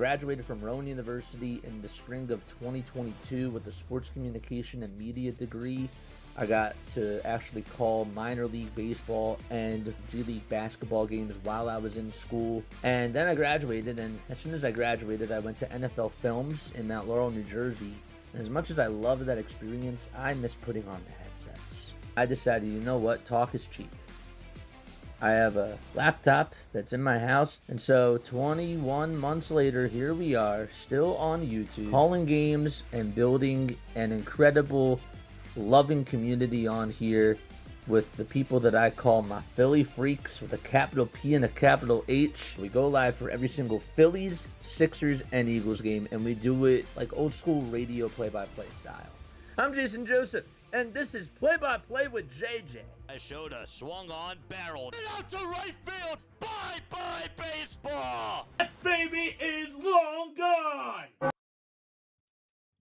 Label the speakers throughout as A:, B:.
A: graduated from Rowan University in the spring of 2022 with a sports communication and media degree. I got to actually call minor league baseball and G League basketball games while I was in school. And then I graduated, and as soon as I graduated, I went to NFL Films in Mount Laurel, New Jersey. And as much as I loved that experience, I miss putting on the headsets. I decided, you know what, talk is cheap. I have a laptop that's in my house, and so 21 months later, here we are, still on YouTube, calling games and building an incredible, loving community on here with the people that I call my Philly freaks with a capital P and a capital H. We go live for every single Phillies, Sixers, and Eagles game, and we do it like old school radio play-by-play style. I'm Jason Joseph, and this is Play-by-Play with JJ.
B: I showed a swung on, barreled out to right field. Bye-bye baseball.
A: That baby is long gone.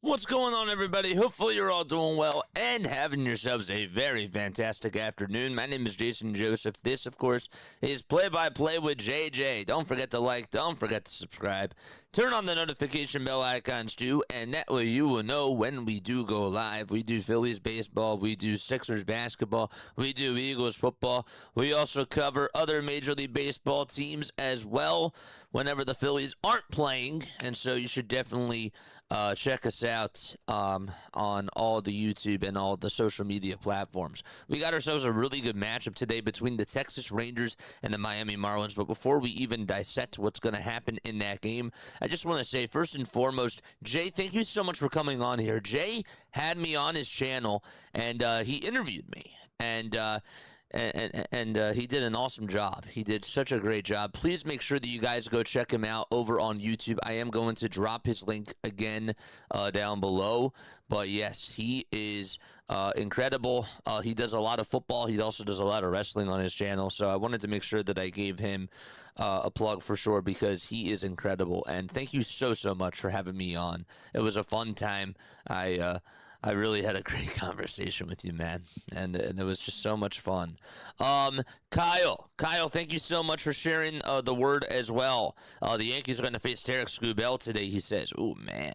B: What's going on, everybody? Hopefully you're all doing well and having yourselves a very fantastic afternoon. My name is Jason Joseph. This, of course, is Play-by-Play with JJ. Don't forget to like, don't forget to subscribe. Turn on the notification bell icons too, and that way you will know when we do go live. We do Phillies baseball, we do Sixers basketball, we do Eagles football. We also cover other Major League Baseball teams as well whenever the Phillies aren't playing, and so you should definitely check us out on all the YouTube and all the social media platforms. We got ourselves a really good matchup today between the Texas Rangers and the Miami Marlins. But before we even dissect what's going to happen in that game, I just want to say, first and foremost, Jay, thank you so much for coming on here. Jay had me on his channel, and he interviewed me. And he did an awesome job. He did such a great job. Please make sure that you guys go check him out over on YouTube. I am going to drop his link again down below. But yes, he is incredible. He does a lot of football. He also does a lot of wrestling on his channel. So I wanted to make sure that I gave him a plug for sure, because he is incredible. And thank you so much for having me on. It was a fun time. I really had a great conversation with you, man, and it was just so much fun. Kyle, thank you so much for sharing the word as well. The Yankees are going to face Tarek Skubal today, he says. Oh, man.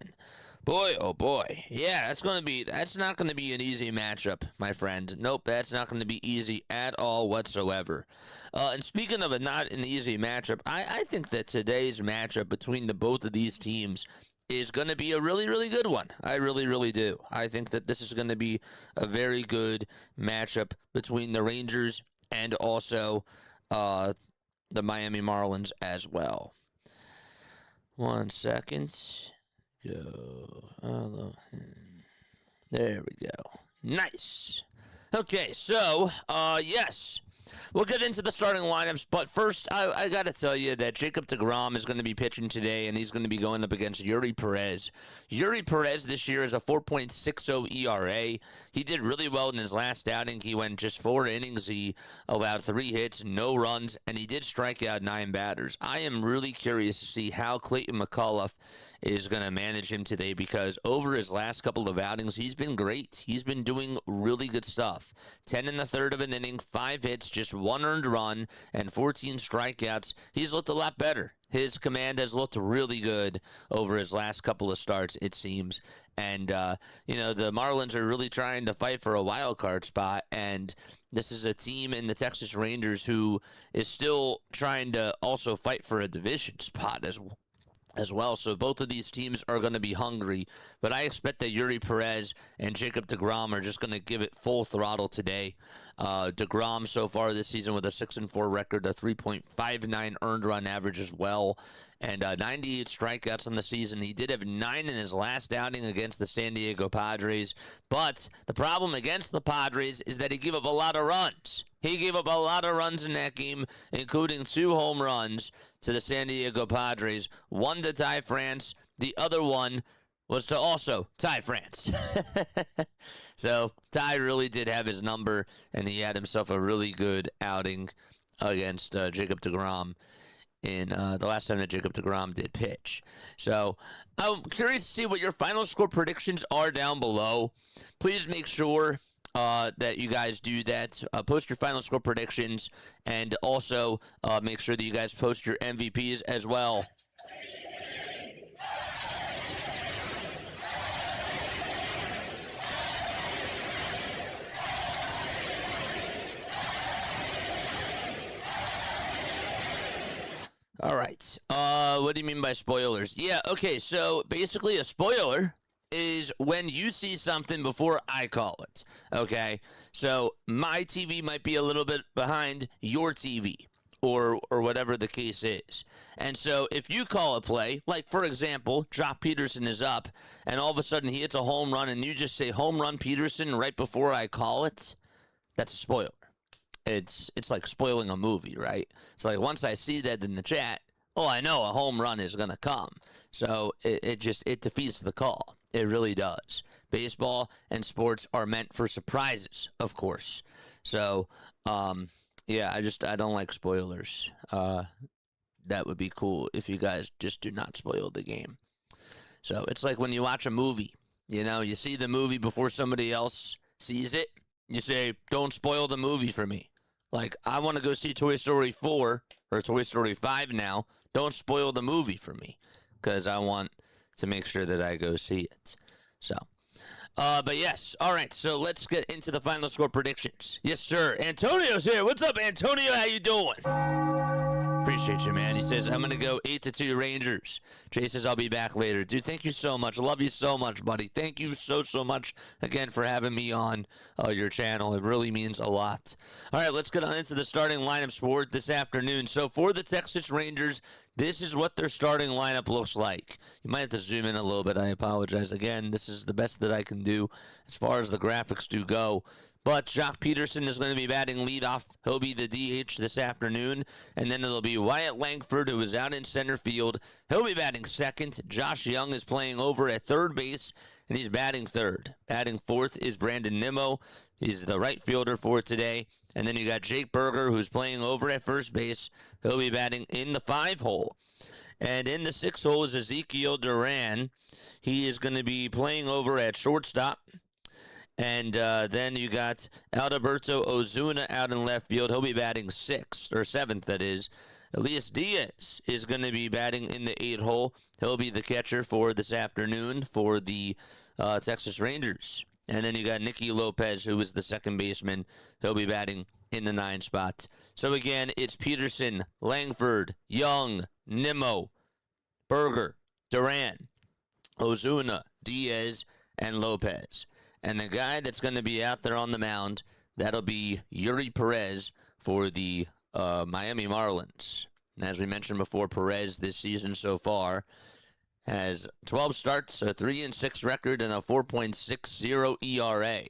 B: Boy, oh boy. Yeah, that's not going to be an easy matchup, my friend. Nope, that's not going to be easy at all whatsoever. And speaking of not an easy matchup, I think that today's matchup between both of these teams is going to be a really, really good one. I really, really do. I think that this is going to be a very good matchup between the Rangers and also the Miami Marlins as well. 1 second. Go. There we go. Nice. Okay, so, yes. We'll get into the starting lineups, but first, I got to tell you that Jacob deGrom is going to be pitching today, and he's going to be going up against Eury Perez. Eury Perez this year is a 4.60 ERA. He did really well in his last outing. He went just 4 innings. He allowed 3 hits, no runs, and he did strike out 9 batters. I am really curious to see how Clayton McCullough is going to manage him today, because over his last couple of outings, he's been great. He's been doing really good stuff. 10 in the third of an inning, 5 hits, just 1 earned run, and 14 strikeouts. He's looked a lot better. His command has looked really good over his last couple of starts, it seems. And, the Marlins are really trying to fight for a wild card spot, and this is a team in the Texas Rangers who is still trying to also fight for a division spot as well. So both of these teams are going to be hungry, but I expect that Eury Perez and Jacob deGrom are just going to give it full throttle today. deGrom so far this season with a 6-4 record, a 3.59 earned run average as well, and 98 strikeouts on the season. He did have 9 in his last outing against the San Diego Padres, but the problem against the Padres is that he gave up a lot of runs. He gave up a lot of runs in that game, including 2 home runs to the San Diego Padres, 1 to tie France, the other one was to also tie France. So Ty really did have his number, and he had himself a really good outing against Jacob deGrom in the last time that Jacob deGrom did pitch. So I'm curious to see what your final score predictions are down below. Please make sure that you guys do that. Post your final score predictions, and also make sure that you guys post your MVPs as well. All right. What do you mean by spoilers? Yeah, okay, so basically a spoiler is when you see something before I call it, okay? So my TV might be a little bit behind your TV or whatever the case is. And so if you call a play, like for example, Jock Peterson is up and all of a sudden he hits a home run and you just say home run Peterson right before I call it, that's a spoiler. It's like spoiling a movie, right? So like once I see that in the chat, oh, I know a home run is going to come. So it defeats the call. It really does. Baseball and sports are meant for surprises, of course. So, yeah, I don't like spoilers. That would be cool if you guys just do not spoil the game. So it's like when you watch a movie, you see the movie before somebody else sees it. You say, don't spoil the movie for me. Like, I want to go see Toy Story 4 or Toy Story 5 now. Don't spoil the movie for me because I want to make sure that I go see it. So, but yes. All right, so let's get into the final score predictions. Yes, sir. Antonio's here. What's up, Antonio? How you doing? Appreciate you, man. He says, I'm going to go 8-2 Rangers. Jay says, I'll be back later. Dude, thank you so much. Love you so much, buddy. Thank you so much again for having me on your channel. It really means a lot. All right, let's get on into the starting lineups for this afternoon. So for the Texas Rangers, this is what their starting lineup looks like. You might have to zoom in a little bit. I apologize again. This is the best that I can do as far as the graphics do go. But Jock Peterson is going to be batting leadoff. He'll be the DH this afternoon. And then it'll be Wyatt Langford, who is out in center field. He'll be batting second. Josh Jung is playing over at third base, and he's batting third. Batting fourth is Brandon Nimmo. He's the right fielder for today. And then you got Jake Berger, who's playing over at first base. He'll be batting in the 5 hole. And in the 6 hole is Ezekiel Duran. He is going to be playing over at shortstop. And then you got Alberto Ozuna out in left field. He'll be batting 6th, or 7th, that is. Elias Diaz is going to be batting in the 8 hole. He'll be the catcher for this afternoon for the Texas Rangers. And then you got Nicky Lopez, who is the second baseman. He'll be batting in the 9 spot. So again, it's Peterson, Langford, Young, Nimmo, Berger, Duran, Ozuna, Diaz, and Lopez. And the guy that's going to be out there on the mound, that'll be Yuri Perez for the Miami Marlins. And as we mentioned before, Perez this season so far has 12 starts, a 3-6 record, and a 4.60 ERA.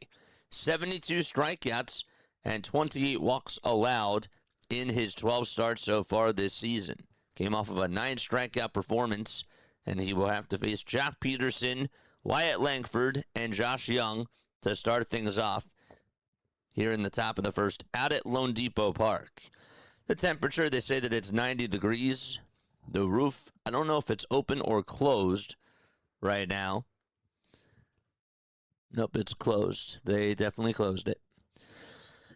B: 72 strikeouts and 28 walks allowed in his 12 starts so far this season. Came off of a 9 strikeout performance, and he will have to face Jock Peterson, Wyatt Langford, and Josh Jung to start things off here in the top of the first out at Lone Depot Park. The temperature, they say that it's 90 degrees. The roof, I don't know if it's open or closed right now. Nope, it's closed. They definitely closed it.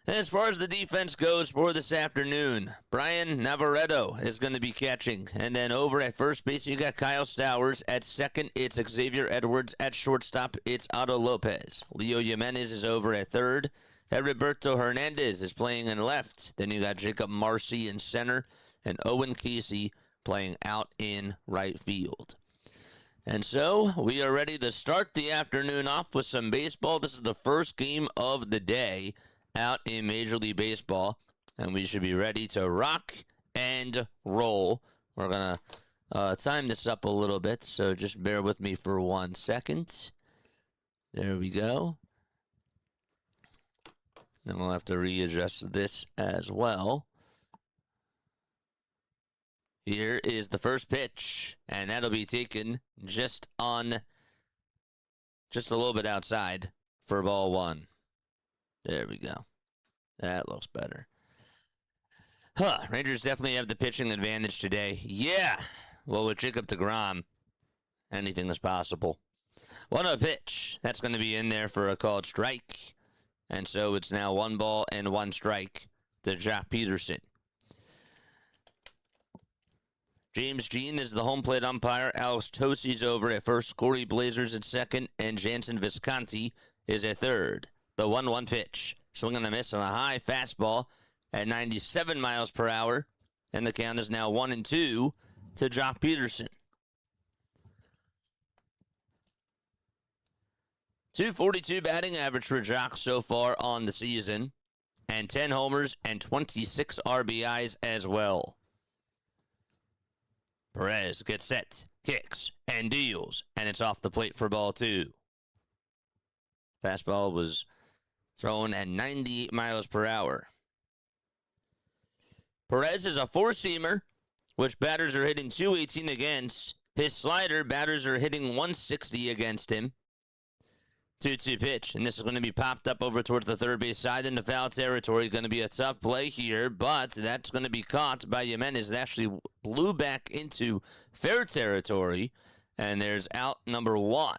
B: And as far as the defense goes for this afternoon, Brian Navarreto is going to be catching. And then over at first base, you got Kyle Stowers. At second, it's Xavier Edwards. At shortstop, it's Otto Lopez. Leo Jimenez is over at third. Heriberto Hernandez is playing in left. Then you got Jacob Marcy in center. And Owen Casey playing out in right field. And so we are ready to start the afternoon off with some baseball. This is the first game of the day out in Major League Baseball, and we should be ready to rock and roll. We're going to time this up a little bit, so just bear with me for 1 second. There we go. Then we'll have to readjust this as well. Here is the first pitch, and that'll be taken just a little bit outside for ball 1. There we go. That looks better. Rangers definitely have the pitching advantage today. Yeah. Well, with Jacob deGrom, anything is possible. 1-0 pitch. That's going to be in there for a called strike. And so it's now 1 ball and 1 strike to Jock Peterson. James Jean is the home plate umpire. Alex Tosi's over at first. Corey Blazers at second. And Jansen Visconti is at third. The 1-1 pitch. Swing and a miss on a high fastball at 97 miles per hour. And the count is now 1-2 to Jock Peterson. 242 batting average for Jock so far on the season, and 10 homers and 26 RBIs as well. Perez gets set, kicks, and deals, and it's off the plate for ball 2. Fastball was thrown at 98 miles per hour. Perez is a four-seamer, which batters are hitting .218 against. His slider, batters are hitting .160 against him. 2-2 pitch, and this is going to be popped up over towards the third base side into foul territory. Going to be a tough play here, but that's going to be caught by Jimenez. It actually blew back into fair territory, and there's out number 1.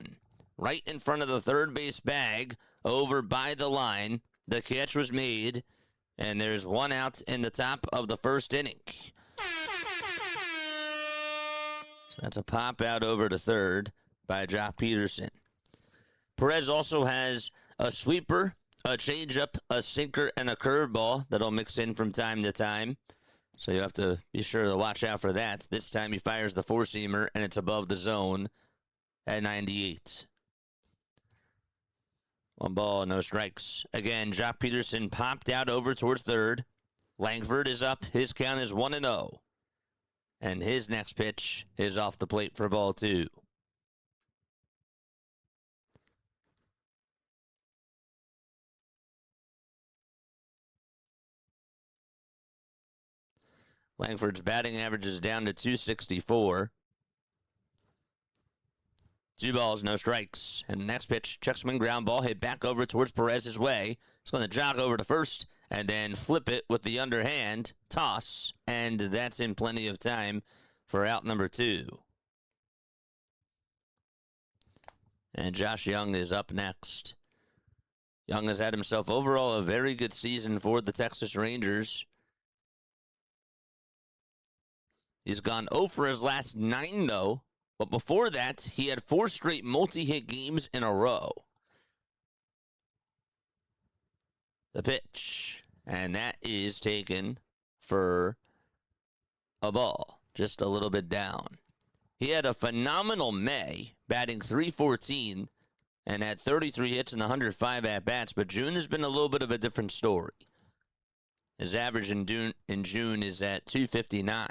B: Right in front of the third base bag, over by the line. The catch was made, and there's 1 out in the top of the first inning. So that's a pop out over to third by Jock Peterson. Perez also has a sweeper, a changeup, a sinker, and a curveball that'll mix in from time to time. So you have to be sure to watch out for that. This time he fires the four-seamer, and it's above the zone at 98. 1 ball, no strikes. Again, Jock Peterson popped out over towards third. Langford is up. His count is 1-0. And his next pitch is off the plate for ball 2. Langford's batting average is down to .264. 2 balls, no strikes. And the next pitch, check swing ground ball, hit back over towards Perez's way. It's going to jog over to first and then flip it with the underhand toss. And that's in plenty of time for out number 2. And Josh Jung is up next. Jung has had himself overall a very good season for the Texas Rangers. He's gone 0 for his last 9, though. But before that, he had 4 straight multi-hit games in a row. The pitch. And that is taken for a ball. Just a little bit down. He had a phenomenal May, batting .314, and had 33 hits and 105 at-bats. But June has been a little bit of a different story. His average in June is at .259.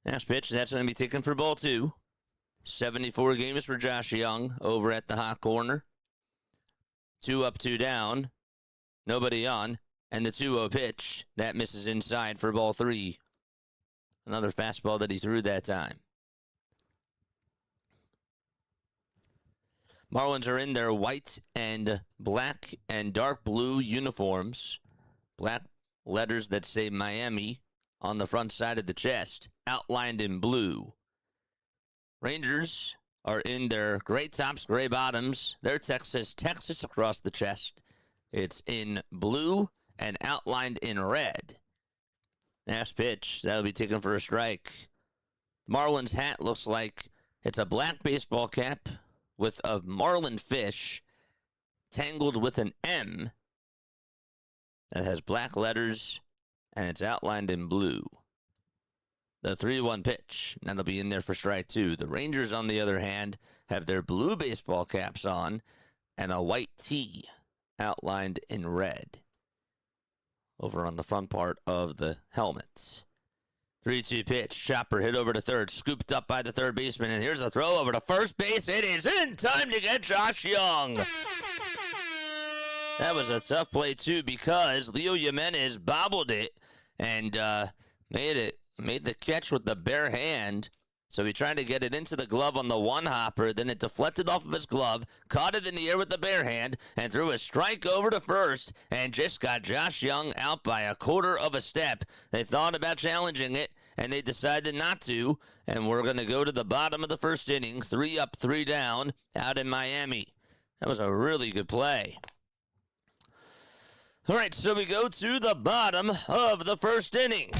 B: Next pitch, that's going to be taken for ball 2. 74 games for Josh Jung over at the hot corner. 2 up, 2 down. Nobody on. And the 2-0 pitch, that misses inside for ball 3. Another fastball that he threw that time. Marlins are in their white and black and dark blue uniforms. Black letters that say Miami on the front side of the chest, outlined in blue. Rangers are in their gray tops, gray bottoms. Their text says Texas across the chest. It's in blue and outlined in red. Next pitch, that'll be taken for a strike. Marlins hat looks like it's a black baseball cap with a marlin fish tangled with an M that has black letters, and it's outlined in blue. The 3-1 pitch, that'll be in there for strike 2. The Rangers, on the other hand, have their blue baseball caps on and a white T outlined in red over on the front part of the helmets. 3-2 pitch, chopper hit over to third, scooped up by the third baseman, and here's the throw over to first base. It is in time to get Josh Jung. That was a tough play, too, because Leo Jimenez bobbled it and made the catch with the bare hand. So he tried to get it into the glove on the one hopper, then it deflected off of his glove, caught it in the air with the bare hand, and threw a strike over to first, and just got Josh Jung out by a quarter of a step. They thought about challenging it, and they decided not to, and we're going to go to the bottom of the first inning, 3 up, 3 down, out in Miami. That was a really good play. All right, so we go to the bottom of the first inning.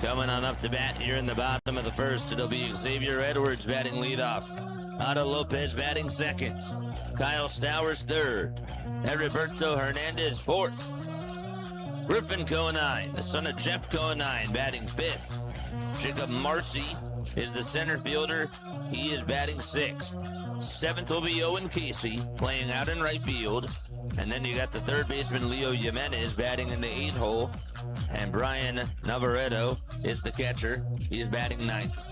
B: Coming on up to bat here in the bottom of the first, it'll be Xavier Edwards batting leadoff. Otto Lopez batting second. Kyle Stowers third. Heriberto Hernandez fourth. Griffin Conine, the son of Jeff Conine, batting fifth. Jacob Marcy is the center fielder. He is batting sixth. Seventh will be Owen Casey, playing out in right field. And then you got the third baseman Leo Jimenez batting in the 8 hole. And Brian Navarreto is the catcher. He's batting ninth.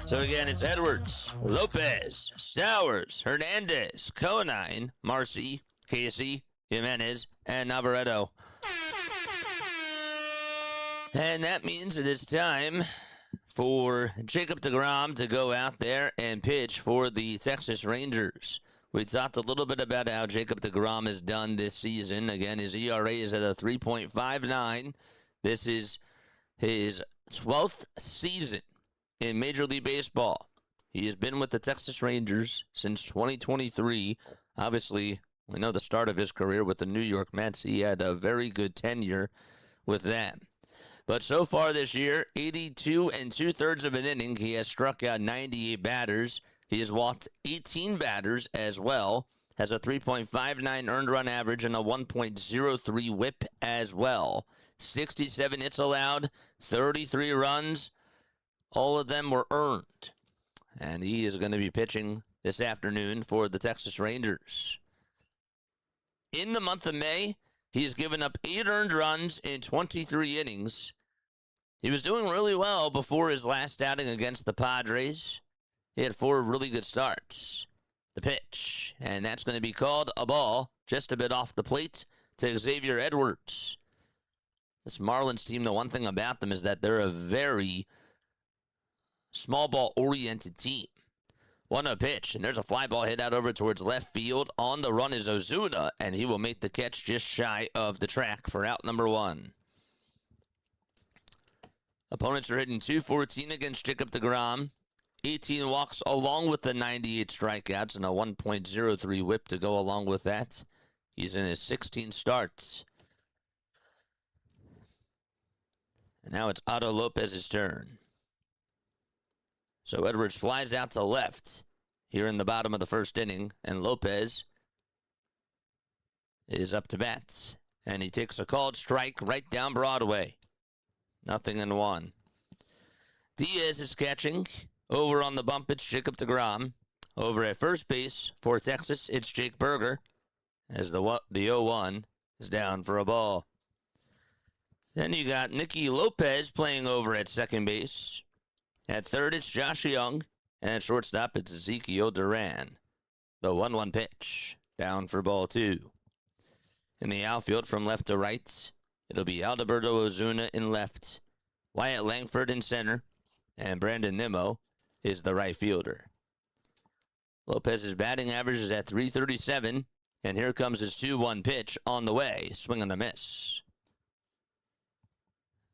B: So again, it's Edwards, Lopez, Stowers, Hernandez, Conine, Marcy, Casey, Jimenez, and Navarreto. And that means it is time for Jacob deGrom to go out there and pitch for the Texas Rangers. We talked a little bit about how Jacob deGrom has done this season. Again, his ERA is at a 3.59. This is his 12th season in Major League Baseball. He has been with the Texas Rangers since 2023. Obviously, we know the start of his career with the New York Mets. He had a very good tenure with them. But so far this year, 82 2/3 of an inning. He has struck out 98 batters. He has walked 18 batters as well. Has a 3.59 earned run average and a 1.03 whip as well. 67 hits allowed, 33 runs. All of them were earned. And he is going to be pitching this afternoon for the Texas Rangers. In the month of May, he's given up 8 earned runs in 23 innings. He was doing really well before his last outing against the Padres. He had 4 really good starts. The pitch, and that's going to be called a ball, just a bit off the plate to Xavier Edwards. This Marlins team, the one thing about them is that they're a very small ball-oriented team. 1-0 pitch, and there's a fly ball hit out over towards left field. On the run is Ozuna, and he will make the catch just shy of the track for out number 1. Opponents are hitting .214 against Jacob deGrom. 18 walks along with the 98 strikeouts and a 1.03 whip to go along with that. He's in his 16 starts. And now it's Otto Lopez's turn. So Edwards flies out to left here in the bottom of the first inning, and Lopez is up to bat. And he takes a called strike right down Broadway. 0-1. Diaz is catching. Over on the bump, it's Jacob deGrom. Over at first base for Texas, it's Jake Berger, as the 0-1 is down for a ball. Then you got Nicky Lopez playing over at second base. At third, it's Josh Jung. And at shortstop, it's Ezekiel Duran. The 1-1 pitch, down for ball 2. In the outfield from left to right, it'll be Alberto Ozuna in left, Wyatt Langford in center, and Brandon Nimmo is the right fielder. Lopez's batting average is at .337, and here comes his 2-1 pitch on the way. Swing and a miss.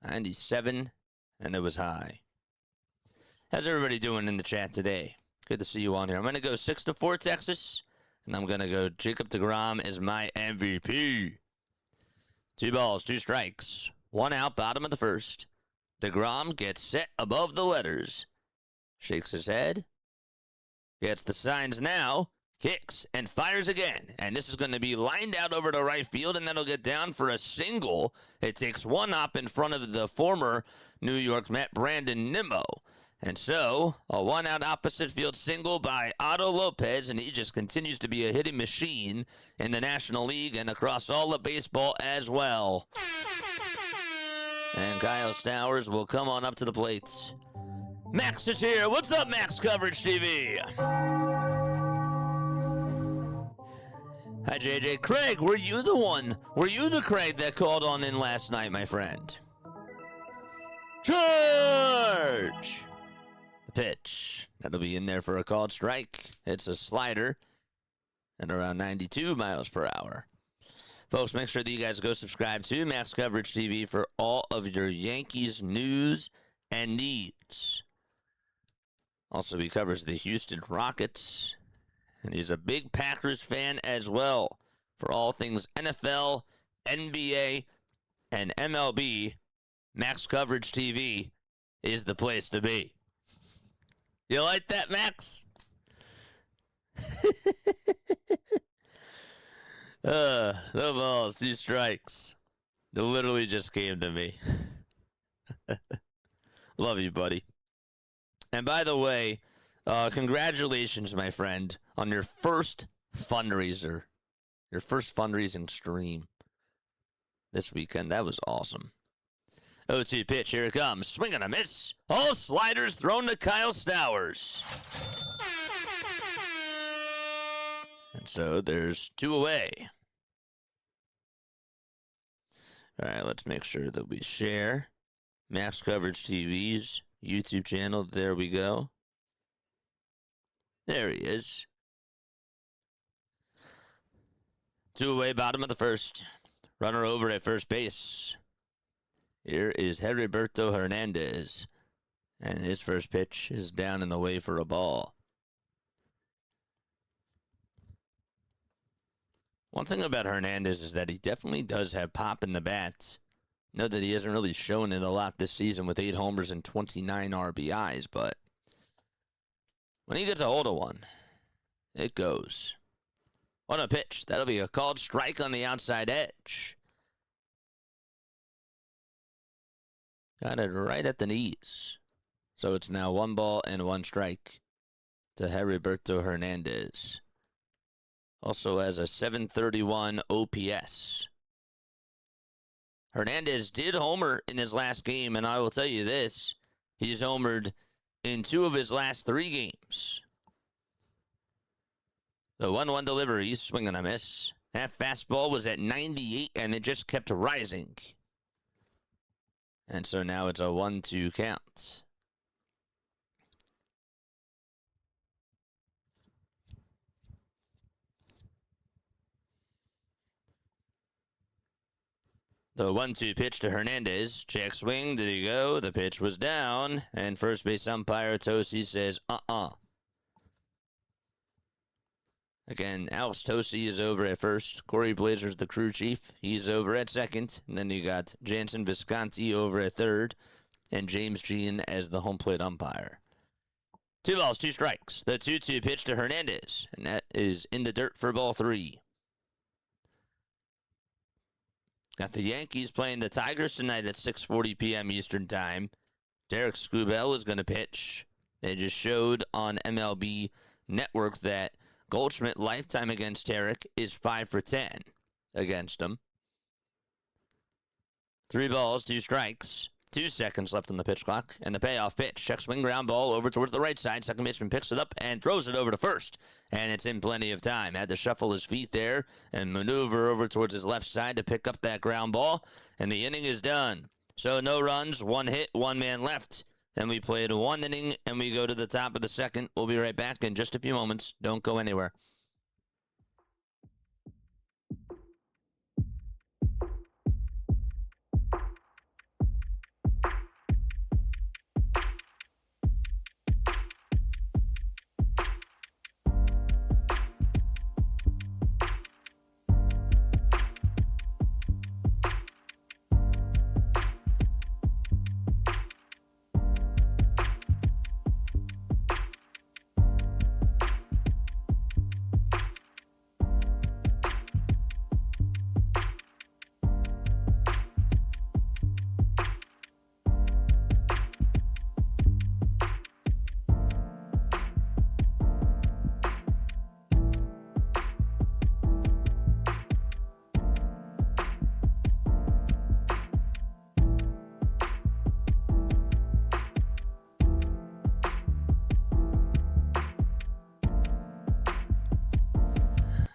B: 97, and it was high. How's everybody doing in the chat today? Good to see you on here. I'm going to go 6-4 Texas, and I'm going to go Jacob deGrom is my MVP. 2 balls, 2 strikes. 1 out, bottom of the first. deGrom gets set above the letters. Shakes his head. Gets the signs now. Kicks and fires again. And this is going to be lined out over to right field, and that'll get down for a single. It takes 1 up in front of the former New York Met, Brandon Nimmo. And so, a 1-out opposite field single by Otto Lopez, and he just continues to be a hitting machine in the National League and across all of baseball as well. And Kyle Stowers will come on up to the plate. Max is here. What's up, Max Coverage TV? Hi, JJ. Craig, were you the Craig that called on in last night, my friend? Charge! The pitch. That'll be in there for a called strike. It's a slider at around 92 miles per hour. Folks, make sure that you guys go subscribe to Max Coverage TV for all of your Yankees news and needs. Also, he covers the Houston Rockets, and he's a big Packers fan as well. For all things NFL, NBA, and MLB, Max Coverage TV is the place to be. You like that, Max? No balls, 2 strikes. It literally just came to me. Love you, buddy. And by the way, congratulations, my friend, on your first fundraiser. Your first fundraising stream this weekend. That was awesome. 0-2 pitch. Here it comes. Swing and a miss. All sliders thrown to Kyle Stowers. And so there's 2 away. All right, let's make sure that we share Max Coverage TV's YouTube channel. There we go. There he is. 2 away, bottom of the first. Runner over at first base. Here is Heriberto Hernandez. And his first pitch is down and away for a ball. One thing about Hernandez is that he definitely does have pop in the bat. Note that he hasn't really shown it a lot this season with 8 homers and 29 RBIs, but when he gets a hold of one, it goes. On a pitch, that'll be a called strike on the outside edge. Got it right at the knees. So it's now 1 ball and 1 strike to Heriberto Hernandez. Also has a 731 OPS. Hernandez did homer in his last game, and I will tell you this, he's homered in 2 of his last 3 games. The 1-1 delivery, swing and a miss. That fastball was at 98, and it just kept rising. And so now it's a 1-2 count. The 1-2 pitch to Hernandez. Check swing. Did he go? The pitch was down. And first base umpire Tosi says, Again, Alex Tosi is over at first. Corey Blazer's the crew chief. He's over at second. And then you got Jansen Visconti over at third. And James Jean as the home plate umpire. 2 balls, 2 strikes. The 2-2 pitch to Hernandez. And that is in the dirt for ball 3. Got the Yankees playing the Tigers tonight at 6:40 p.m. Eastern Time. Derek Scubell is going to pitch. They just showed on MLB Network that Goldschmidt lifetime against Derek is 5 for 10 against him. 3 balls, 2 strikes. 2 seconds left on the pitch clock. And the payoff pitch. Check swing ground ball over towards the right side. Second baseman picks it up and throws it over to first. And it's in plenty of time. Had to shuffle his feet there and maneuver over towards his left side to pick up that ground ball. And the inning is done. So no runs, 1 hit, 1 man left. And we played 1 inning and we go to the top of the second. We'll be right back in just a few moments. Don't go anywhere.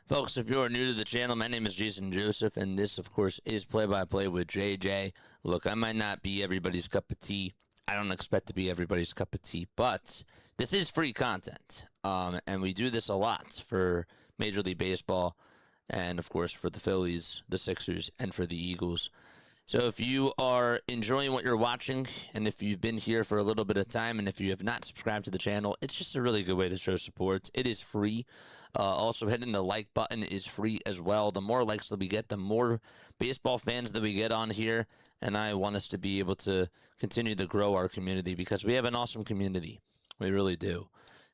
B: Folks, if you're new to the channel, my name is Jason Joseph, and this, of course, is Play-by-Play with JJ. Look, I might not be everybody's cup of tea. I don't expect to be everybody's cup of tea, but this is free content, and we do this a lot for Major League Baseball and, of course, for the Phillies, the Sixers, and for the Eagles. So if you are enjoying what you're watching, and if you've been here for a little bit of time, and if you have not subscribed to the channel, it's just a really good way to show support. It is free. Also, hitting the like button is free as well. The more likes that we get, the more baseball fans that we get on here, and I want us to be able to continue to grow our community because we have an awesome community. We really do.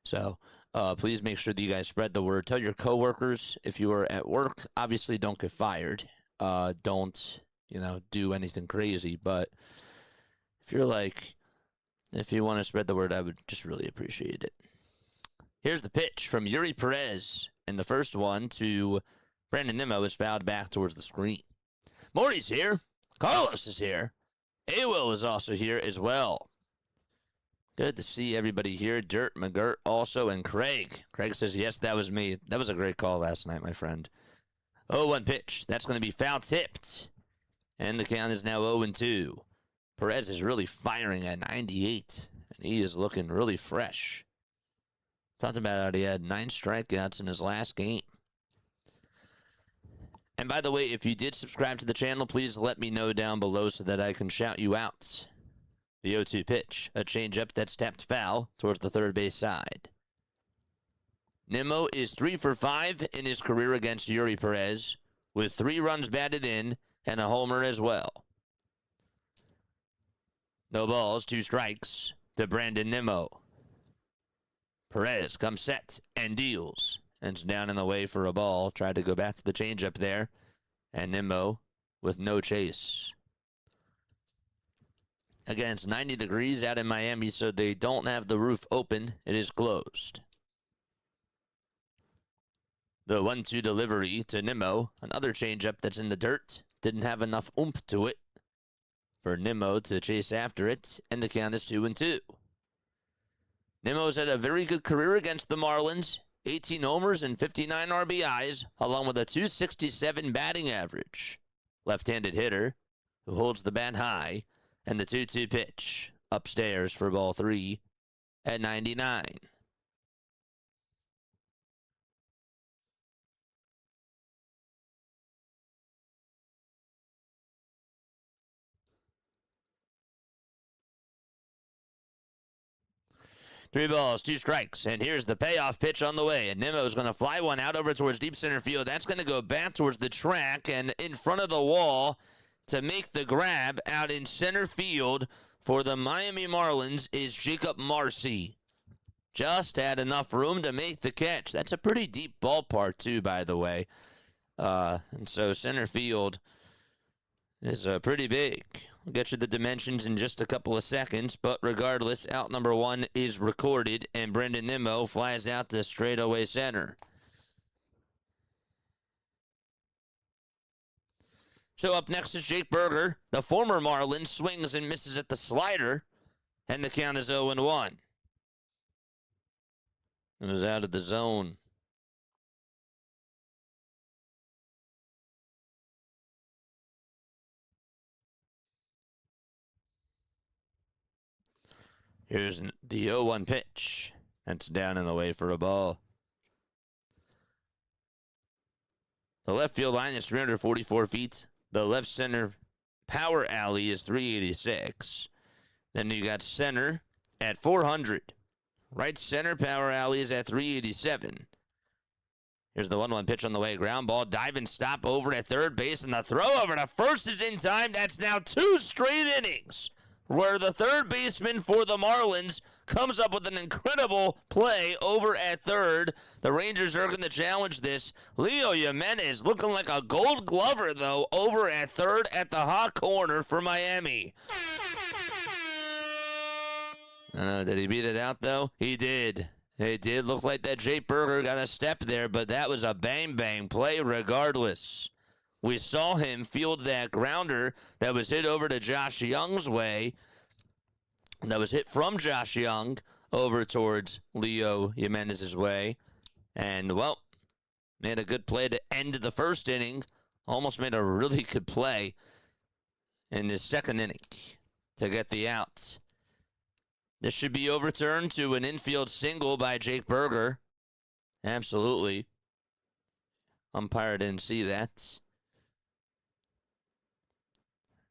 B: So Please make sure that you guys spread the word. Tell your coworkers if you are at work. Obviously, don't get fired. Don't, do anything crazy. But if you want to spread the word, I would just really appreciate it. Here's the pitch from Yuri Perez. And the first one to Brandon Nimmo is fouled back towards the screen. Morty's here. Carlos is here. Awil is also here as well. Good to see everybody here. Dirt, McGirt also, and Craig. Craig says, yes, that was me. That was a great call last night, my friend. 0-1 pitch. That's going to be foul tipped. And the count is now 0-2. Perez is really firing at 98. And he is looking really fresh. Talked about how he had 9 strikeouts in his last game. And by the way, if you did subscribe to the channel, please let me know down below so that I can shout you out. The 0-2 pitch, a changeup that's tapped foul towards the third base side. Nimmo is 3 for 5 in his career against Yuri Perez, with 3 runs batted in and a homer as well. No balls, 2 strikes to Brandon Nimmo. Perez comes set and deals. And it's down in the way for a ball. Tried to go back to the changeup there. And Nimmo with no chase. Again, it's 90 degrees out in Miami, so they don't have the roof open. It is closed. The 1-2 delivery to Nimmo. Another changeup that's in the dirt. Didn't have enough oomph to it for Nimmo to chase after it. And the count is 2-2. Nimmo's had a very good career against the Marlins. 18 homers and 59 RBIs, along with a .267 batting average. Left-handed hitter who holds the bat high, and the 2-2 pitch upstairs for ball 3 at 99. Three balls, 2 strikes, and here's the payoff pitch on the way. And Nimmo's going to fly one out over towards deep center field. That's going to go back towards the track and in front of the wall to make the grab out in center field for the Miami Marlins is Jacob Marcy. Just had enough room to make the catch. That's a pretty deep ballpark, too, by the way. And so center field is pretty big. We'll get you the dimensions in just a couple of seconds, but regardless, out number 1 is recorded, and Brandon Nimmo flies out to straightaway center. So up next is Jake Berger. The former Marlin swings and misses at the slider, and the count is 0-1. It was out of the zone. Here's the 0-1 pitch. That's down in the way for a ball. The left field line is 344 feet. The left center power alley is 386. Then you got center at 400. Right center power alley is at 387. Here's the 1-1 pitch on the way. Ground ball, dive and stop over at third base, and the throw over to first is in time. That's now 2 straight innings where the third baseman for the Marlins comes up with an incredible play over at third. The Rangers are going to challenge this. Leo Jimenez looking like a gold glover, though, over at third at the hot corner for Miami. Did he beat it out, though? He did. It did look like that Jake Berger got a step there, but that was a bang-bang play regardless. We saw him field that grounder that was hit over to Josh Young's way. That was hit from Josh Young over towards Leo Jimenez's way. And, well, made a good play to end the first inning. Almost made a really good play in the second inning to get the out. This should be overturned to an infield single by Jake Berger. Absolutely. Umpire didn't see that.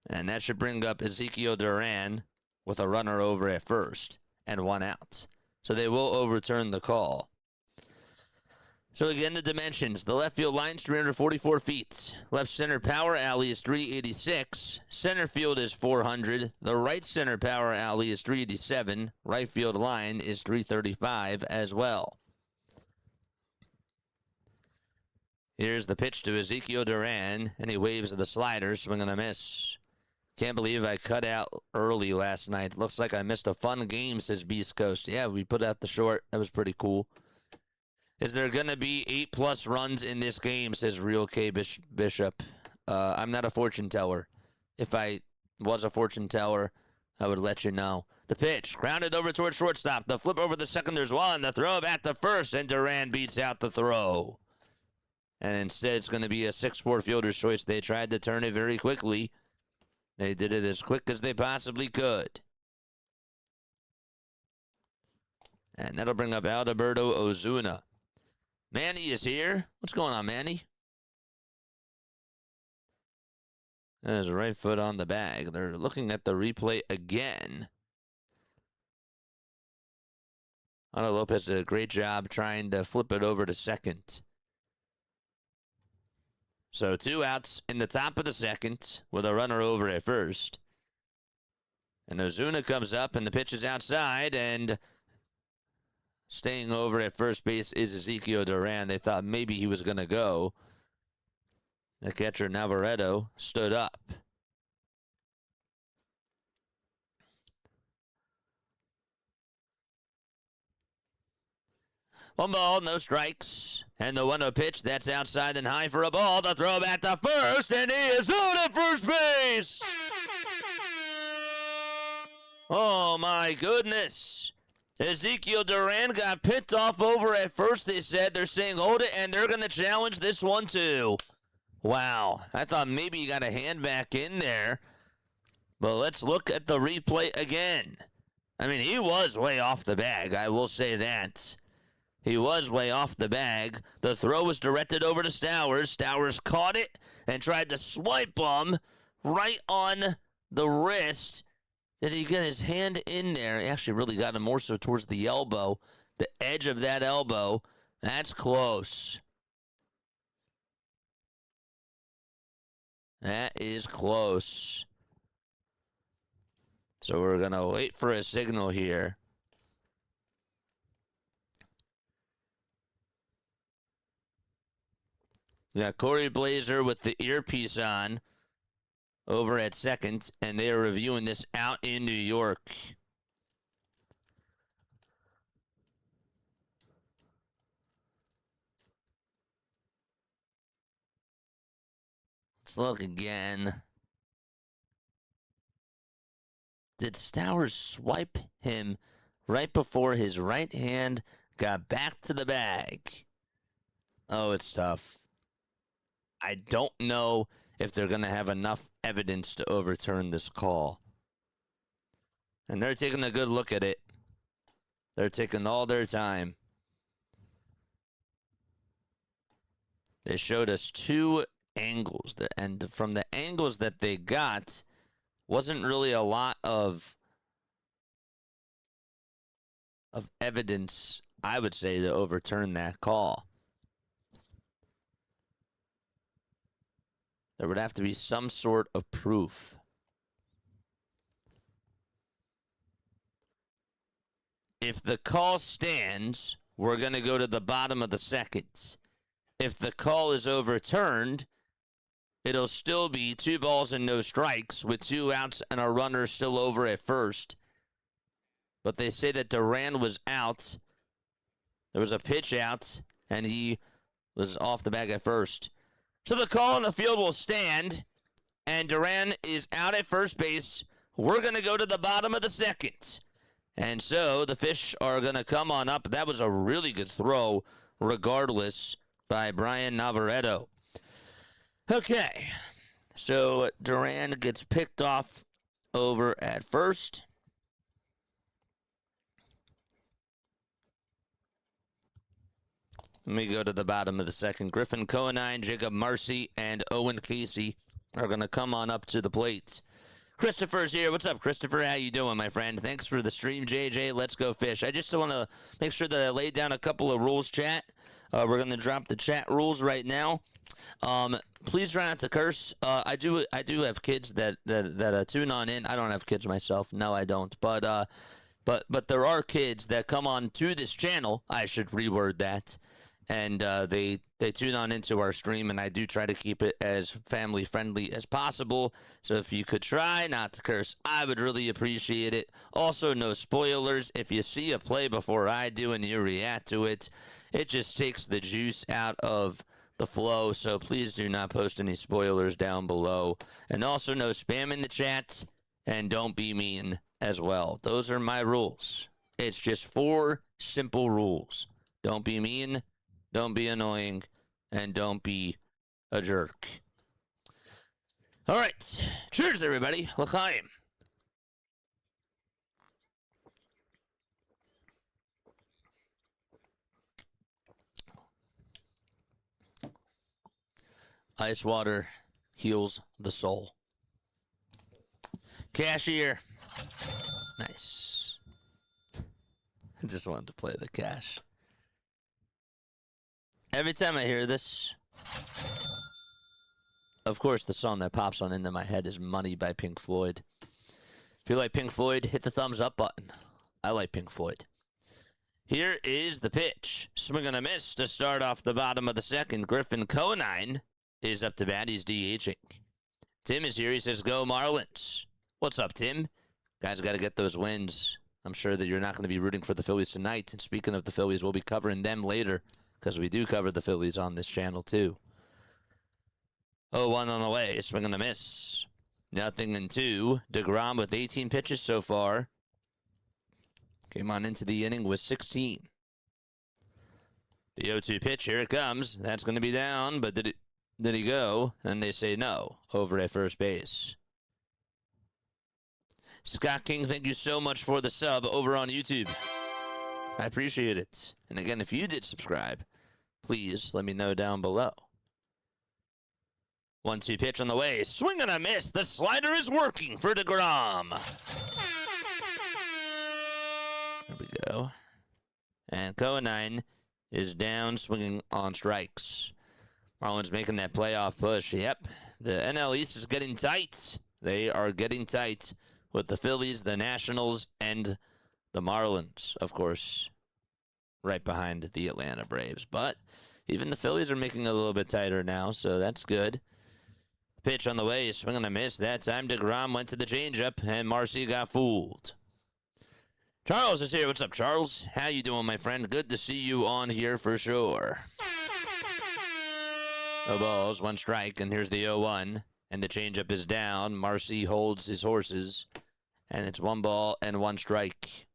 B: And that should bring up Ezekiel Duran with a runner over at first and 1 out. So they will overturn the call. So again, the dimensions. The left field line's 344 feet. Left center power alley is 386. Center field is 400. The right center power alley is 387. Right field line is 335 as well. Here's the pitch to Ezekiel Duran, and he waves the slider, swing and a miss. Can't believe I cut out early last night. Looks like I missed a fun game, says Beast Coast. Yeah, we put out the short. That was pretty cool. Is there going to be 8+ runs in this game, says Real K Bishop. I'm not a fortune teller. If I was a fortune teller, I would let you know. The pitch, grounded over towards shortstop. The flip over the second, there's one. The throw back to first, and Duran beats out the throw. And instead, it's going to be a 6-4 fielder's choice. They tried to turn it very quickly. They did it as quick as they possibly could. And that'll bring up Alberto Ozuna. Manny is here. What's going on, Manny? There's right foot on the bag. They're looking at the replay again. Ana Lopez did a great job trying to flip it over to second. So 2 outs in the top of the second with a runner over at first. And Ozuna comes up and the pitch is outside, and staying over at first base is Ezekiel Duran. They thought maybe he was going to go. The catcher Navarreto stood up. One ball, no strikes. And the 1-0 pitch, that's outside and high for a ball. The throw back to first, and he is out at first base. Oh, my goodness. Ezekiel Duran got picked off over at first, they said. They're saying hold it, and they're going to challenge this one, too. Wow. I thought maybe he got a hand back in there. But let's look at the replay again. I mean, he was way off the bag. I will say that. He was way off the bag. The throw was directed over to Stowers. Stowers caught it and tried to swipe him right on the wrist. Did he get his hand in there? He actually really got him more so towards the elbow. The edge of that elbow. That's close. That is close. So we're going to wait for a signal here. We got Corey Blazer with the earpiece on over at second, and they are reviewing this out in New York. Let's look again. Did Stowers swipe him right before his right hand got back to the bag? Oh, it's tough. I don't know if they're going to have enough evidence to overturn this call. And they're taking a good look at it. They're taking all their time. They showed us 2 angles, and from the angles that they got, wasn't really a lot of evidence, I would say, to overturn that call. There would have to be some sort of proof. If the call stands, we're going to go to the bottom of the second. If the call is overturned, it'll still be 2 balls and no strikes with 2 outs and a runner still over at first. But they say that Duran was out. There was a pitch out, and he was off the bag at first. So the call on the field will stand, and Duran is out at first base. We're going to go to the bottom of the second. And so the Fish are going to come on up. That was a really good throw, regardless, by Brian Navarreto. Okay, so Duran gets picked off over at first. Let me go to the bottom of the second. Griffin Cohenine, Jacob Marcy, and Owen Casey are going to come on up to the plate. Christopher's here. What's up, Christopher? How you doing, my friend? Thanks for the stream, JJ. Let's go fish. I just want to make sure that I laid down a couple of rules, chat. We're going to drop the chat rules right now. Please try not to curse. I do have kids that tune on in. I don't have kids myself. No, I don't. But there are kids that come on to this channel. I should reword that. and they tune on into our stream, and I do try to keep it as family friendly as possible. So if you could try not to curse, I would really appreciate it. Also, no spoilers. If you see a play before I do and you react to it, it just takes the juice out of the flow. So please do not post any spoilers down below. And also, no spam in the chat, and don't be mean as well. Those are my rules. It's just 4 simple rules. Don't be mean, don't be annoying, and don't be a jerk. All right. Cheers, everybody. L'chaim. Ice water heals the soul. Cashier. Nice. I just wanted to play the cash. Every time I hear this, of course, the song that pops on into my head is Money by Pink Floyd. If you like Pink Floyd, hit the thumbs up button. I like Pink Floyd. Here is the pitch. Swing and a miss to start off the bottom of the second. Griffin Conine is up to bat. He's DHing. Tim is here. He says, go Marlins. What's up, Tim? Guys, got to get those wins. I'm sure that you're not going to be rooting for the Phillies tonight. And speaking of the Phillies, we'll be covering them later, because we do cover the Phillies on this channel, too. 0-1 on the way. Swing and a miss. 0-2. DeGrom with 18 pitches so far. Came on into the inning with 16. The 0-2 pitch. Here it comes. That's going to be down, but did he go? And they say no. Over at first base. Scott King, thank you so much for the sub over on YouTube. I appreciate it. And again, if you did subscribe, please let me know down below. 1-2 pitch on the way. Swing and a miss. The slider is working for DeGrom. There we go. And Conine is down, swinging on strikes. Marlins making that playoff push. Yep. The NL East is getting tight. They are getting tight with the Phillies, the Nationals, and the Marlins, of course, right behind the Atlanta Braves. But even the Phillies are making it a little bit tighter now, so that's good. Pitch on the way, swing and a miss. That time DeGrom went to the changeup, and Marcy got fooled. Charles is here. What's up, Charles? How you doing, my friend? Good to see you on here for sure. No balls, 1 strike, and here's the 0-1. And the changeup is down. Marcy holds his horses. And it's 1 ball and 1 strike.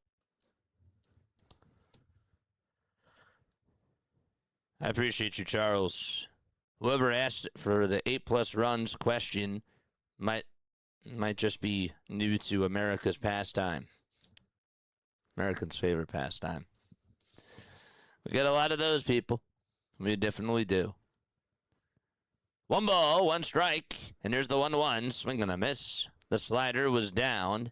B: I appreciate you, Charles. Whoever asked for the 8+ runs question might just be new to America's pastime. Americans' favorite pastime. We get a lot of those people. We definitely do. 1 ball, 1 strike. And here's the 1-1. Swing and a miss. The slider was down.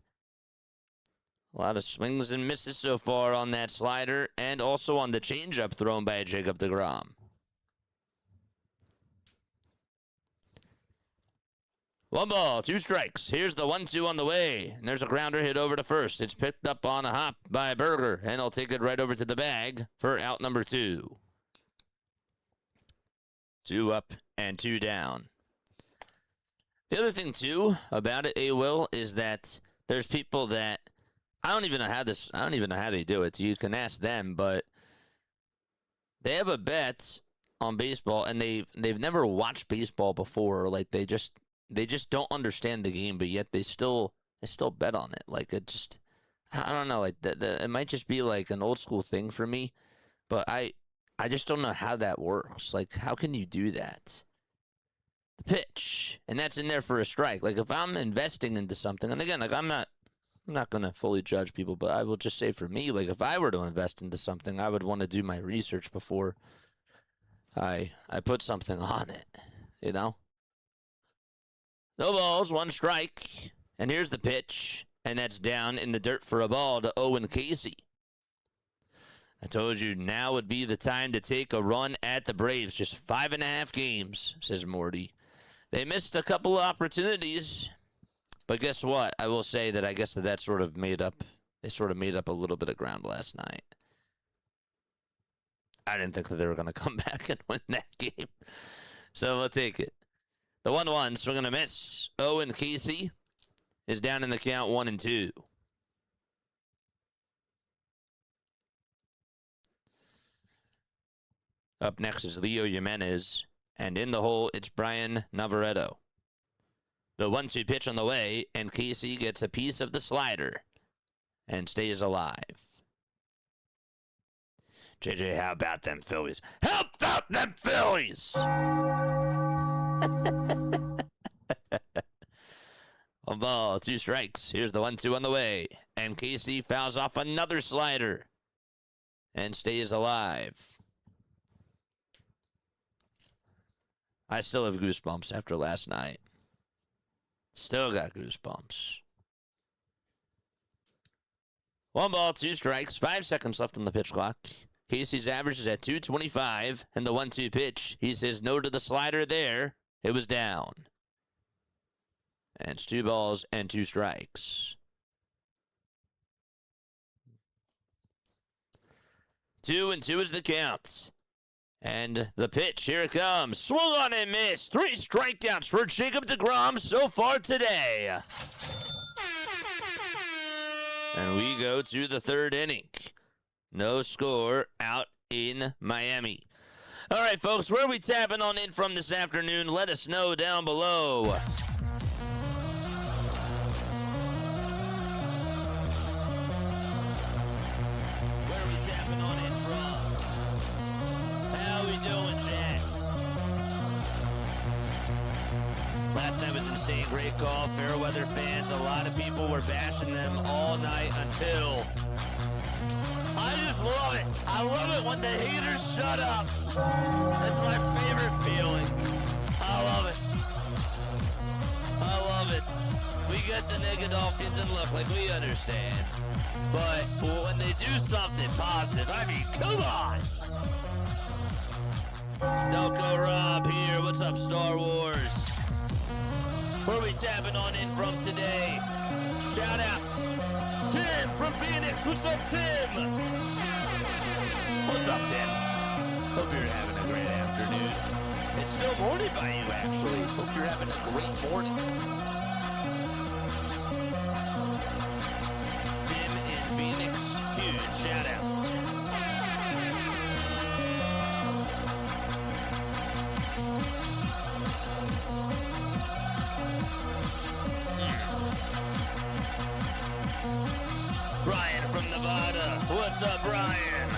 B: A lot of swings and misses so far on that slider. And also on the changeup thrown by Jacob deGrom. 1 ball, 2 strikes. Here's the 1-2 on the way. And there's a grounder hit over to first. It's picked up on a hop by Berger. And he'll take it right over to the bag for out number 2. 2 up and 2 down. The other thing, too, about it, Will, is that there's people that I don't even know how they do it. You can ask them, but they have a bet on baseball, and they've never watched baseball before. Like they just don't understand the game, but yet they still bet on it. Like it just, I don't know. Like it might just be like an old school thing for me, but I just don't know how that works. Like how can you do that? The pitch, and that's in there for a strike. Like if I'm investing into something, and again, like I'm not going to fully judge people, but I will just say for me, like if I were to invest into something, I would want to do my research before I put something on it, you know? No balls, 1 strike, and here's the pitch, and that's down in the dirt for a ball to Owen Casey. I told you now would be the time to take a run at the Braves. Just 5.5 games, says Morty. They missed a couple of opportunities. But guess what? I will say that I guess that sort of made up. They sort of made up a little bit of ground last night. I didn't think that they were going to come back and win that game. So we'll take it. The 1-1, swing and a miss. Owen Casey is down in the count 1-2. Up next is Leo Jimenez. And in the hole, it's Brian Navarreto. The 1-2 pitch on the way, and Casey gets a piece of the slider and stays alive. JJ, how about them Phillies? How about them Phillies? A ball, 2 strikes. Here's the 1-2 on the way. And Casey fouls off another slider and stays alive. I still have goosebumps after last night. Still got goosebumps. 1 ball, 2 strikes, 5 seconds left on the pitch clock. Casey's average is at 225, and the 1-2 pitch, he says no to the slider there. It was down. And it's 2 balls and 2 strikes. 2-2 is the count. And the pitch, here it comes. Swung on and missed. 3 strikeouts for Jacob deGrom so far today. And we go to the 3rd inning. No score out in Miami. All right, folks, where are we tapping on in from this afternoon? Let us know down below. Where are we tapping on in from? How we doing, Jack? Last night was insane. Great call. Fairweather fans, a lot of people were bashing them all night until... I just love it. I love it when the haters shut up. That's my favorite feeling. I love it. I love it. We get the Negadolphins and look like we understand. But when they do something positive, I mean, come on. Delco Rob here. What's up, Star Wars? Where are we tapping on in from today? Shout outs. Tim from Phoenix. What's up, Tim? What's up, Tim? Hope you're having a great afternoon. It's still morning by you, actually. Hope you're having a great morning. Tim in Phoenix. Huge shout outs. Brian from Nevada. What's up, Brian?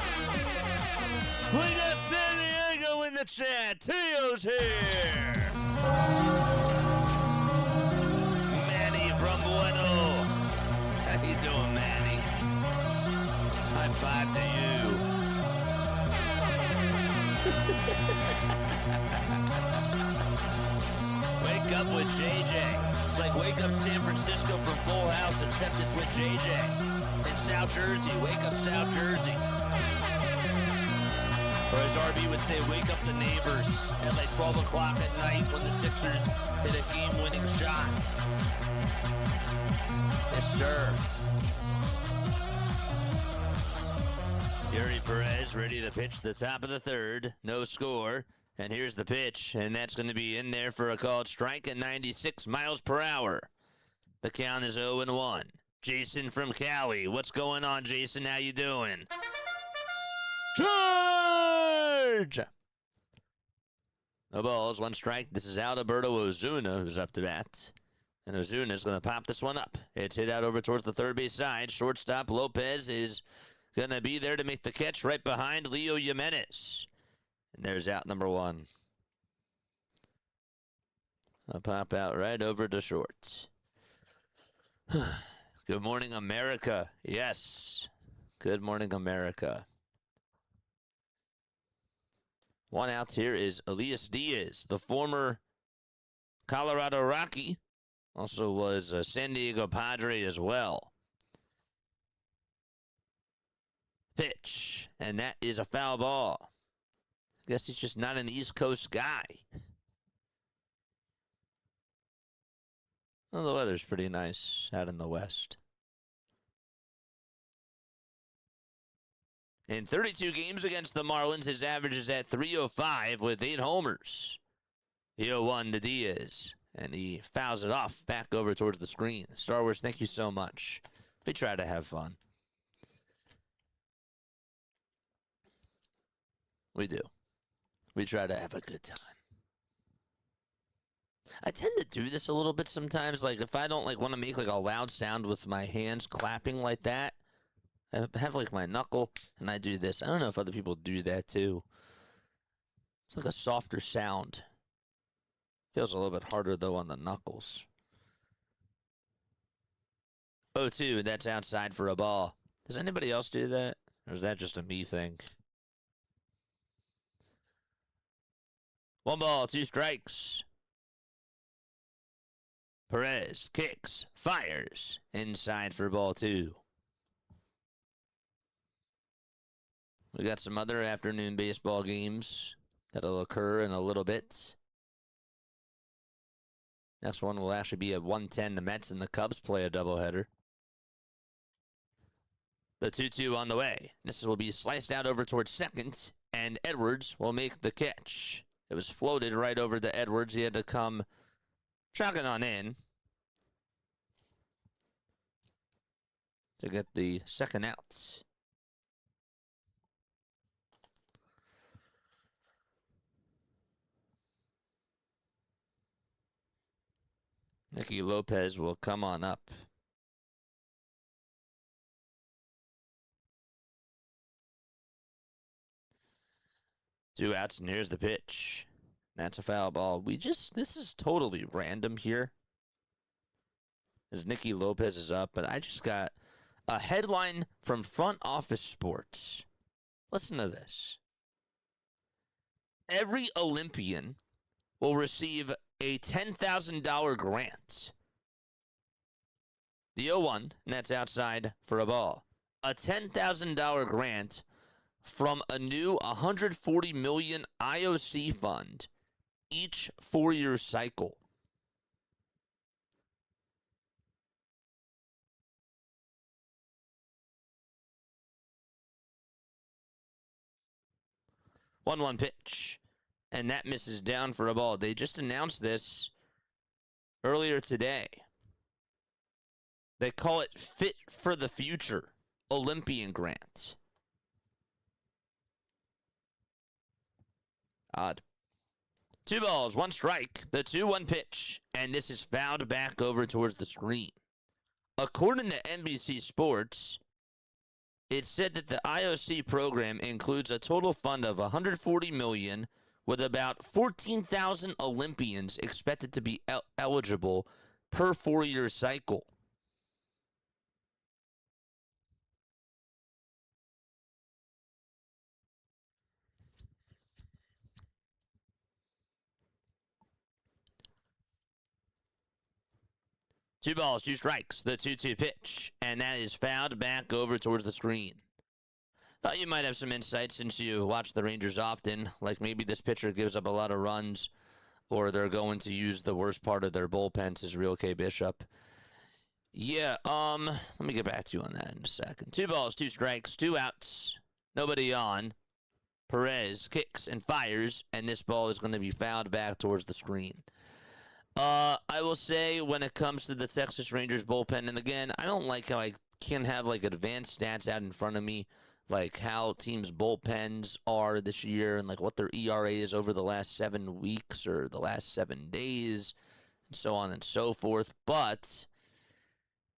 B: We got San Diego in the chat. Teo's here. Manny from Bueno. How you doing, Manny? High five to you. Wake up with JJ. It's like Wake Up San Francisco from Full House, except it's with JJ. In South Jersey, wake up South Jersey. Or as RB would say, wake up the neighbors at like 12 o'clock at night when the Sixers hit a game-winning shot. Yes, sir. Yuri Perez ready to pitch the top of the 3rd. No score. And here's the pitch, and that's going to be in there for a called strike at 96 miles per hour. The count is 0-1. Jason from Cali. What's going on, Jason? How you doing? Charge! No balls, 1 strike. This is Alberto Ozuna who's up to bat. And Ozuna's going to pop this one up. It's hit out over towards the 3rd base side. Shortstop Lopez is going to be there to make the catch right behind Leo Jimenez. And there's out number 1. I'll pop out right over to short. Good morning, America. Yes. Good morning, America. 1 out here is Elias Diaz, the former Colorado Rocky. Also was a San Diego Padre as well. Pitch. And that is a foul ball. I guess he's just not an East Coast guy. Well, the weather's pretty nice out in the west. In 32 games against the Marlins, his average is at 305 with 8 homers. The 0-1 to Diaz, and he fouls it off back over towards the screen. Star Wars, thank you so much. We try to have fun. We do. We try to have a good time. I tend to do this a little bit sometimes. Like, if I don't, want to make, a loud sound with my hands clapping like that, I have, my knuckle, and I do this. I don't know if other people do that, too. It's like a softer sound. Feels a little bit harder, though, on the knuckles. 0-2, that's outside for a ball. Does anybody else do that? Or is that just a me thing? 1 ball, 2 strikes. Perez kicks, fires, inside for ball 2. We got some other afternoon baseball games that'll occur in a little bit. Next one will actually be at 1:10. The Mets and the Cubs play a doubleheader. The 2-2 on the way. This will be sliced out over towards second, and Edwards will make the catch. It was floated right over to Edwards. He had to come jogging on in to get the second out. Nicky Lopez will come on up. Two outs, and here's the pitch. That's a foul ball. This is totally random here. As Nicky Lopez is up, but I just got a headline from Front Office Sports. Listen to this. Every Olympian will receive a $10,000 grant. The 0-1, and that's outside for a ball. A $10,000 grant from a new $140 million IOC fund each 4-year cycle. One pitch, and that misses down for a ball. They just announced this earlier today. They call it Fit for the Future Olympian Grant. Odd. 2 balls, 1 strike, the 2-1 pitch, and this is fouled back over towards the screen. According to NBC Sports, it said that the IOC program includes a total fund of $140 million, with about 14,000 Olympians expected to be eligible per 4-year cycle. Two balls, 2 strikes, the 2-2 pitch, and that is fouled back over towards the screen. Thought you might have some insight since you watch the Rangers often, like maybe this pitcher gives up a lot of runs, or they're going to use the worst part of their bullpen, says Real K Bishop. Yeah, let me get back to you on that in a second. 2 balls, 2 strikes, 2 outs, nobody on. Perez kicks and fires, and this ball is going to be fouled back towards the screen. I will say when it comes to the Texas Rangers bullpen, and again, I don't like how I can have advanced stats out in front of me, like how teams' bullpens are this year and what their ERA is over the last 7 weeks or the last 7 days, and so on and so forth. But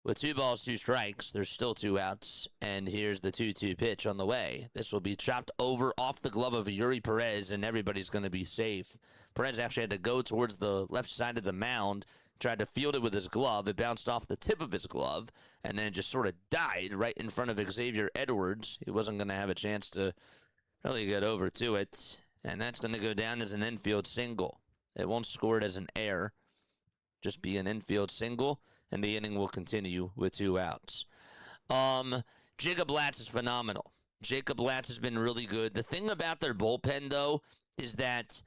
B: with 2 balls, 2 strikes, there's still 2 outs, and here's the 2-2 pitch on the way. This will be chopped over off the glove of Yuri Perez, and everybody's going to be safe. Perez actually had to go towards the left side of the mound, tried to field it with his glove. It bounced off the tip of his glove, and then just sort of died right in front of Xavier Edwards. He wasn't going to have a chance to really get over to it, and that's going to go down as an infield single. It won't score it as an error, just be an infield single, and the inning will continue with 2 outs. Jacob Latz is phenomenal. Jacob Latz has been really good. The thing about their bullpen, though, is that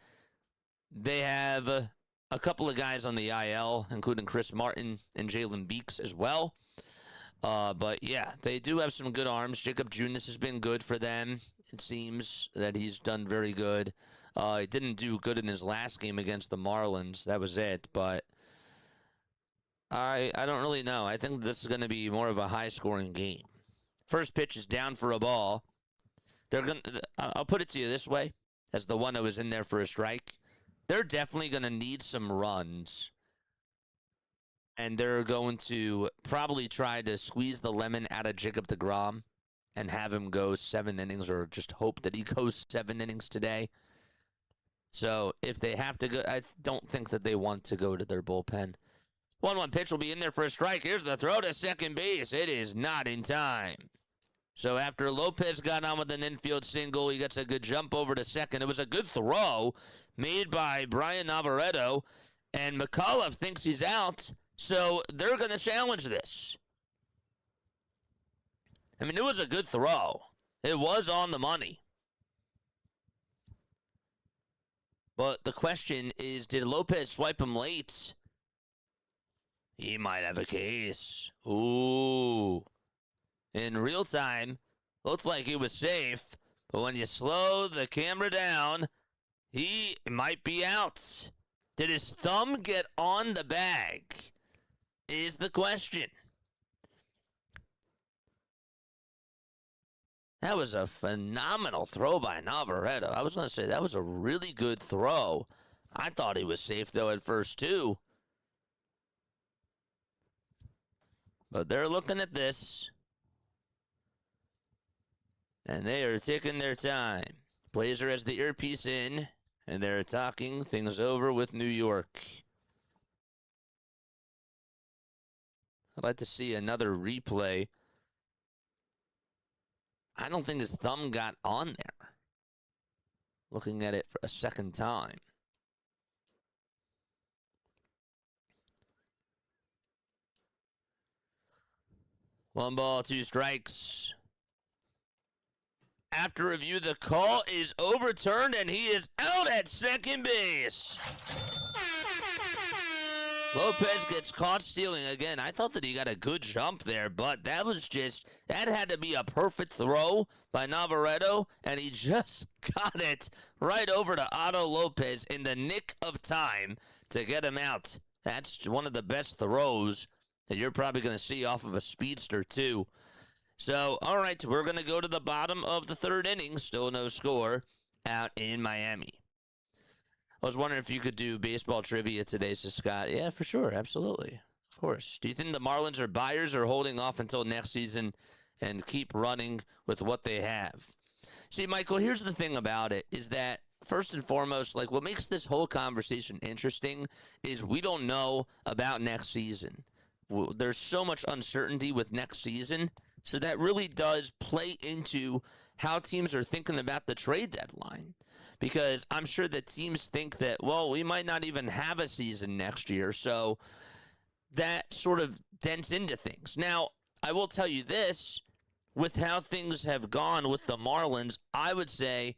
B: they have a couple of guys on the IL, including Chris Martin and Jalen Beeks as well. But yeah, they do have some good arms. Jacob Junis has been good for them. It seems that he's done very good. He didn't do good in his last game against the Marlins. That was it. But I don't really know. I think this is going to be more of a high-scoring game. First pitch is down for a ball. I'll put it to you this way, as the one that was in there for a strike. They're definitely going to need some runs. And they're going to probably try to squeeze the lemon out of Jacob deGrom and have him go 7 innings, or just hope that he goes 7 innings today. So if they have to go, I don't think that they want to go to their bullpen. 1-1 pitch will be in there for a strike. Here's the throw to second base. It is not in time. So after Lopez got on with an infield single, he gets a good jump over to second. It was a good throw made by Brian Navarreto, and McAuliffe thinks he's out. So they're going to challenge this. I mean, it was a good throw. It was on the money. But the question is, did Lopez swipe him late? He might have a case. Ooh. In real time, looked like he was safe. But when you slow the camera down, he might be out. Did his thumb get on the bag? Is the question. That was a phenomenal throw by Navarreto. I was going to say that was a really good throw. I thought he was safe, though, at first, too. But they're looking at this. And they are taking their time. Blazer has the earpiece in, and they're talking things over with New York. I'd like to see another replay. I don't think his thumb got on there. Looking at it for a second time. One ball, 2 strikes. After review, the call is overturned, and he is out at second base. Lopez gets caught stealing again. I thought that he got a good jump there, but that had to be a perfect throw by Navarreto, and he just got it right over to Otto Lopez in the nick of time to get him out. That's one of the best throws that you're probably going to see off of a speedster, too. So, all right, we're going to go to the bottom of the 3rd inning. Still no score out in Miami. I was wondering if you could do baseball trivia today, so Scott. Yeah, for sure. Absolutely. Of course. Do you think the Marlins are buyers or holding off until next season and keep running with what they have? See, Michael, here's the thing about it is that, first and foremost, like what makes this whole conversation interesting is we don't know about next season. There's so much uncertainty with next season, so that really does play into how teams are thinking about the trade deadline. Because I'm sure that teams think that, well, we might not even have a season next year, so that sort of dents into things. Now, I will tell you this, with how things have gone with the Marlins, I would say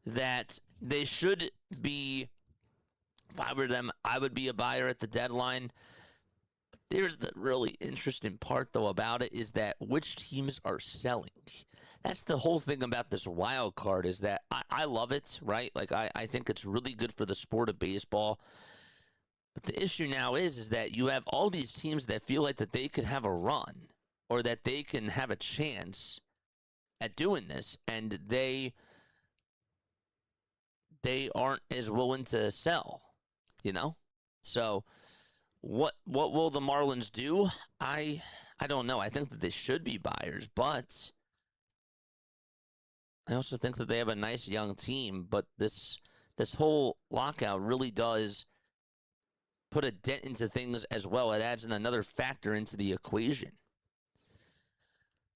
B: that they should be, if I were them, I would be a buyer at the deadline. There's the really interesting part, though, about it is that which teams are selling. That's the whole thing about this wild card is that I love it, right? Like, I think it's really good for the sport of baseball. But the issue now is that you have all these teams that feel like that they could have a run or that they can have a chance at doing this, and they aren't as willing to sell, you know? So what will the Marlins do? I don't know. I think that they should be buyers, but I also think that they have a nice young team, but this whole lockout really does put a dent into things as well. It adds in another factor into the equation.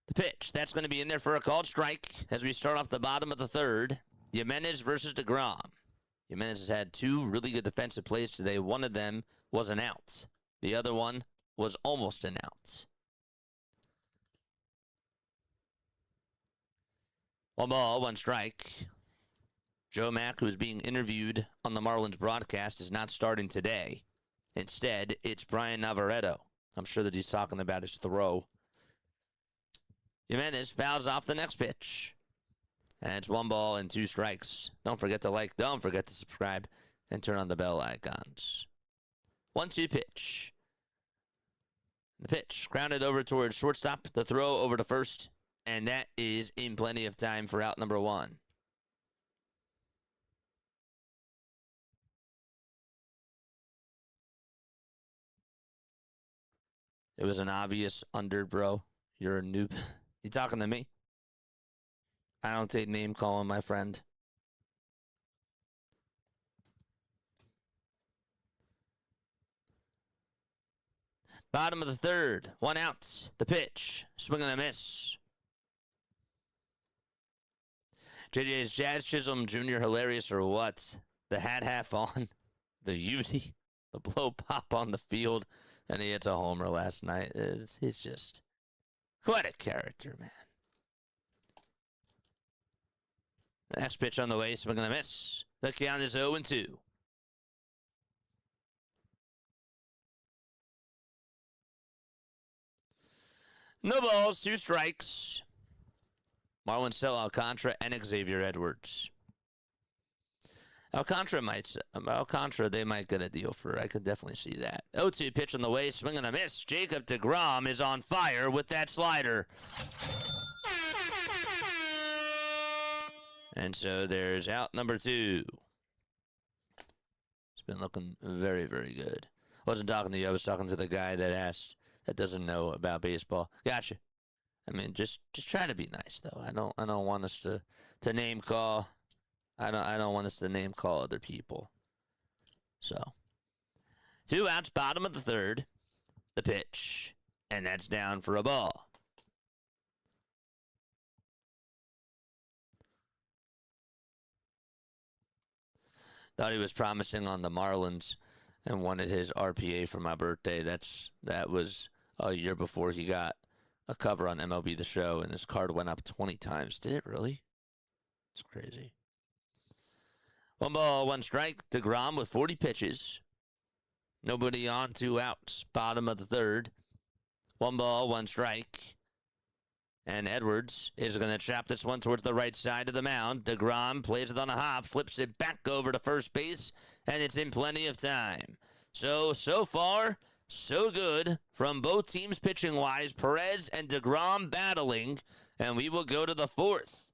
B: The pitch, that's going to be in there for a called strike as we start off the bottom of the 3rd. Jimenez versus deGrom. Jimenez has had 2 really good defensive plays today. One of them was an out. The other one was almost an out. 1 ball, 1 strike. Joe Mack, who is being interviewed on the Marlins broadcast, is not starting today. Instead, it's Brian Navarreto. I'm sure that he's talking about his throw Jimenez fouls off the next pitch. And it's 1 ball and 2 strikes. Don't forget to like, don't forget to subscribe, and turn on the bell icons. 1-2 pitch. The pitch grounded over towards shortstop. The throw over to first. And that is in plenty of time for out number 1. It was an obvious under, bro. You're a noob. You talking to me? I don't take name calling, my friend. Bottom of the third. 1 out. The pitch. Swing and a miss. JJ's Jazz Chisholm Jr. hilarious or what? The hat half on. The Uzi. The blow pop on the field. And he hits a homer last night. He's just quite a character, man. The next pitch on the way. Swing and a miss. The count is 0-2. No balls, 2 strikes. Marlins sell Alcantara and Xavier Edwards. Alcantara, they might get a deal for. I could definitely see that. 0-2 pitch on the way, swing and a miss. Jacob deGrom is on fire with that slider. And so there's out number 2. It's been looking very, very good. Wasn't talking to you. I was talking to the guy that doesn't know about baseball. Gotcha. I mean, just try to be nice though. I don't want us to name call. I don't want us to name call other people. So 2 outs, bottom of the third. The pitch, and that's down for a ball. Thought he was promising on the Marlins and wanted his RPA for my birthday. That was a year before he got a cover on MLB The Show, and his card went up 20 times. Did it really? It's crazy. 1 ball, 1 strike. deGrom with 40 pitches. Nobody on, 2 outs. Bottom of the third. 1 ball, 1 strike. And Edwards is going to chop this one towards the right side of the mound. deGrom plays it on a hop, flips it back over to first base, and it's in plenty of time. So far, so good from both teams pitching-wise. Perez and deGrom battling, and we will go to the 4th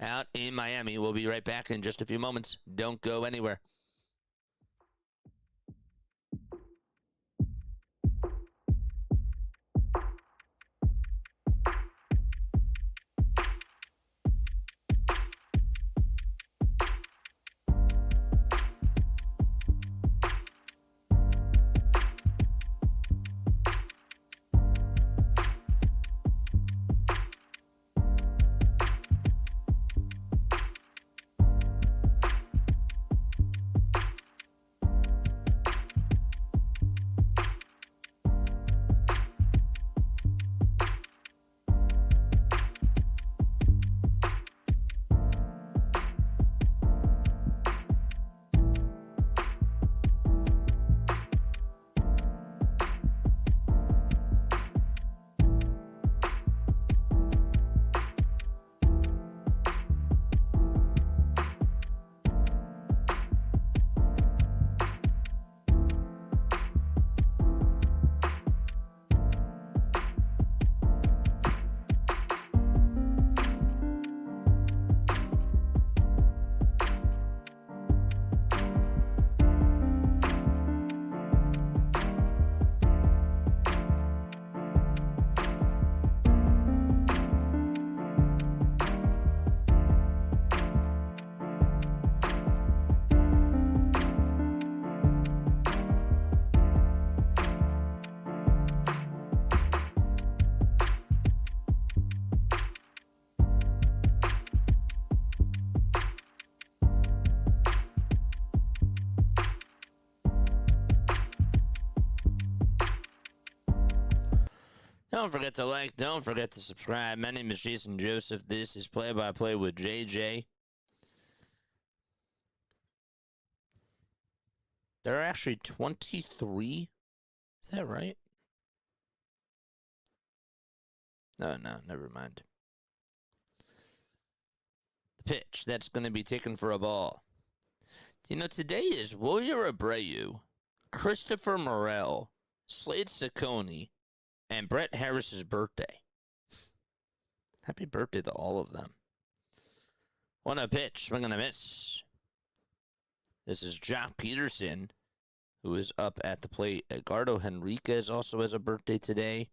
B: out in Miami. We'll be right back in just a few moments. Don't go anywhere. Don't forget to like. Don't forget to subscribe. My name is Jason Joseph. This is Play-by-Play with JJ. There are actually 23. Is that right? No, never mind. The pitch that's going to be taken for a ball. You know, today is Willier Abreu, Christopher Morel, Slade Ciccone, and Brett Harris's birthday. Happy birthday to all of them. 1-0 pitch, swing and a miss. This is Jock Peterson, who is up at the plate. Edgardo Henriquez also has a birthday today.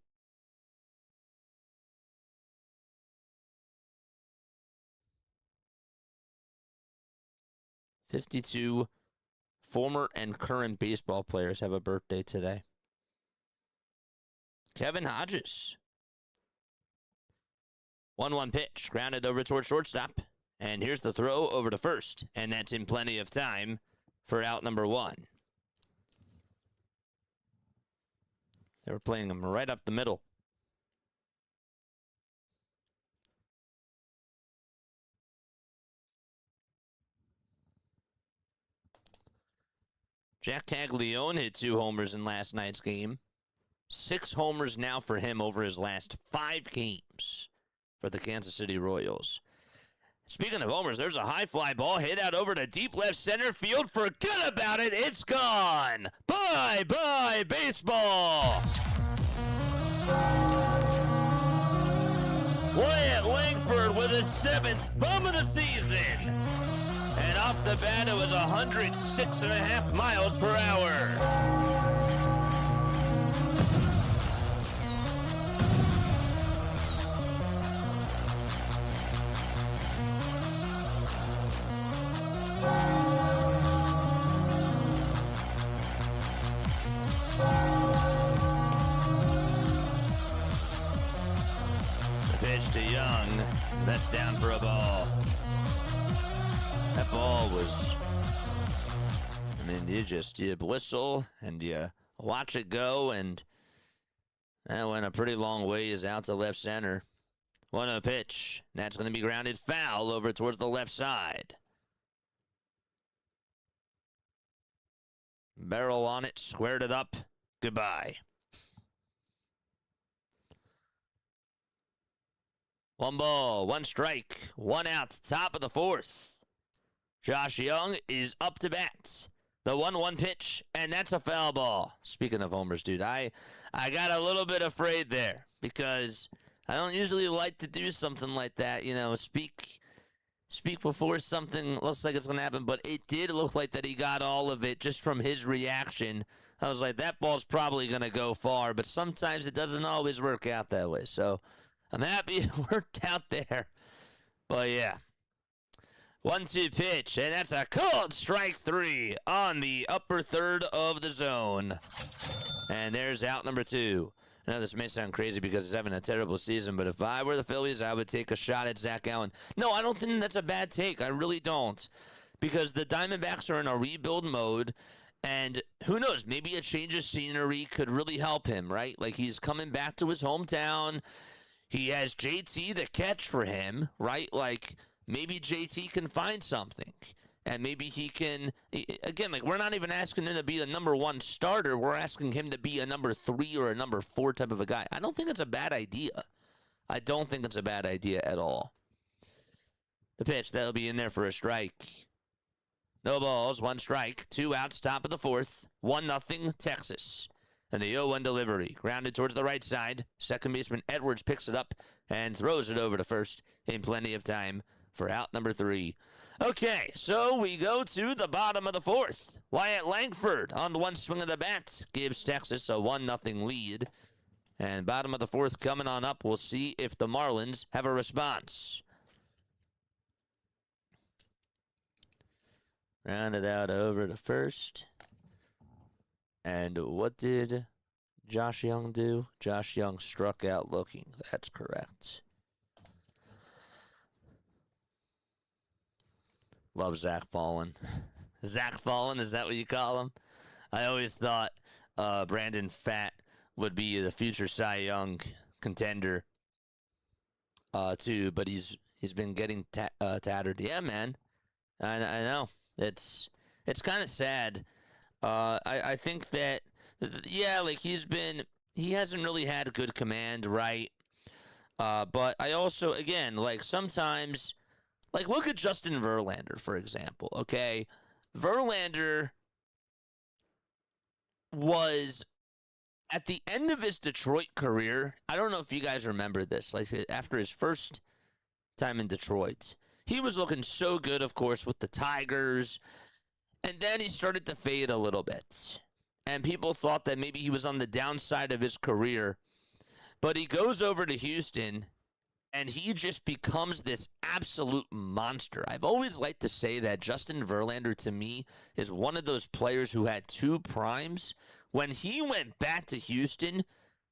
B: "52 former and current baseball players have a birthday today. Kevin Hodges. 1-1 pitch, grounded over towards shortstop. And here's the throw over to first. And that's in plenty of time for out number 1. They were playing him right up the middle. Jack Taglione hit 2 homers in last night's game. 6 homers now for him over his last 5 games for the Kansas City Royals. Speaking of homers, there's a high fly ball hit out over to deep left center field. Forget about it. It's gone. Bye-bye, baseball. Wyatt Langford with his 7th bum of the season. And off the bat, it was 106.5 miles per hour. The pitch to Jung. That's down for a ball. That ball was, you whistle and you watch it go, and that went a pretty long ways out to left center. 1-0 pitch. That's going to be grounded foul over towards the left side. Barrel on it, squared it up. Goodbye. 1 ball, 1 strike, 1 out, top of the 4th. Josh Jung is up to bat. The 1-1 pitch, and that's a foul ball. Speaking of homers, dude, I got a little bit afraid there because I don't usually like to do something like that, you know, speak before something looks like it's going to happen, but it did look like that he got all of it just from his reaction. I was like, that ball's probably going to go far, but sometimes it doesn't always work out that way, so I'm happy it worked out there. But yeah. 1-2 pitch, and that's a called strike 3 on the upper third of the zone. And there's out number 2. I know this may sound crazy because he's having a terrible season, but if I were the Phillies, I would take a shot at Zach Allen. No, I don't think that's a bad take. I really don't. Because the Diamondbacks are in a rebuild mode, and who knows, maybe a change of scenery could really help him, right? Like, he's coming back to his hometown. He has JT to catch for him, right? Like, maybe JT can find something. And maybe he can, again, like, we're not even asking him to be a number 1 starter. We're asking him to be a number 3 or a number 4 type of a guy. I don't think it's a bad idea. I don't think it's a bad idea at all. The pitch, that'll be in there for a strike. No balls, 1 strike, 2 outs, top of the 4th. 1-0 Texas. And the 0-1 delivery, grounded towards the right side. Second baseman Edwards picks it up and throws it over to first in plenty of time for out number 3. Okay, so we go to the bottom of the 4th. Wyatt Langford on 1 swing of the bat gives Texas a 1-0 lead. And bottom of the 4th coming on up. We'll see if the Marlins have a response. Rounded out over to first. And what did Josh Jung do? Josh Jung struck out looking. That's correct. Love Zach Fallen. Zach Fallen, is that what you call him? I always thought Brandon Pfaadt would be the future Cy Young contender too, but he's been getting tattered. Yeah, man. I know. It's kind of sad. I think that, yeah, like he hasn't really had a good command, right? But I also, again, like sometimes Like, look at Justin Verlander, for example, okay? Verlander was, at the end of his Detroit career, I don't know if you guys remember this, like after his first time in Detroit, he was looking so good, of course, with the Tigers, and then he started to fade a little bit. And people thought that maybe he was on the downside of his career, but he goes over to Houston, and he just becomes this absolute monster. I've always liked to say that Justin Verlander, to me, is one of those players who had two primes. When he went back to Houston,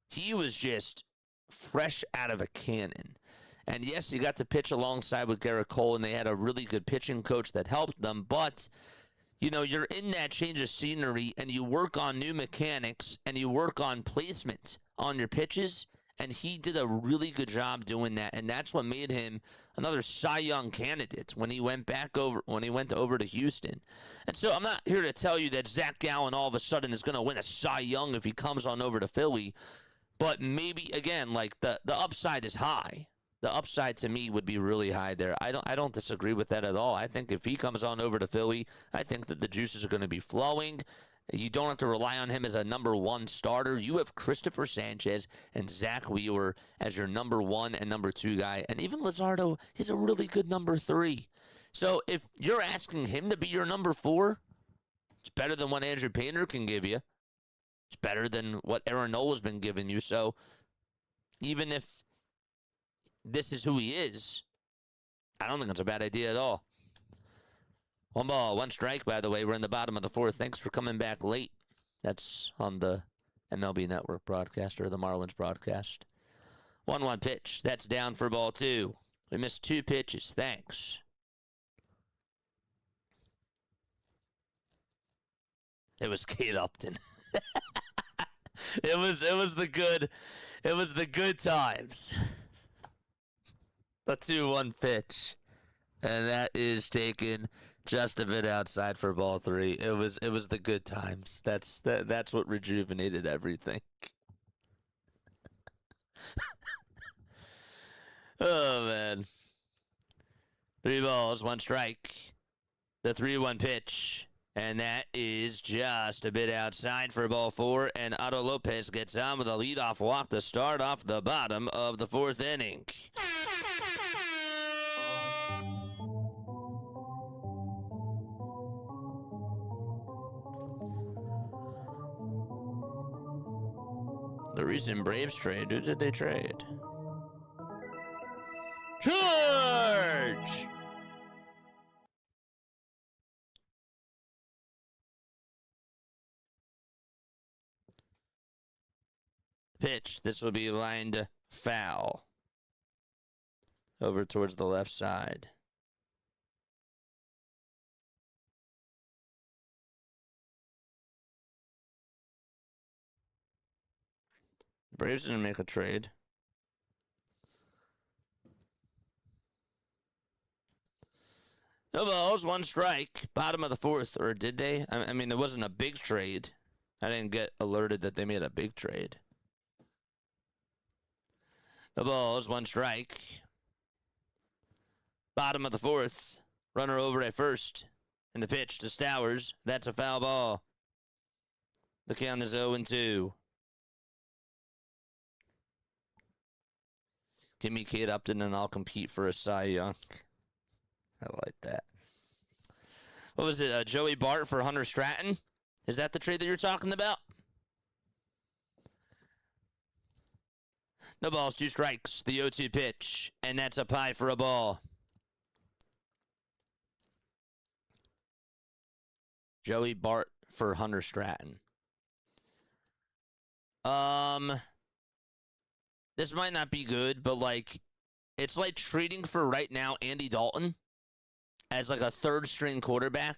B: he was just fresh out of a cannon. And yes, he got to pitch alongside with Garrett Cole, and they had a really good pitching coach that helped them. But, you know, you're in that change of scenery, and you work on new mechanics, and you work on placement on your pitches. And he did a really good job doing that, and that's what made him another Cy Young candidate when he went over to Houston. And so I'm not here to tell you that Zach Gallen all of a sudden is going to win a Cy Young if he comes on over to Philly, but maybe again, like the upside is high. The upside to me would be really high there. I don't disagree with that at all. I think if he comes on over to Philly, I think that the juices are going to be flowing. You don't have to rely on him as a number one starter. You have Christopher Sanchez and Zach Wheeler as your number one and number two guy. And even Luzardo is a really good number three. So if you're asking him to be your number four, it's better than what Andrew Painter can give you. It's better than what Aaron Nola's been giving you. So even if this is who he is, I don't think it's a bad idea at all. 1 ball, 1 strike, by the way. We're in the bottom of the fourth. Thanks for coming back late. That's on the MLB Network broadcast or the Marlins broadcast. 1-1 pitch. That's down for ball 2. We missed 2 pitches. Thanks. It was Kate Upton. It was the good times. The 2-1 pitch. And that is taken just a bit outside for ball 3. It was the good times. That's what rejuvenated everything. Oh man. 3 balls, 1 strike. The 3-1 pitch. And that is just a bit outside for ball 4. And Otto Lopez gets on with a leadoff walk to start off the bottom of the 4th inning. The recent Braves trade. Who did they trade? Charge! Pitch. This will be lined foul. Over towards the left side. Braves didn't make a trade. No balls, 1 strike. Bottom of the 4th, or did they? I mean, there wasn't a big trade. I didn't get alerted that they made a big trade. No balls, 1 strike. Bottom of the 4th. Runner over at first. And the pitch to Stowers. That's a foul ball. The count is 0-2. Give me Kate Upton and I'll compete for a Cy Young. I like that. What was it? Joey Bart for Hunter Stratton? Is that the trade that you're talking about? No balls, 2 strikes. The 0-2 pitch. And that's up high for a ball. Joey Bart for Hunter Stratton. This might not be good, but like, it's like treating for right now Andy Dalton as like a 3rd string quarterback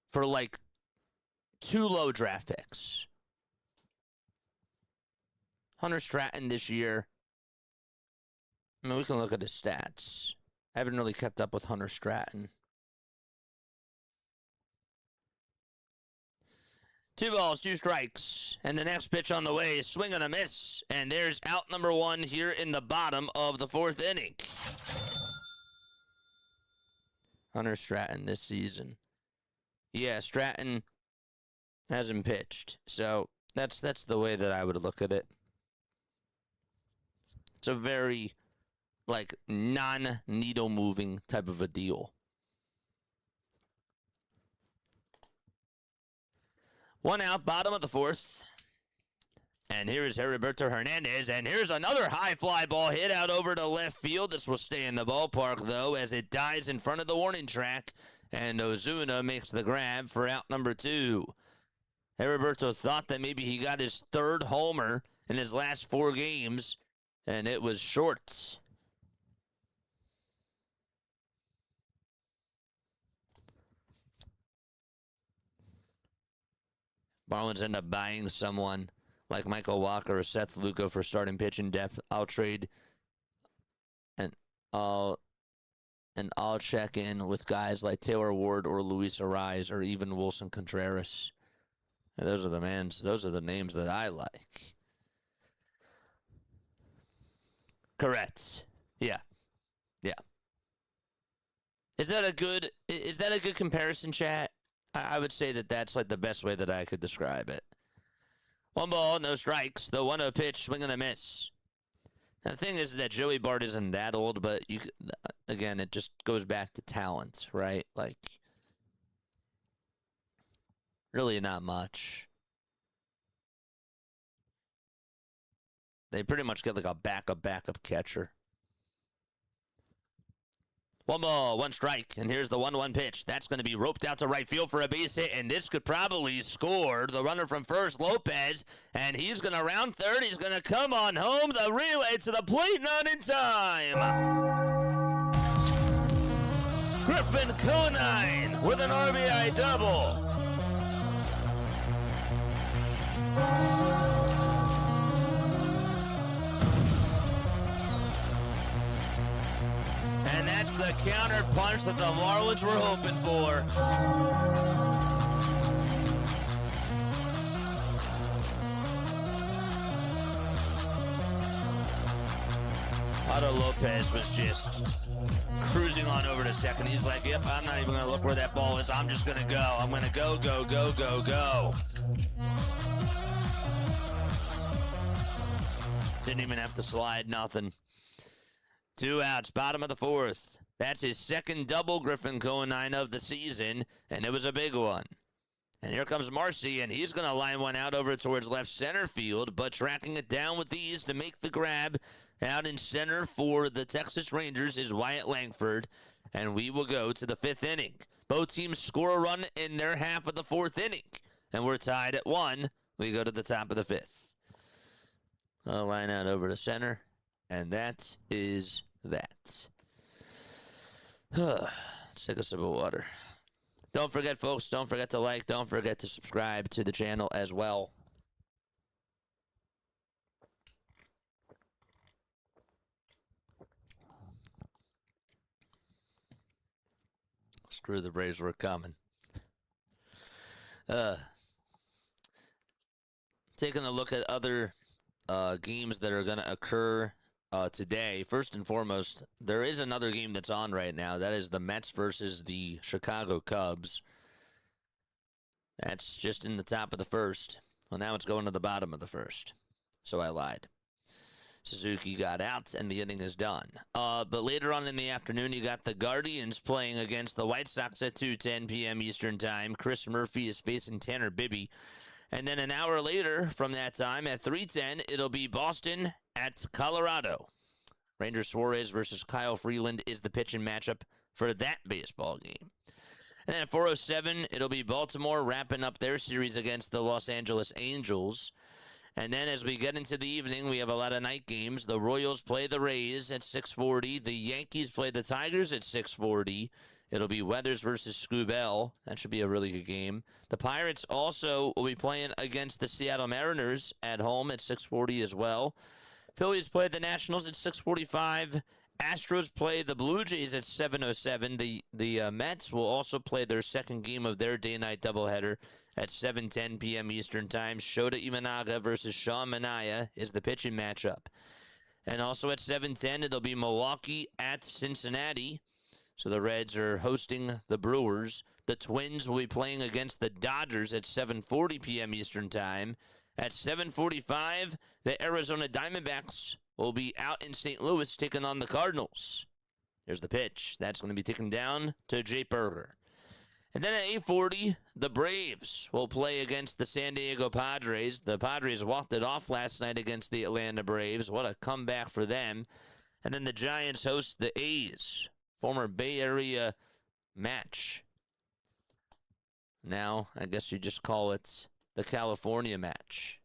B: for like 2 low draft picks. Hunter Stratton this year. I mean, we can look at his stats. I haven't really kept up with Hunter Stratton. 2 balls, 2 strikes. And the next pitch on the way is swing and a miss. And there's out number 1 here in the bottom of the 4th inning. Hunter Stratton this season. Yeah, Stratton hasn't pitched. So that's the way that I would look at it. It's a very, like, non-needle moving type of a deal. One out, bottom of the fourth. And here is Heriberto Hernandez, and here's another high fly ball hit out over to left field. This will stay in the ballpark, though, as it dies in front of the warning track, and Ozuna makes the grab for out number 2. Heriberto thought that maybe he got his 3rd homer in his last 4 games, and it was short. Marlins end up buying someone like Michael Walker or Seth Lugo for starting pitching depth. I'll trade and I'll check in with guys like Taylor Ward or Luis Ariz or even Wilson Contreras. And those are the names that I like. Correct. Yeah. Is that a good comparison, chat? I would say that that's like the best way that I could describe it. 1 ball, no strikes. The 1-0 pitch, swing and a miss. And the thing is that Joey Bart isn't that old, but again, it just goes back to talent, right? Like, really not much. They pretty much get like a backup catcher. 1 ball, 1 strike, and here's the 1-1 pitch. That's going to be roped out to right field for a base hit, and this could probably score. The runner from first, Lopez, and he's going to round third. He's going to come on home. The relay to the plate, not in time. Griffin Conine with an RBI double. And that's the counter punch that the Marlins were hoping for. Otto Lopez was just cruising on over to second. He's like, yep, I'm not even going to look where that ball is. I'm just going to go. I'm going to go. Didn't even have to slide, nothing. 2 outs, bottom of the fourth. That's his 2nd double, Griffin Conine, of the season, and it was a big one. And here comes Marcy, and he's going to line one out over towards left center field, but tracking it down with ease to make the grab out in center for the Texas Rangers is Wyatt Langford, and we will go to the 5th inning. Both teams score a run in their half of the 4th inning, and we're tied at 1. We go to the top of the 5th. I'll line out over to center, and that is that. Let's take a sip of water. Don't forget, folks, don't forget to like, don't forget to subscribe to the channel as well. Screw the Braves, were coming. Taking a look at other games that are going to occur today. First and foremost, there is another game that's on right now. That is the Mets versus the Chicago Cubs. That's just in the top of the first. Well, now it's going to the bottom of the first. So I lied. Suzuki got out, and the inning is done. But later on in the afternoon, you got the Guardians playing against the White Sox at 2:10 p.m. Eastern Time. Chris Murphy is facing Tanner Bibby. And then an hour later from that time, at 3:10, it'll be Boston at Colorado. Ranger Suarez versus Kyle Freeland is the pitching matchup for that baseball game. And then at 4:07, it'll be Baltimore wrapping up their series against the Los Angeles Angels. And then as we get into the evening, we have a lot of night games. The Royals play the Rays at 6:40. The Yankees play the Tigers at 6:40. It'll be Weathers versus Scubell. That should be a really good game. The Pirates also will be playing against the Seattle Mariners at home at 6:40 as well. Phillies play the Nationals at 6:45. Astros play the Blue Jays at 7:07. The Mets will also play their second game of their day-night doubleheader at 7:10 p.m. Eastern Time. Shota Imanaga versus Sean Manaea is the pitching matchup. And also at 7:10, it'll be Milwaukee at Cincinnati. So the Reds are hosting the Brewers. The Twins will be playing against the Dodgers at 7:40 p.m. Eastern Time. At 7:45, the Arizona Diamondbacks will be out in St. Louis taking on the Cardinals. Here's the pitch. That's going to be taken down to Jay Berger. And then at 8:40, the Braves will play against the San Diego Padres. The Padres walked it off last night against the Atlanta Braves. What a comeback for them. And then the Giants host the A's. Former Bay Area match. Now, I guess you just call it the California match.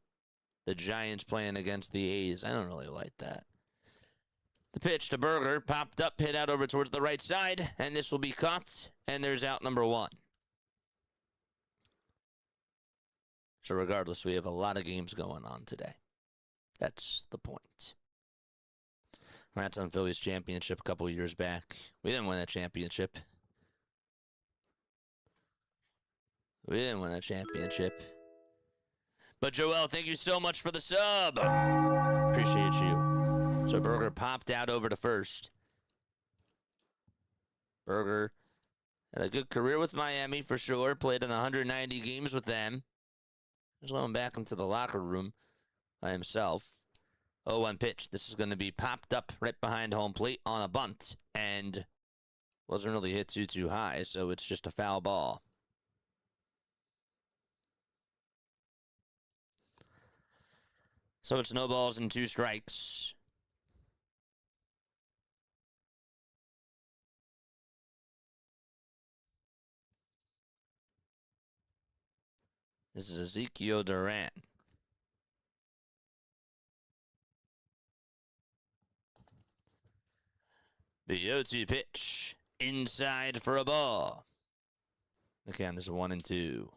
B: The Giants playing against the A's. I don't really like that. The pitch to Berger, popped up, hit out over towards the right side, and this will be caught, and there's out number one. So regardless, we have a lot of games going on today. That's the point. Rats on Phillies championship a couple years back. We didn't win that championship. But Joel, thank you so much for the sub. Appreciate you. So Berger popped out over to first. Berger had a good career with Miami for sure. Played in 190 games with them. Just going back into the locker room by himself. 0-1 pitch. This is going to be popped up right behind home plate on a bunt. And wasn't really hit too high, so it's just a foul ball. So it's no balls and 2 strikes. This is Ezekiel Duran. The 0-2 pitch. Inside for a ball. Again, there's a 1 and 2.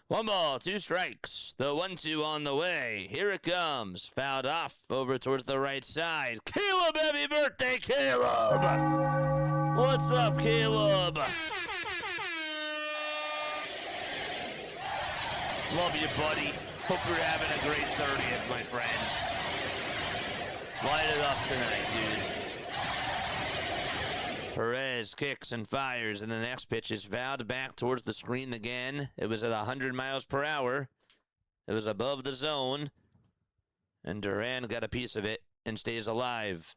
B: One ball, 2 strikes. The 1-2 on the way. Here it comes. Fouled off over towards the right side. Caleb, happy birthday, Caleb! What's up, Caleb? Love you, buddy. Hope you're having a great 30th, my friend. Light it up tonight, dude. Perez kicks and fires, and the next pitch is fouled back towards the screen again. It was at 100 miles per hour. It was above the zone, and Duran got a piece of it and stays alive.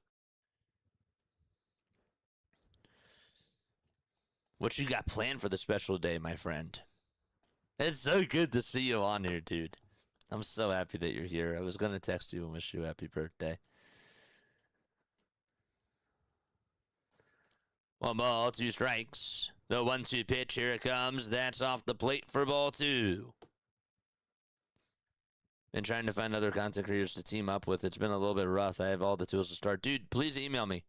B: What you got planned for the special day, my friend? It's so good to see you on here, dude. I'm so happy that you're here. I was going to text you and wish you a happy birthday. 1 ball, 2 strikes. The 1-2 pitch, here it comes. That's off the plate for ball 2. Been trying to find other content creators to team up with. It's been a little bit rough. I have all the tools to start. Dude, please email me.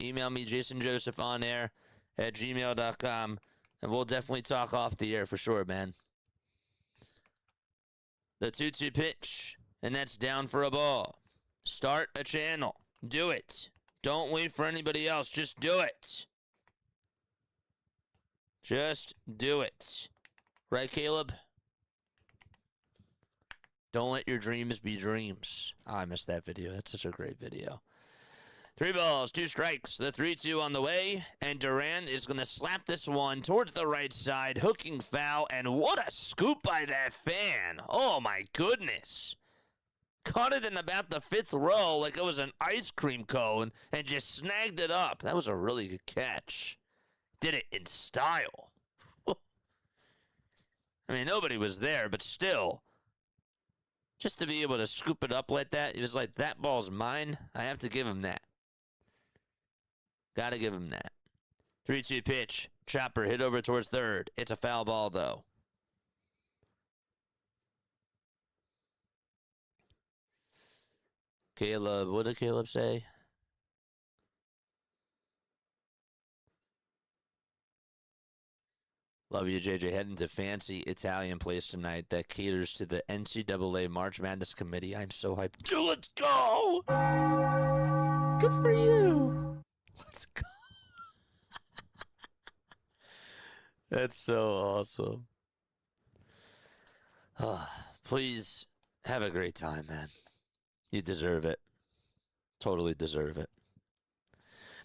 B: Email me, jasonjosephonair@gmail.com, and we'll definitely talk off the air for sure, man. The 2-2 pitch, and that's down for a ball. Start a channel. Do it. Don't wait for anybody else. Just do it. Just do it. Right, Caleb? Don't let your dreams be dreams. Oh, I missed that video. That's such a great video. 3 balls, 2 strikes. The 3-2 on the way. And Duran is going to slap this one towards the right side. Hooking foul. And what a scoop by that fan. Oh, my goodness. Caught it in about the 5th row like it was an ice cream cone and just snagged it up. That was a really good catch. Did it in style. I mean, nobody was there, but still. Just to be able to scoop it up like that, it was like, that ball's mine. I have to give him that. Got to give him that. 3-2 pitch. Chopper hit over towards third. It's a foul ball, though. Caleb, what did Caleb say? Love you, JJ. Heading to fancy Italian place tonight that caters to the NCAA March Madness Committee. I'm so hyped. Dude, let's go! Good for you. Let's go. That's so awesome. Please have a great time, man. You deserve it. Totally deserve it.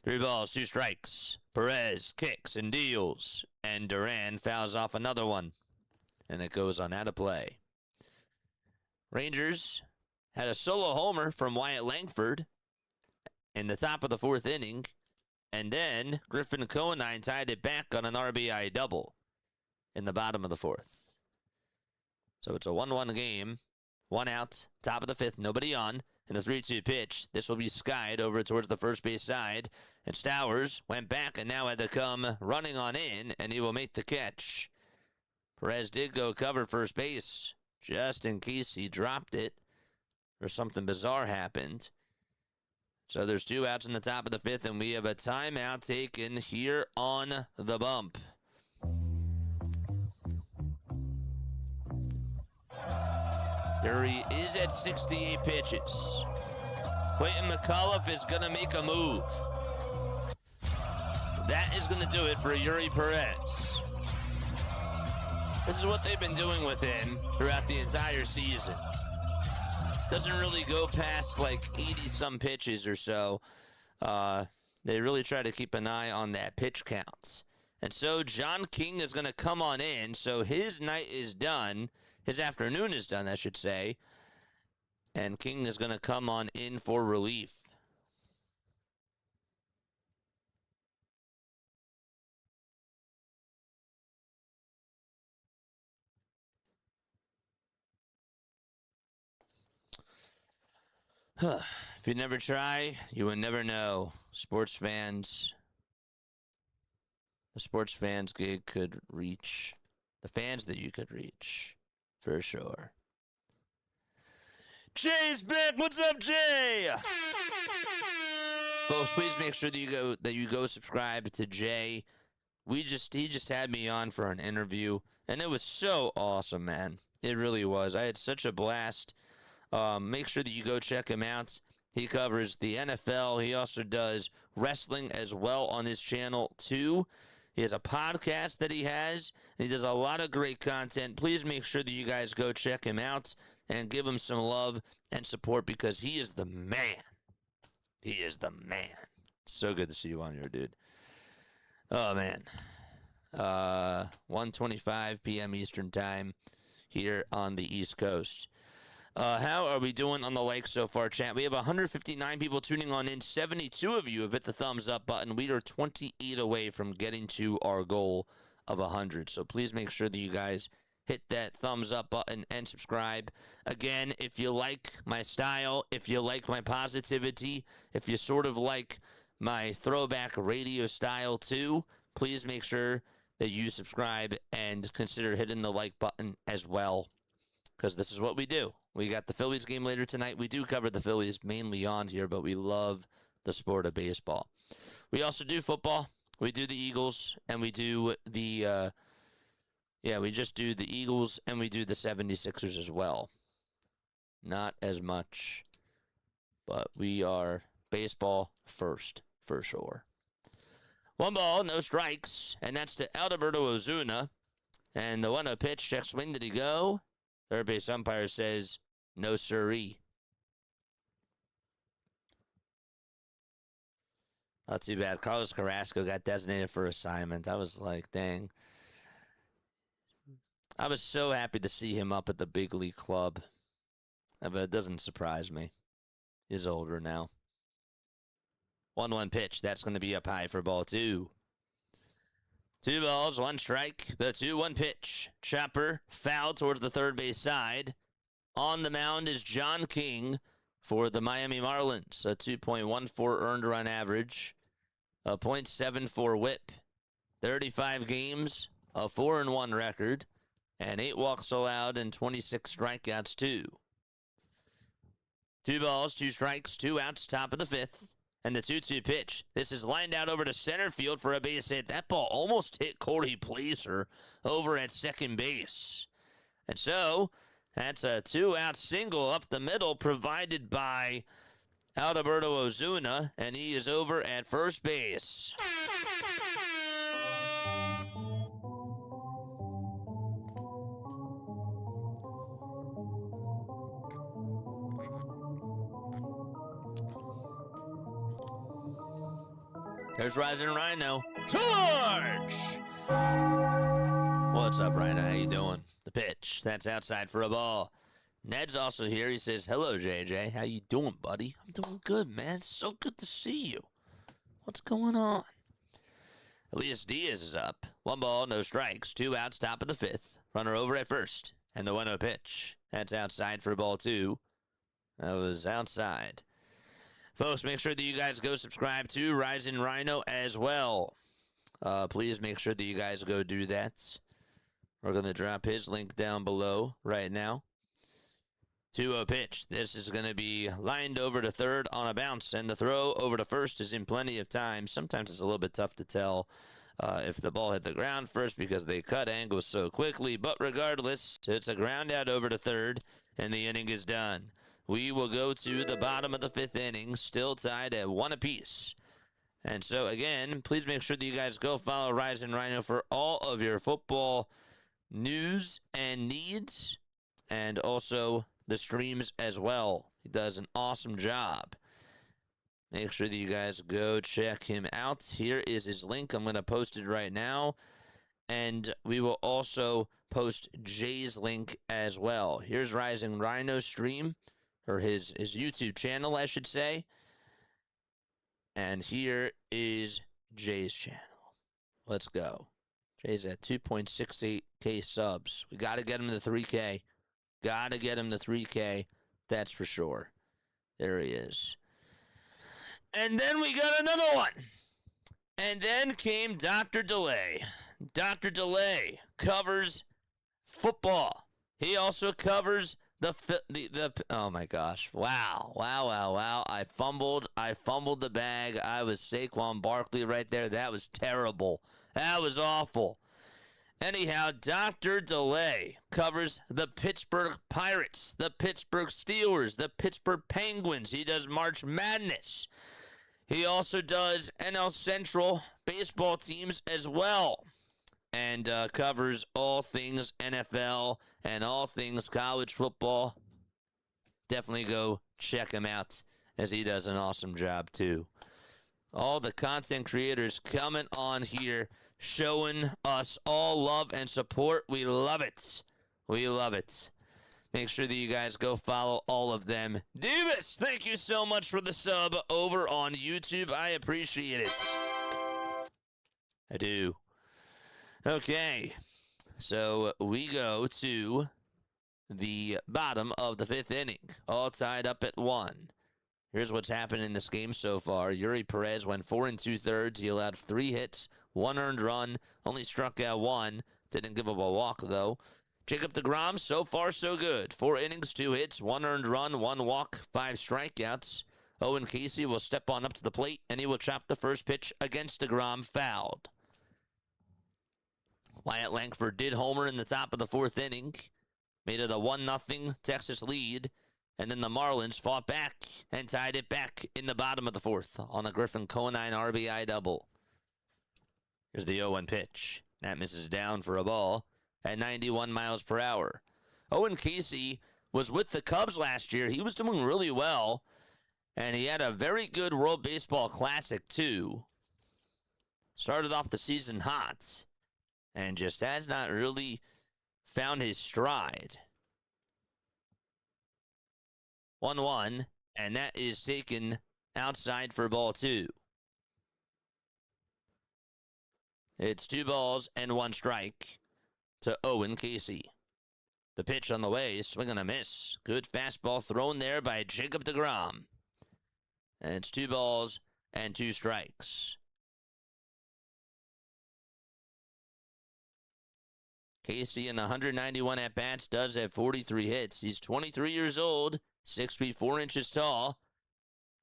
B: 3 balls, 2 strikes. Perez kicks and deals, and Duran fouls off another one, and it goes on out of play. Rangers had a solo homer from Wyatt Langford in the top of the 4th inning, and then Griffin Conine tied it back on an RBI double in the bottom of the 4th. So it's a 1-1 game. 1 out, top of the 5th, nobody on. In the 3-2 pitch, this will be skied over towards the first base side. And Stowers went back and now had to come running on in, and he will make the catch. Perez did go cover first base, just in case he dropped it or something bizarre happened. So there's 2 outs in the top of the 5th, and we have a timeout taken here on the bump. There he is at 68 pitches. Clayton McAuliffe is going to make a move. That is going to do it for Yuri Perez. This is what they've been doing with him throughout the entire season. Doesn't really go past like 80-some pitches or so. They really try to keep an eye on that pitch count. And so John King is going to come on in. So his night is done. His afternoon is done, I should say. And King is going to come on in for relief. If you never try, you will never know. Sports fans, the sports fans gig could reach the fans that you could reach, for sure. Jay's back. What's up, Jay? Folks, please make sure that you go subscribe to Jay. He just had me on for an interview, and it was so awesome, man. It really was. I had such a blast. Make sure that you go check him out. He covers the NFL. He also does wrestling as well on his channel, too. He has a podcast that he has. He does a lot of great content. Please make sure that you guys go check him out and give him some love and support because he is the man. He is the man. So good to see you on here, dude. Oh, man. 1:25 p.m. Eastern Time here on the East Coast. How are we doing on the likes so far, chat? We have 159 people tuning on in. 72 of you have hit the thumbs up button. We are 28 away from getting to our goal of 100. So please make sure that you guys hit that thumbs up button and subscribe. Again, if you like my style, if you like my positivity, if you sort of like my throwback radio style too, please make sure that you subscribe and consider hitting the like button as well, because this is what we do. We got the Phillies game later tonight. We do cover the Phillies mainly on here, but we love the sport of baseball. We also do football. We do the Eagles, and we do the, we just do the Eagles, and we do the 76ers as well. Not as much, but we are baseball first, for sure. 1 ball, no strikes, and that's to Alberto Ozuna. And the 1-0 pitch, check swing, did he go? Third base umpire says, no siree. Not too bad. Carlos Carrasco got designated for assignment. I was like, dang. I was so happy to see him up at the big league club. But it doesn't surprise me. He's older now. 1-1 pitch. That's going to be up high for ball 2. 2 balls, 1 strike. The 2-1 pitch. Chopper foul towards the third base side. On the mound is John King for the Miami Marlins. A 2.14 earned run average. A .74 whip. 35 games. A 4-1 record. And 8 walks allowed and 26 strikeouts too. 2 balls, 2 strikes, 2 outs, top of the 5th. And the 2-2 pitch. This is lined out over to center field for a base hit. That ball almost hit Corey Placer over at second base. And so, that's a 2-out single up the middle provided by Alberto Ozuna. And he is over at first base. There's Rising Rhino. Charge! What's up, Rhino? How you doing? The pitch. That's outside for a ball. Ned's also here. He says, hello, JJ. How you doing, buddy? I'm doing good, man. So good to see you. What's going on? Elias Diaz is up. 1 ball, no strikes. 2 outs, top of the 5th. Runner over at first. And the 1-0 pitch. That's outside for ball 2. That was outside. Folks, make sure that you guys go subscribe to Rising Rhino as well. Please make sure that you guys go do that. We're going to drop his link down below right now. 2-0 pitch. This is going to be lined over to third on a bounce, and the throw over to first is in plenty of time. Sometimes it's a little bit tough to tell if the ball hit the ground first because they cut angles so quickly, but regardless, it's a ground out over to third, and the inning is done. We will go to the bottom of the 5th inning, still tied at 1 apiece. And so, again, please make sure that you guys go follow Rising Rhino for all of your football news and needs, and also the streams as well. He does an awesome job. Make sure that you guys go check him out. Here is his link. I'm going to post it right now. And we will also post Jay's link as well. Here's Rising Rhino's stream, or his YouTube channel, I should say. And here is Jay's channel. Let's go. Jay's at 2.68K subs. We got to get him to 3K. Got to get him to 3K. That's for sure. There he is. And then we got another one. And then came Dr. Delay. Dr. Delay covers football. He also covers the oh my gosh. Wow. I fumbled the bag. I was Saquon Barkley right there. That was terrible. That was awful. Anyhow, Dr. Delay covers the Pittsburgh Pirates, the Pittsburgh Steelers, the Pittsburgh Penguins. He does March Madness. He also does NL Central baseball teams as well, and covers all things NFL and all things college football. Definitely go check him out, as he does an awesome job too. All the content creators coming on here, showing us all love and support. We love it. We love it. Make sure that you guys go follow all of them. Davis, thank you so much for the sub over on YouTube. I appreciate it. I do. Okay. So we go to the bottom of the 5th inning. All tied up at 1. Here's what's happened in this game so far. Yuri Perez went 4 2/3. He allowed 3 hits, 1 earned run, only struck out 1. Didn't give up a walk, though. Jacob deGrom, so far so good. 4 innings, 2 hits, 1 earned run, 1 walk, 5 strikeouts. Owen Casey will step on up to the plate, and he will chop the first pitch against deGrom, fouled. Wyatt Langford did homer in the top of the 4th inning. Made it a 1-0 Texas lead. And then the Marlins fought back and tied it back in the bottom of the 4th on a Griffin Conine RBI double. Here's the 0-1 pitch. That misses down for a ball at 91 miles per hour. Owen Casey was with the Cubs last year. He was doing really well, and he had a very good World Baseball Classic, too. Started off the season hot, and just has not really found his stride. 1-1, and that is taken outside for ball 2. It's 2 balls and 1 strike to Owen Casey. The pitch on the way, swing and a miss. Good fastball thrown there by Jacob deGrom. And it's 2 balls and 2 strikes. Casey in 191 at-bats does have 43 hits. He's 23 years old, 6 feet 4 inches tall.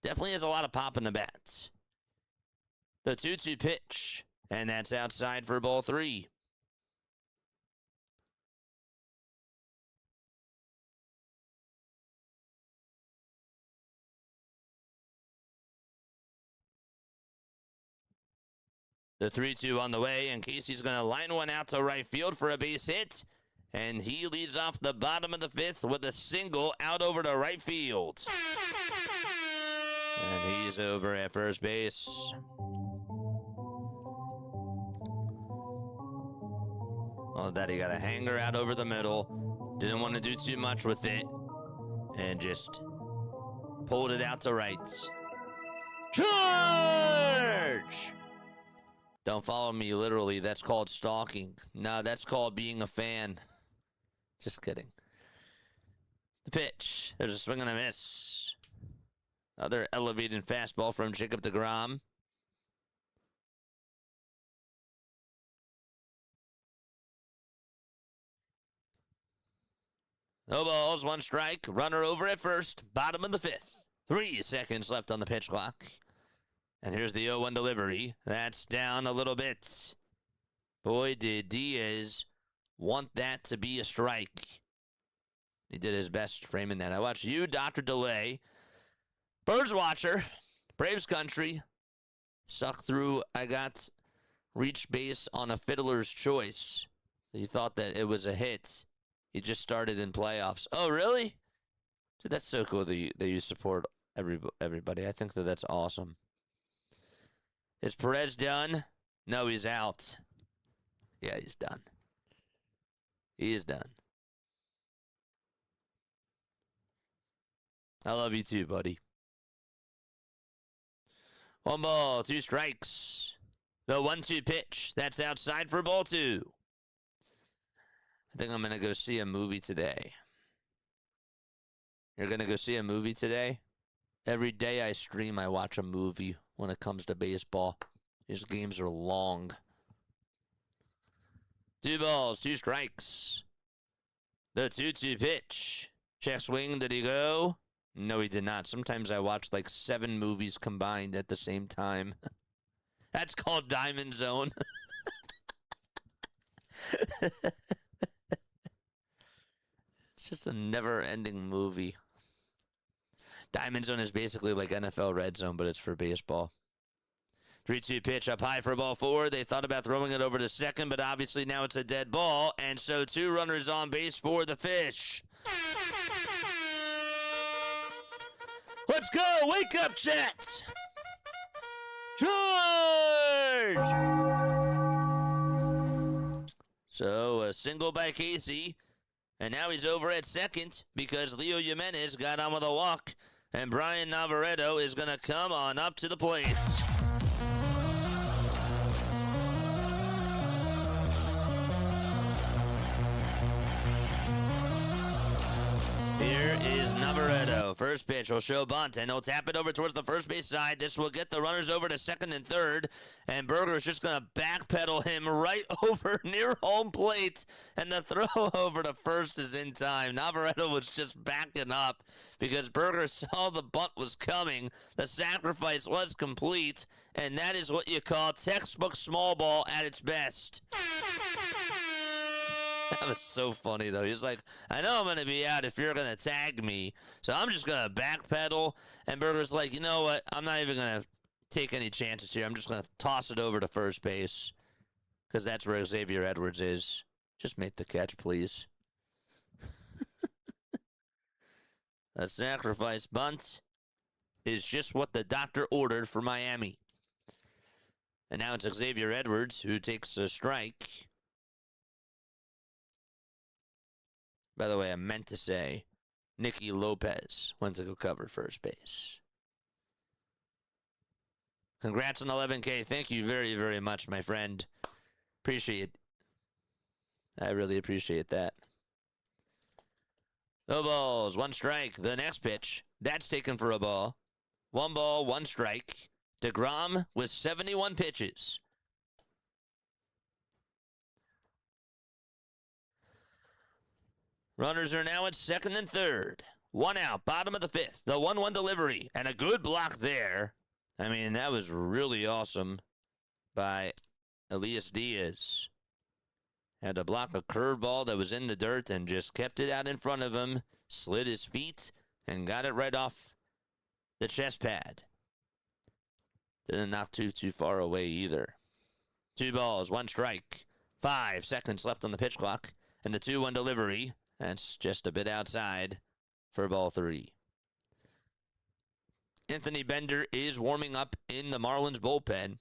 B: Definitely has a lot of pop in the bats. The 2-2 pitch, and that's outside for ball 3. The 3-2 on the way, and Casey's going to line one out to right field for a base hit. And he leads off the bottom of the 5th with a single out over to right field. And he's over at first base. Well, that he got a hanger out over the middle. Didn't want to do too much with it. And just pulled it out to right. Charge! Don't follow me literally. That's called stalking. No, that's called being a fan. Just kidding. The pitch. There's a swing and a miss. Another elevated fastball from Jacob deGrom. No balls, one strike. Runner over at first. Bottom of the fifth. 3 seconds left on the pitch clock. And here's the 0-1 delivery. That's down a little bit. Boy, did Diaz want that to be a strike. He did his best framing that. I watched you, Dr. Delay. Birds Watcher. Braves Country. Sucked through. I got reached base on a fiddler's choice. He thought that it was a hit. He just started in playoffs. Oh, really? Dude, that's so cool that you support everybody. I think that's awesome. Is Perez done? No, he's out. Yeah, he's done. He is done. I love you too, buddy. 1 ball, 2 strikes. The 1-2 pitch. That's outside for ball 2. I think I'm going to go see a movie today. You're going to go see a movie today? Every day I stream, I watch a movie when it comes to baseball. These games are long. 2 balls, 2 strikes. The 2-2 pitch. Check swing, did he go? No, he did not. Sometimes I watch like 7 movies combined at the same time. That's called Diamond Zone. It's just a never-ending movie. Diamond Zone is basically like NFL Red Zone, but it's for baseball. 3-2 pitch up high for ball 4. They thought about throwing it over to second, but obviously now it's a dead ball, and so 2 runners on base for the Fish. Let's go! Wake up, chat! George! So a single by Casey, and now he's over at second because Leo Jimenez got on with a walk, and Brian Navarreto is going to come on up to the plate. Here is Navarreto. First pitch will show bunt, and he'll tap it over towards the first base side. This will get the runners over to second and third, and Berger's just going to backpedal him right over near home plate, and the throw over to first is in time. Navarreto was just backing up because Berger saw the bunt was coming. The sacrifice was complete, and that is what you call textbook small ball at its best. That was so funny, though. He's like, I know I'm going to be out if you're going to tag me, so I'm just going to backpedal. And Berger's like, you know what? I'm not even going to take any chances here. I'm just going to toss it over to first base because that's where Xavier Edwards is. Just make the catch, please. A sacrifice bunt is just what the doctor ordered for Miami. And now it's Xavier Edwards who takes a strike. By the way, I meant to say Nicky Lopez went to go cover first base. Congrats on 11K. Thank you very, very much, my friend. Appreciate it. I really appreciate that. No balls, 1 strike. The next pitch, that's taken for a ball. 1 ball, 1 strike. DeGrom with 71 pitches. Runners are now at second and third. 1 out, bottom of the 5th. The 1-1 delivery, and a good block there. I mean, that was really awesome by Elias Diaz. Had to block a curveball that was in the dirt and just kept it out in front of him, slid his feet, and got it right off the chest pad. Didn't knock too far away either. 2 balls, 1 strike. 5 seconds left on the pitch clock, and the 2-1 delivery. That's just a bit outside for ball 3. Anthony Bender is warming up in the Marlins bullpen.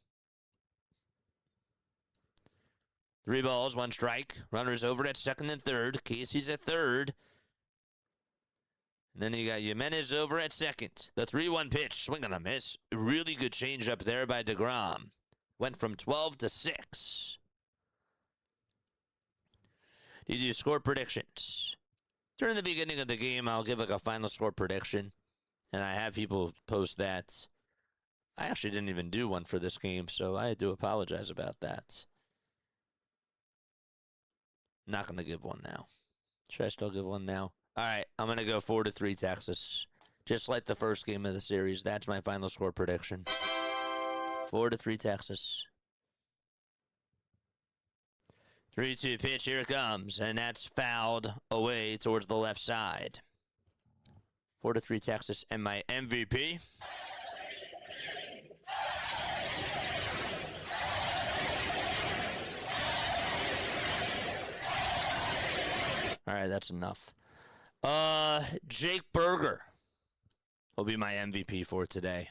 B: 3 balls, 1 strike. Runners over at second and third. Casey's at third. And then you got Jimenez over at second. The 3-1 pitch, swing and a miss. Really good change up there by DeGrom. Went from 12 to 6. You do score predictions. During the beginning of the game, I'll give like a final score prediction. And I have people post that. I actually didn't even do one for this game, so I do apologize about that. Not going to give one now. Should I still give one now? All right, I'm going to go 4-3 Texas. Just like the first game of the series. That's my final score prediction. 4-3 Texas. 3-2 pitch, here it comes. And that's fouled away towards the left side. 4-3 Texas, and my MVP. All right, that's enough. Jake Berger will be my MVP for today.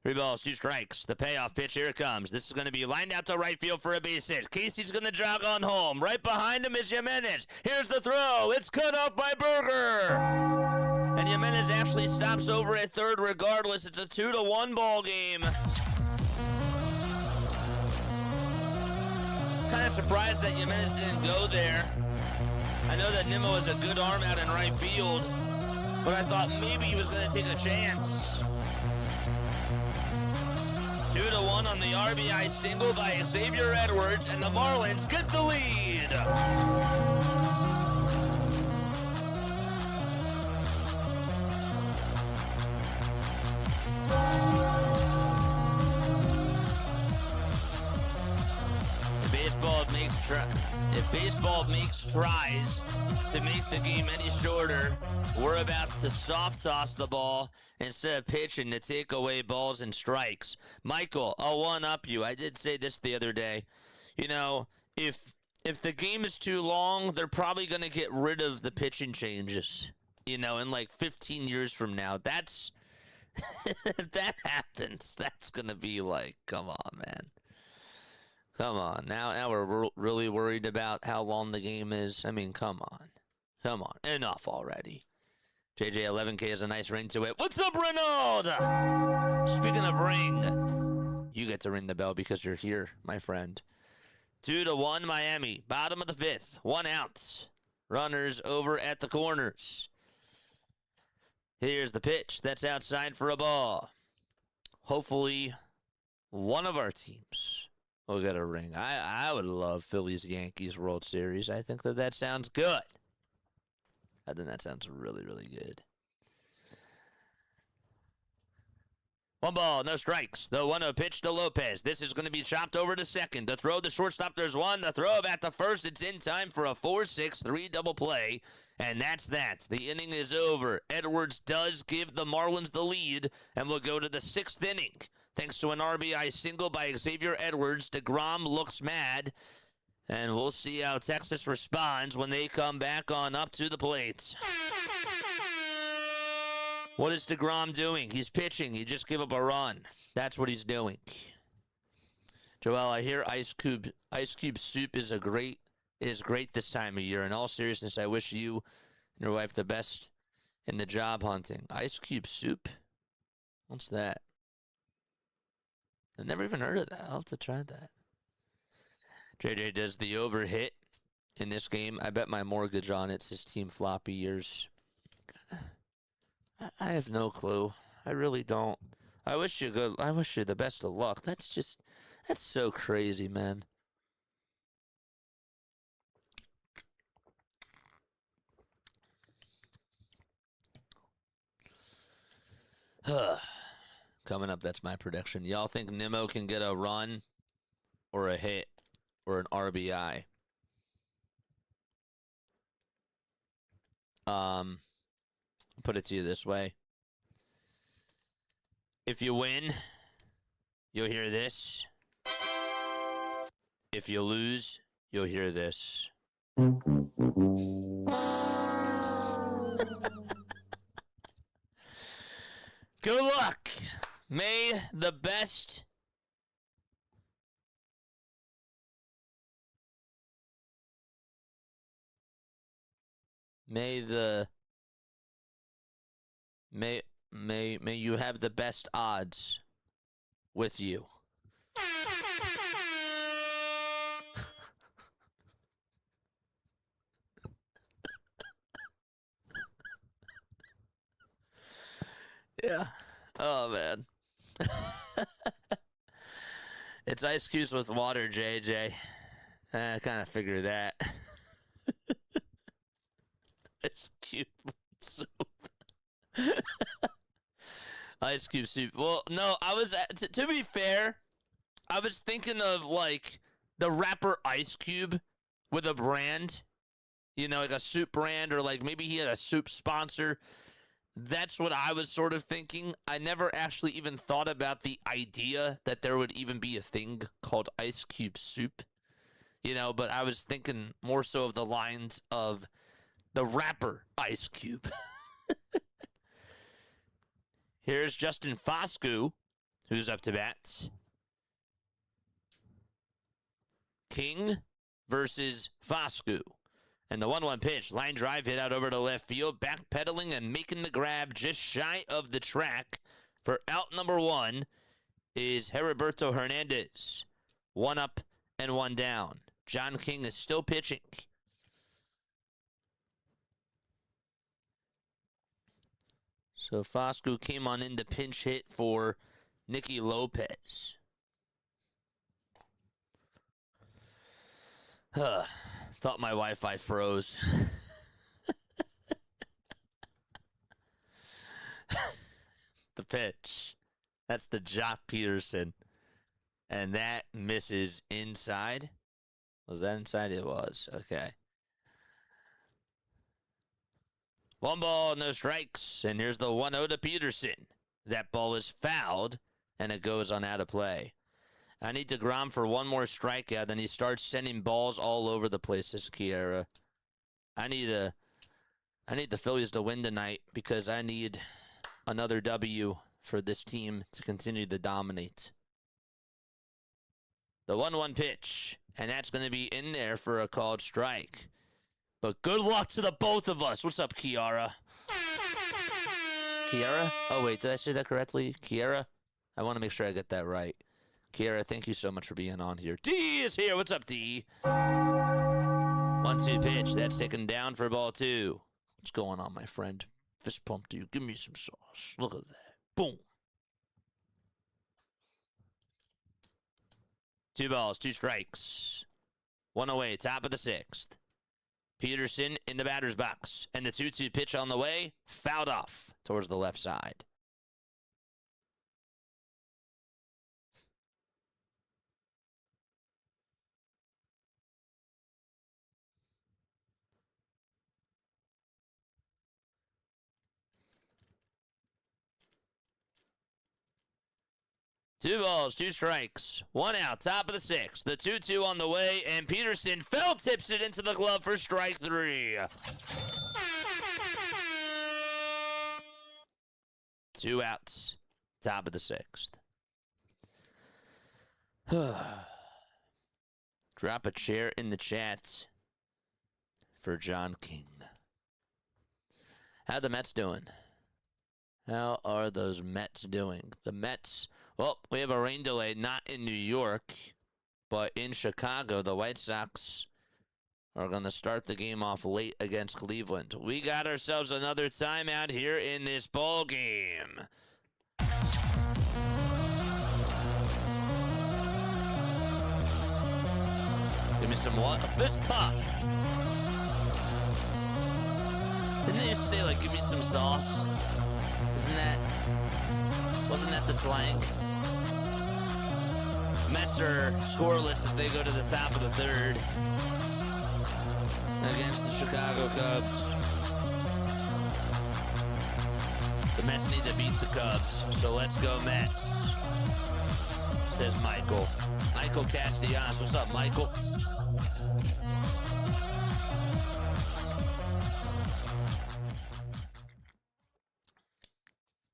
B: 3 balls, 2 strikes. The payoff pitch, here it comes. This is going to be lined out to right field for a base hit. Casey's going to jog on home. Right behind him is Jimenez. Here's the throw. It's cut off by Berger. And Jimenez actually stops over at third regardless. It's a 2-1 ball game. Kind of surprised that Jimenez didn't go there. I know that Nimmo has a good arm out in right field, but I thought maybe he was going to take a chance. 2-1 on the RBI single by Xavier Edwards, and the Marlins get the lead. If baseball makes tries to make the game any shorter, we're about to soft toss the ball instead of pitching to take away balls and strikes. Michael, I'll one-up you. I did say this the other day. You know, if the game is too long, they're probably going to get rid of the pitching changes. You know, in like 15 years from now. That's if that happens, that's going to be like, come on, man. Come on. Now we're really worried about how long the game is. I mean, come on. Come on. Enough already. JJ11K has a nice ring to it. What's up, Renaud? Speaking of ring, you get to ring the bell because you're here, my friend. 2-1 Miami. Bottom of the 5th. 1 out. Runners over at the corners. Here's the pitch. That's outside for a ball. Hopefully, one of our teams will get a ring. I would love Phillies-Yankees World Series. I think that sounds good. I think that sounds really, really good. 1 ball, no strikes. The 1-0 pitch to Lopez. This is going to be chopped over to second. The throw to shortstop, there's 1. The throw back to first. It's in time for a 4-6-3 double play. And that's that. The inning is over. Edwards does give the Marlins the lead, and we'll go to the 6th inning. Thanks to an RBI single by Xavier Edwards, DeGrom looks mad. And we'll see how Texas responds when they come back on up to the plate. What is DeGrom doing? He's pitching. He just gave up a run. That's what he's doing. Joel, I hear Ice Cube soup is great this time of year. In all seriousness, I wish you and your wife the best in the job hunting. Ice Cube soup? What's that? I've never even heard of that. I'll have to try that. JJ does the over hit in this game. I bet my mortgage on it's his Team Floppy years. I have no clue. I really don't. I wish you the best of luck. That's so crazy, man. Coming up, that's my prediction. Y'all think Nimmo can get a run or a hit or an RBI? Put it to you this way. If you win, you'll hear this. If you lose, you'll hear this. Good luck. May the best May the may you have the best odds with you. Yeah. Oh man. It's ice cubes with water, JJ. I kind of figured that. Ice cube soup. Ice cube soup. Well, no, I was to be fair, I was thinking of like the rapper Ice Cube with a brand, you know, like a soup brand, or like maybe he had a soup sponsor. That's what I was sort of thinking. I never actually even thought about the idea that there would even be a thing called Ice Cube soup, you know, but I was thinking more so of the lines of the rapper Ice Cube. Here's Justin Foscue, who's up to bat. King versus Foscue. And the 1-1 pitch, line drive hit out over to left field, backpedaling and making the grab just shy of the track for out number 1 is Heriberto Hernandez. 1 up and 1 down. John King is still pitching. So Foscue came on in to pinch hit for Nicky Lopez. Thought my Wi-Fi froze. The pitch. That's the Jock Peterson. And that misses inside. Was that inside? It was. Okay. 1 ball, no strikes. And here's the 1-0 to Peterson. That ball is fouled, and it goes on out of play. I need DeGrom for 1 more strikeout, then he starts sending balls all over the place this Kiera. I need the Phillies to win tonight because I need another W for this team to continue to dominate. The 1-1 pitch, and that's going to be in there for a called strike. But good luck to the both of us. What's up, Kiara? Kiara? Oh, wait, did I say that correctly? Kiara? I want to make sure I get that right. Kiara, thank you so much for being on here. D is here. What's up, D? 1-2 pitch. That's taken down for ball 2. What's going on, my friend? Fist pump to you. Give me some sauce. Look at that. Boom. 2 balls, 2 strikes. 1 away, top of the 6th. Peterson in the batter's box. And the 2-2 pitch on the way, fouled off towards the left side. Two balls, 2 strikes, 1 out, top of the 6th. The 2-2 on the way, and Peterson fell tips it into the glove for strike 3. 2 outs, top of the 6th. Drop a chair in the chat for John King. How the Mets doing? How are those Mets doing? The Mets, well, we have a rain delay, not in New York, but in Chicago. The White Sox are going to start the game off late against Cleveland. We got ourselves another timeout here in this ball game. Give me some what? A fist pump. Didn't they used to say, like, give me some sauce? Wasn't that the slang? Mets are scoreless as they go to the top of the 3rd against the Chicago Cubs. The Mets need to beat the Cubs, so let's go Mets, says Michael. Michael Castellanos. What's up, Michael?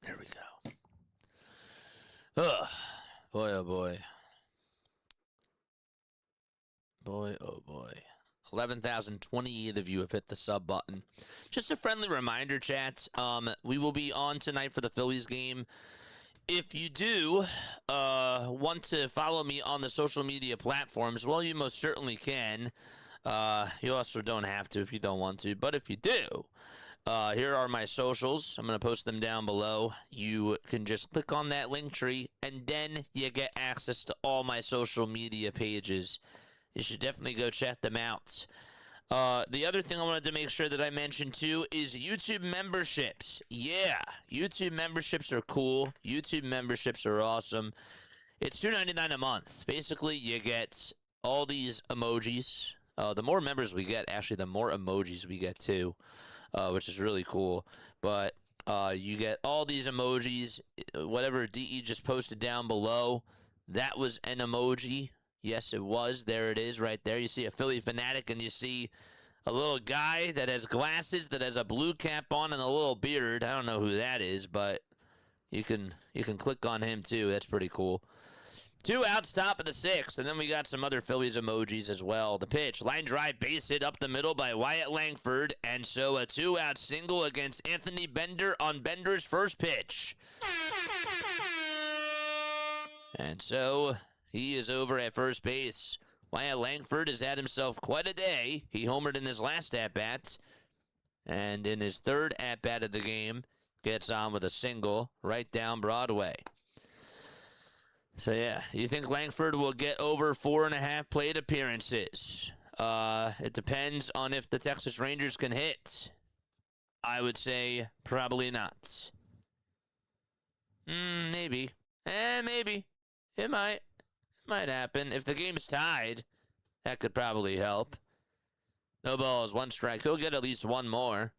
B: There we go. Ugh. Boy, oh boy. Boy, oh boy. 11,028 of you have hit the sub button. Just a friendly reminder, chat. We will be on tonight for the Phillies game. If you do want to follow me on the social media platforms, well, you most certainly can. You also don't have to if you don't want to. But if you do, here are my socials. I'm going to post them down below. You can just click on that link tree, and then you get access to all my social media pages. You should definitely go check them out. The other thing I wanted to make sure that I mentioned too is YouTube memberships. Yeah, YouTube memberships are cool. YouTube memberships are awesome. It's $2.99 a month. Basically, you get all these emojis. The more members we get, actually, the more emojis we get too, which is really cool. But you get all these emojis. Whatever DE just posted down below, that was an emoji. Yes, it was. There it is right there. You see a Philly fanatic, and you see a little guy that has glasses, that has a blue cap on and a little beard. I don't know who that is, but you can click on him too. That's pretty cool. 2 outs, top of the 6th, and then we got some other Phillies emojis as well. The pitch, line drive, base hit up the middle by Wyatt Langford, and so a 2-out single against Anthony Bender on Bender's first pitch. And so he is over at first base. Wyatt Langford has had himself quite a day. He homered in his last at-bat, and in his third at-bat of the game, gets on with a single right down Broadway. So, yeah, you think Langford will get over 4.5 plate appearances? It depends on if the Texas Rangers can hit. I would say probably not. Maybe. Maybe. It might happen. If the game's tied, that could probably help. No balls, 1 strike. He'll get at least 1 more.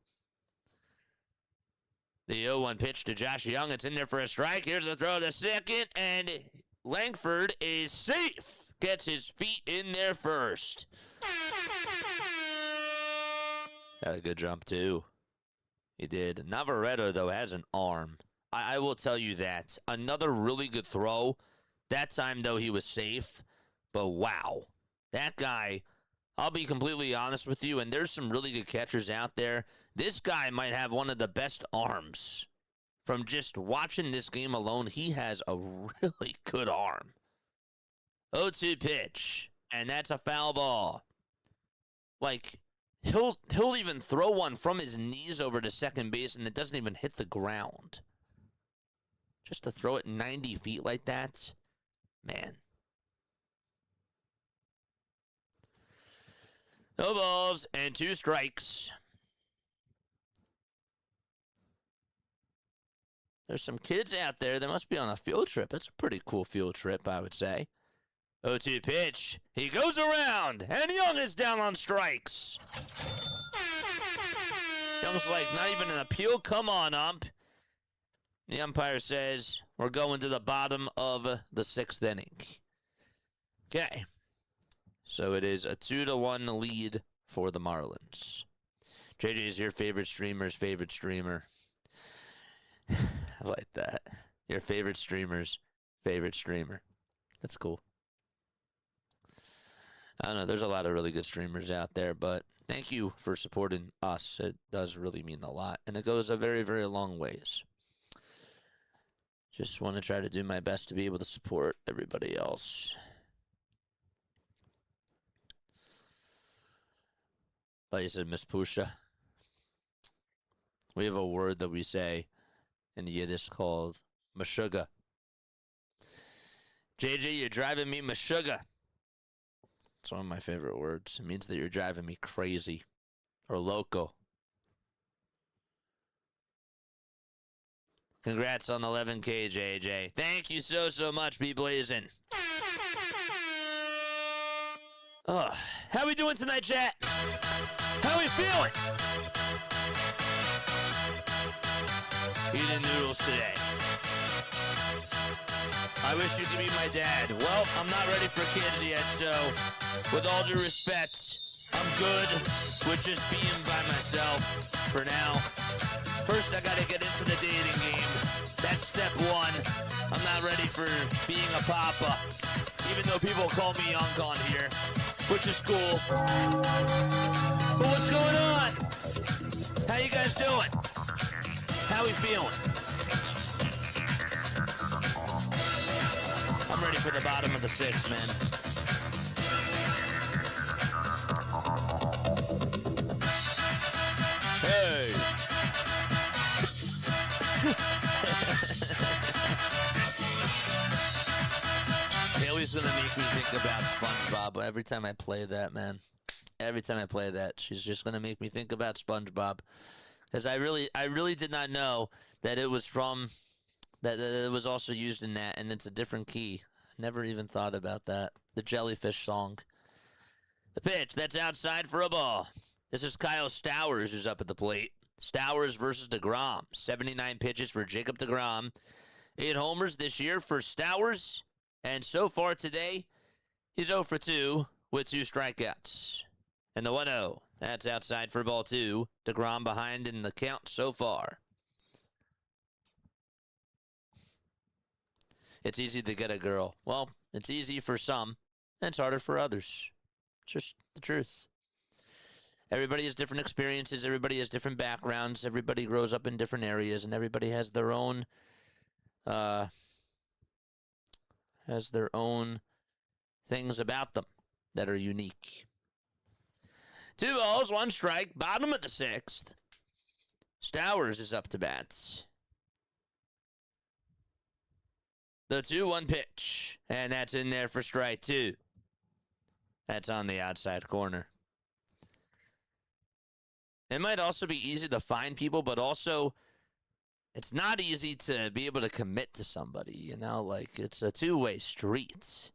B: The 0-1 pitch to Josh Jung. It's in there for a strike. Here's the throw to second, and Langford is safe. Gets his feet in there first. Had a good jump, too. He did. Navarrete, though, has an arm. I will tell you that. Another really good throw. That time, though, he was safe. But, wow. That guy, I'll be completely honest with you, and there's some really good catchers out there. This guy might have one of the best arms. From just watching this game alone, he has a really good arm. 0-2 pitch, and that's a foul ball. Like, he'll even throw one from his knees over to second base, and it doesn't even hit the ground. Just to throw it 90 feet like that, man. No balls and 2 strikes. There's some kids out there that must be on a field trip. It's a pretty cool field trip, I would say. 0-2 pitch. He goes around, and Jung is down on strikes. Jung's like, not even an appeal. Come on, ump. The umpire says we're going to the bottom of the 6th inning. Okay. So it is a 2-1 lead for the Marlins. JJ is your favorite streamer's favorite streamer. I like that. Your favorite streamer's favorite streamer. That's cool. I don't know. There's a lot of really good streamers out there, but thank you for supporting us. It does really mean a lot, and it goes a very, very long ways. Just want to try to do my best to be able to support everybody else. Like you said, Miss Pusha. We have a word that we say in Yiddish called Meshuggah. JJ, you're driving me Meshuggah. It's one of my favorite words. It means that you're driving me crazy or loco. Congrats on 11K, JJ. Thank you so much, Be Blazing. How we doing tonight, chat? How we feeling? Eating noodles today. I wish you could be my dad. Well, I'm not ready for kids yet, so with all due respect, I'm good with just being by myself for now. First, I gotta get into the dating game. That's step one. I'm not ready for being a papa, even though people call me young on here, which is cool. But what's going on? How you guys doing? How we feeling? I'm ready for the bottom of the sixth, man. Hey! Haley's gonna make me think about SpongeBob every time I play that, man. Every time I play that, she's just gonna make me think about SpongeBob. Because I really did not know that it was from, that it was also used in that, and it's a different key. Never even thought about that. The Jellyfish song. The pitch, that's outside for a ball. This is Kyle Stowers who's up at the plate. Stowers versus DeGrom. 79 pitches for Jacob DeGrom. 8 homers this year for Stowers. And so far today, he's 0 for 2 with 2 strikeouts. And the 1-0. That's outside for ball 2. DeGrom behind in the count so far. It's easy to get a girl. Well, it's easy for some, and it's harder for others. It's just the truth. Everybody has different experiences. Everybody has different backgrounds. Everybody grows up in different areas, and everybody has their own things about them that are unique. 2 balls, 1 strike, bottom of the 6th. Stowers is up to bat. The 2-1 pitch, and that's in there for strike 2. That's on the outside corner. It might also be easy to find people, but also it's not easy to be able to commit to somebody, you know? Like, it's a two-way street.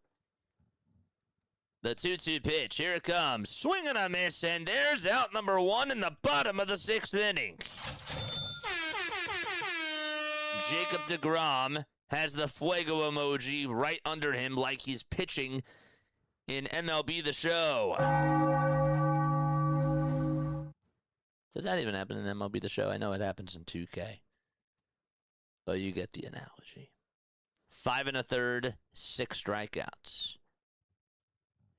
B: The 2-2 pitch, here it comes. Swing and a miss, and there's out number 1 in the bottom of the 6th inning. Jacob DeGrom has the fuego emoji right under him like he's pitching in MLB The Show. Does that even happen in MLB The Show? I know it happens in 2K. But you get the analogy. 5 1/3, 6 strikeouts.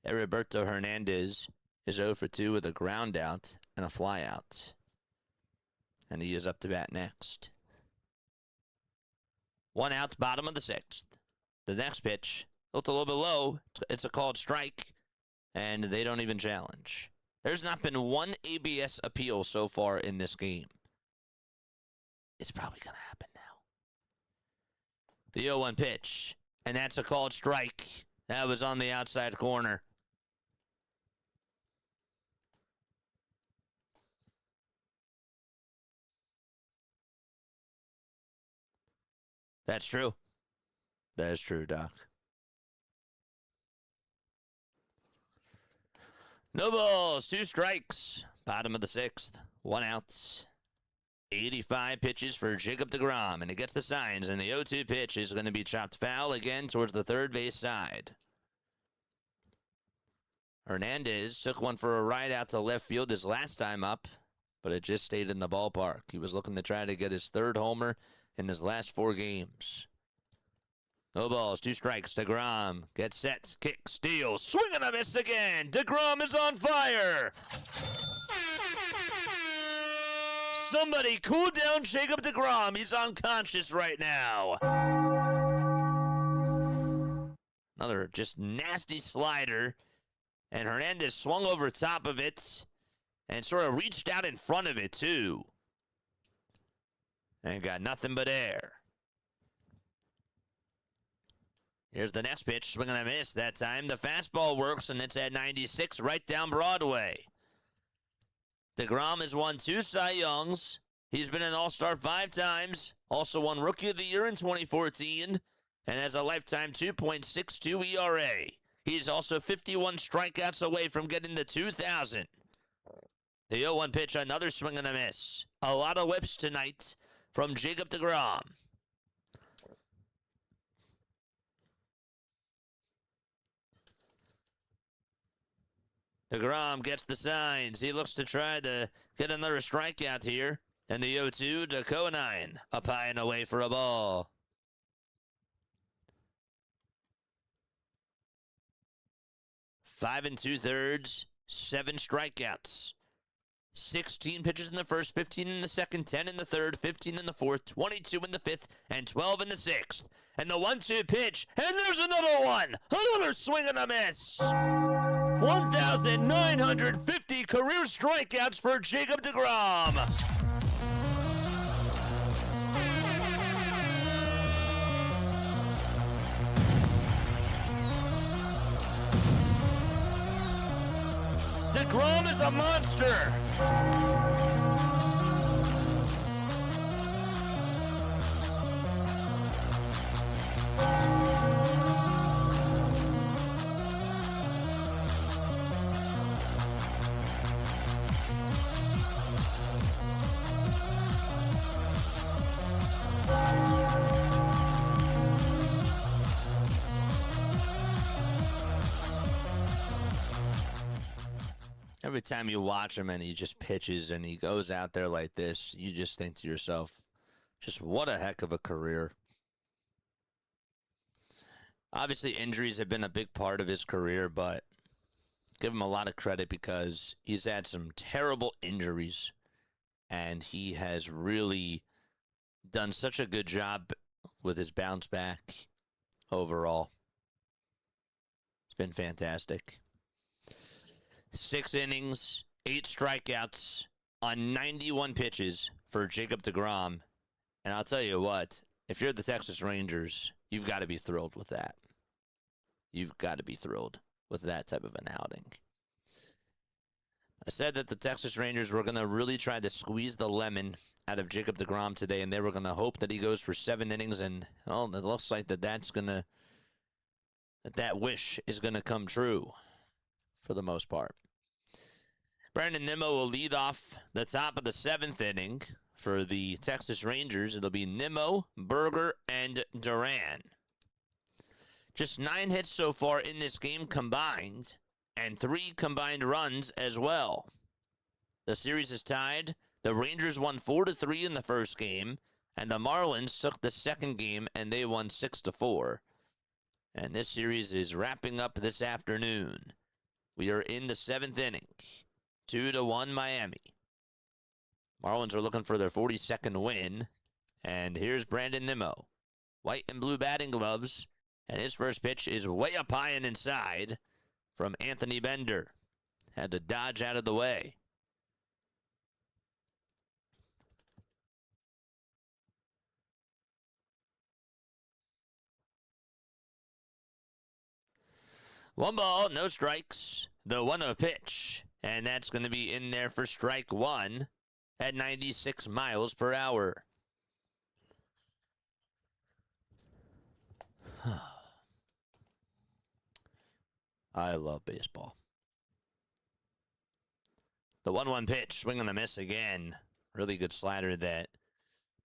B: Heriberto Hernandez is 0 for 2 with a ground out and a fly out. And he is up to bat next. 1 out, bottom of the 6th. The next pitch, looked a little bit low. It's a called strike, and they don't even challenge. There's not been one ABS appeal so far in this game. It's probably going to happen now. The 0-1 pitch, and that's a called strike. That was on the outside corner. That's true. That is true, Doc. No balls, 2 strikes. Bottom of the 6th, 1 out. 85 pitches for Jacob DeGrom, and he gets the signs, and the 0-2 pitch is going to be chopped foul again towards the third base side. Hernandez took one for a ride out to left field his last time up, but it just stayed in the ballpark. He was looking to try to get his 3rd homer in his last 4 games. No balls, 2 strikes. DeGrom gets set, kick, steal, swing and a miss again. DeGrom is on fire. Somebody cool down Jacob DeGrom. He's unconscious right now. Another just nasty slider. And Hernandez swung over top of it and sort of reached out in front of it, too. And got nothing but air. Here's the next pitch. Swing and a miss that time. The fastball works, and it's at 96 right down Broadway. DeGrom has won 2 Cy Youngs. He's been an All-Star 5 times. Also won Rookie of the Year in 2014. And has a lifetime 2.62 ERA. He's also 51 strikeouts away from getting the 2,000. The 0-1 pitch, another swing and a miss. A lot of whips tonight from Jacob DeGrom. DeGrom gets the signs. He looks to try to get another strikeout here. And the 0-2 to Conine. Up high and away for a ball. 5 2/3, 7 strikeouts. 16 pitches in the first, 15 in the second, 10 in the third, 15 in the fourth, 22 in the fifth, and 12 in the sixth. And the 1-2 pitch, and there's another one! Another swing and a miss! 1,950 career strikeouts for Jacob deGrom. deGrom is a monster. Every time you watch him and he just pitches and he goes out there like this, you just think to yourself, just what a heck of a career. Obviously, injuries have been a big part of his career, but give him a lot of credit because he's had some terrible injuries and he has really done such a good job with his bounce back overall. It's been fantastic. 6 innings, 8 strikeouts on 91 pitches for Jacob deGrom. And I'll tell you what, if you're the Texas Rangers, you've got to be thrilled with that. You've got to be thrilled with that type of an outing. I said that the Texas Rangers were going to really try to squeeze the lemon out of Jacob deGrom today, and they were going to hope that he goes for 7 innings, and well, it looks like that wish is going to come true for the most part. Brandon Nimmo will lead off the top of the 7th inning for the Texas Rangers. It'll be Nimmo, Berger, and Duran. Just 9 hits so far in this game combined, and 3 combined runs as well. The series is tied. The Rangers won 4-3 in the first game, and the Marlins took the second game, and they won 6-4. And this series is wrapping up this afternoon. We are in the 7th inning. 2-1 Miami. Marlins are looking for their 42nd win. And here's Brandon Nimmo. White and blue batting gloves. And his first pitch is way up high and inside from Anthony Bender. Had to dodge out of the way. One ball, no strikes. The 1-0 pitch. And that's going to be in there for strike 1 at 96 miles per hour. I love baseball. The 1-1 pitch, swing and a miss again. Really good slider that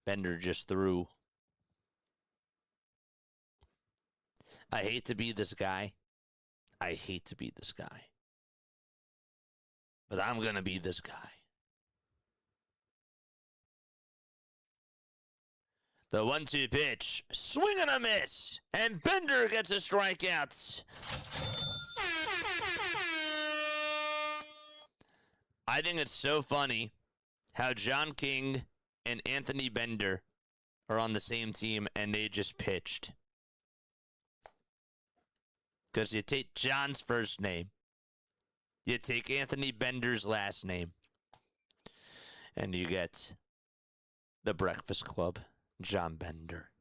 B: Bender just threw. I hate to be this guy. I hate to be this guy. But I'm going to be this guy. The 1-2 pitch, swing and a miss, and Bender gets a strikeout. I think it's so funny how John King and Anthony Bender are on the same team and they just pitched. Because you take John's first name, you take Anthony Bender's last name, and you get the Breakfast Club, John Bender.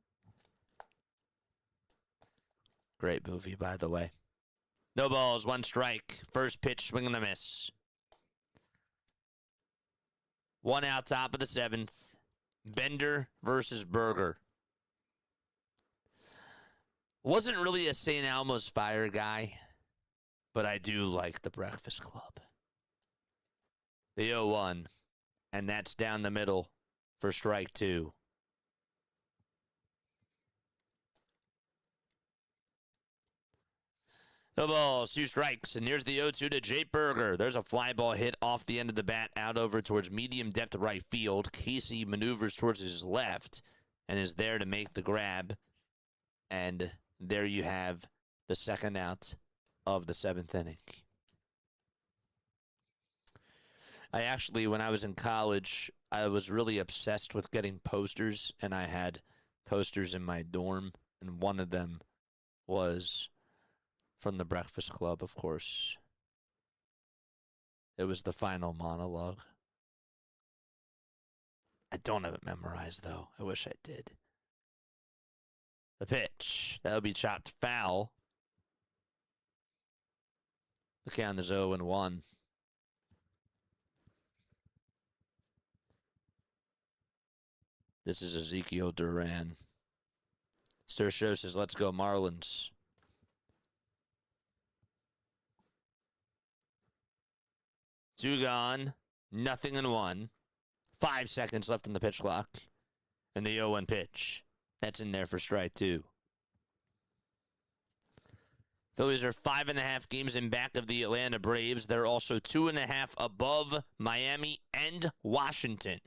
B: Great movie, by the way. No balls, 1 strike. First pitch, swing and a miss. 1 out, top of the 7th. Bender versus Berger. Wasn't really a St. Elmo's Fire guy, but I do like the Breakfast Club. The 0-1, and that's down the middle for strike 2. No balls, 2 strikes, and here's the 0-2 to Jake Berger. There's a fly ball hit off the end of the bat out over towards medium depth right field. Casey maneuvers towards his left and is there to make the grab. And there you have the second out of the 7th inning. I actually, when I was in college, I was really obsessed with getting posters, and I had posters in my dorm, and one of them was from The Breakfast Club, of course. It was the final monologue. I don't have it memorized, though. I wish I did. The pitch. That'll be chopped foul. The count is 0-1. This is Ezekiel Duran. Stir Show says, let's go Marlins. Two gone. 0-1. 5 seconds left in the pitch clock. And the 0-1 pitch. That's in there for strike 2. Phillies are 5.5 games in back of the Atlanta Braves. They're also 2.5 above Miami and Washington.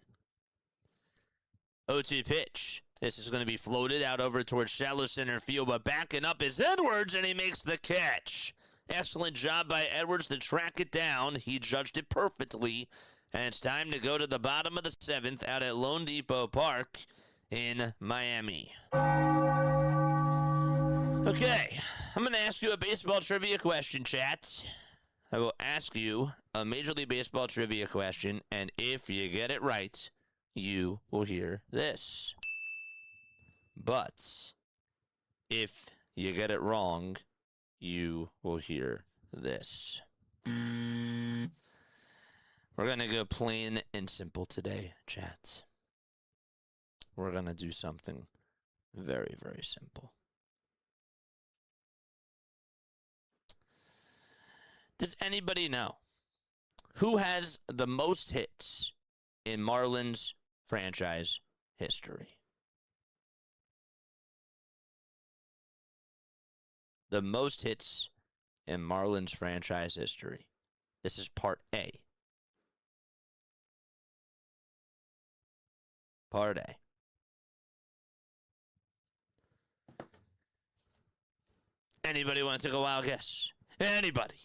B: 0-2 pitch. This is going to be floated out over towards shallow center field, but backing up is Edwards, and he makes the catch. Excellent job by Edwards to track it down. He judged it perfectly, and it's time to go to the bottom of the 7th out at Lone Depot Park in Miami. Okay, I'm going to ask you a baseball trivia question, chat. I will ask you a Major League Baseball trivia question, and if you get it right, you will hear this. But if you get it wrong, you will hear this. We're going to go plain and simple today, chat. We're going to do something very, very simple. Does anybody know who has the most hits in Marlins franchise history? The most hits in Marlins franchise history. This is part A. Part A. Anybody want to take a wild guess? Anybody?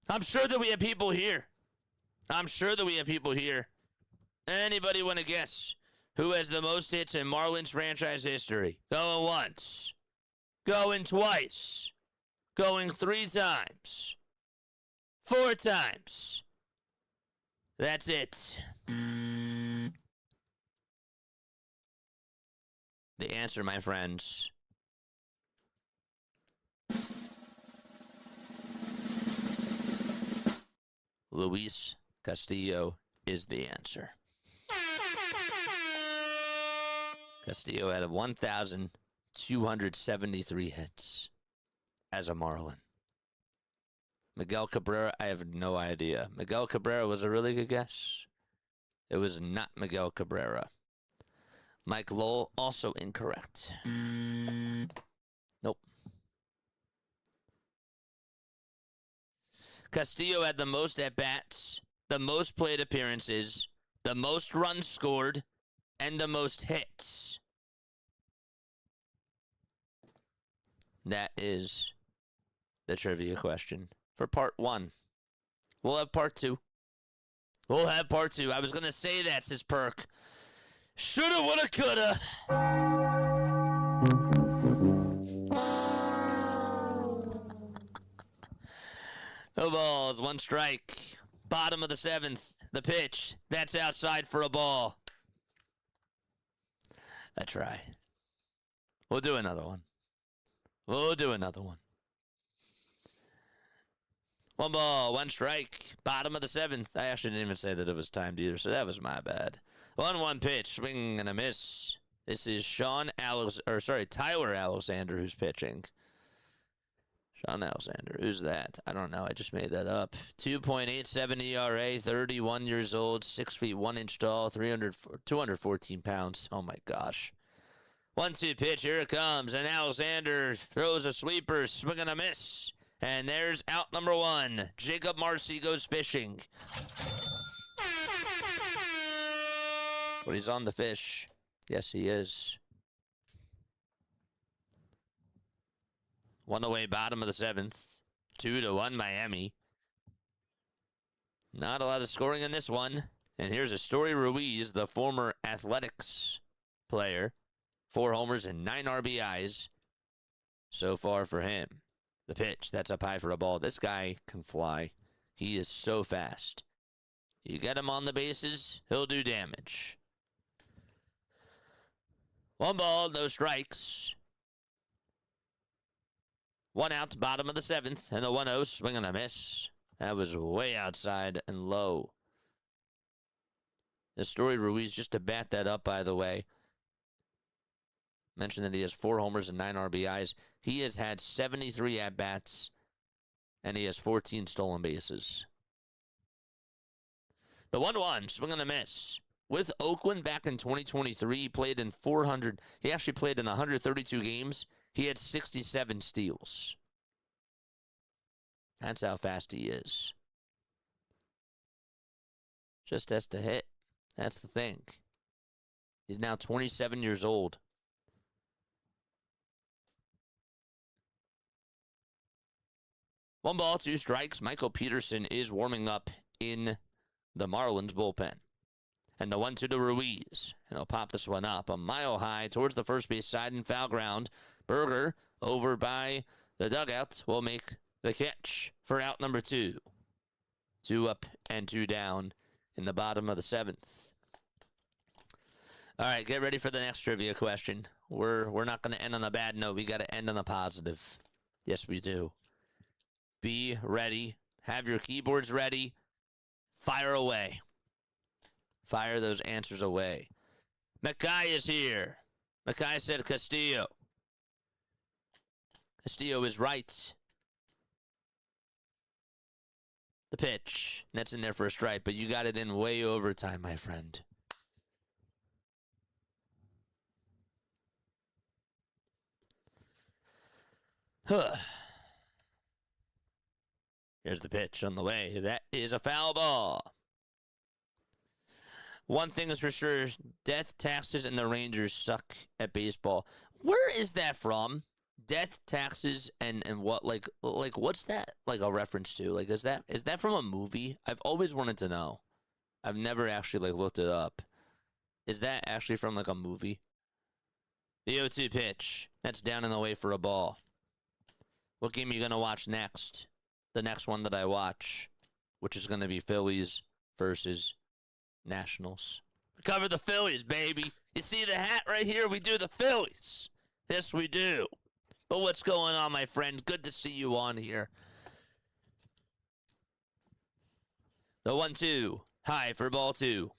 B: I'm sure that we have people here. Anybody want to guess who has the most hits in Marlins franchise history? Going once. Going twice. Going 3 times. 4 times. That's it. The answer, my friends, Luis Castillo is the answer. Castillo had 1,273 hits as a Marlin. Miguel Cabrera, I have no idea. Miguel Cabrera was a really good guess. It was not Miguel Cabrera. Mike Lowell, also incorrect. Nope. Castillo had the most at-bats, the most plate appearances, the most runs scored, and the most hits. That is the trivia question for part 1. We'll have part 2. I was going to say that, says Perk. Shoulda, woulda, coulda. No balls, 1 strike. Bottom of the 7th. The pitch. That's outside for a ball. I try. We'll do another one. 1 ball, 1 strike. Bottom of the 7th. I actually didn't even say that it was timed either, so that was my bad. 1-1 pitch. Swing and a miss. This is Tyler Alexander who's pitching. Sean Alexander. Who's that? I don't know. I just made that up. 2.87 ERA, 31 years old, 6 feet 1 inch tall, 214 pounds. Oh my gosh. 1-2 pitch. Here it comes. And Alexander throws a sweeper. Swing and a miss. And there's out number 1. Jacob Marcy goes fishing. But he's on the fish. Yes, he is. 1 away, bottom of the 7th. 2-1 Miami. Not a lot of scoring in this one. And here's Astory Ruiz, the former Athletics player. 4 homers and 9 RBIs so far for him. The pitch, that's up high for a ball. This guy can fly. He is so fast. You get him on the bases, he'll do damage. 1 ball, no strikes. 1 out, bottom of the 7th, and the 1-0 swing and a miss. That was way outside and low. Astory Ruiz, just to bat that up, by the way, mentioned that he has 4 homers and 9 RBIs. He has had 73 at-bats, and he has 14 stolen bases. The 1-1, swing and a miss. With Oakland back in 2023, he played in 400. He actually played in 132 games. He had 67 steals. That's how fast he is. Just has to hit. That's the thing. He's now 27 years old. One ball, 2 strikes. Michael Peterson is warming up in the Marlins bullpen. And the 1-2 to Ruiz. And he'll pop this one up a mile high towards the first base side in foul ground. Berger over by the dugout will make the catch for out number 2. 2 up and 2 down in the bottom of the 7th. All right, get ready for the next trivia question. We're not going to end on a bad note. We got to end on a positive. Yes, we do. Be ready. Have your keyboards ready. Fire away. Fire those answers away. Mackay is here. Mackay said Castillo. Castillo is right. The pitch. That's in there for a strike, but you got it in way overtime, my friend. Here's the pitch on the way. That is a foul ball. One thing is for sure, death, taxes, and the Rangers suck at baseball. Where is that from? Death, taxes, and what? Like what's that like a reference to? Like, is that from a movie? I've always wanted to know. I've never actually looked it up. Is that actually from like a movie? The 0-2 pitch. That's down and away for a ball. What game are you gonna watch next? The next one that I watch, which is gonna be Phillies versus Nationals. We cover the Phillies, baby. You see the hat right here? We do the Phillies. Yes, we do. But what's going on, my friend? Good to see you on here. The 1-2. High for ball 2.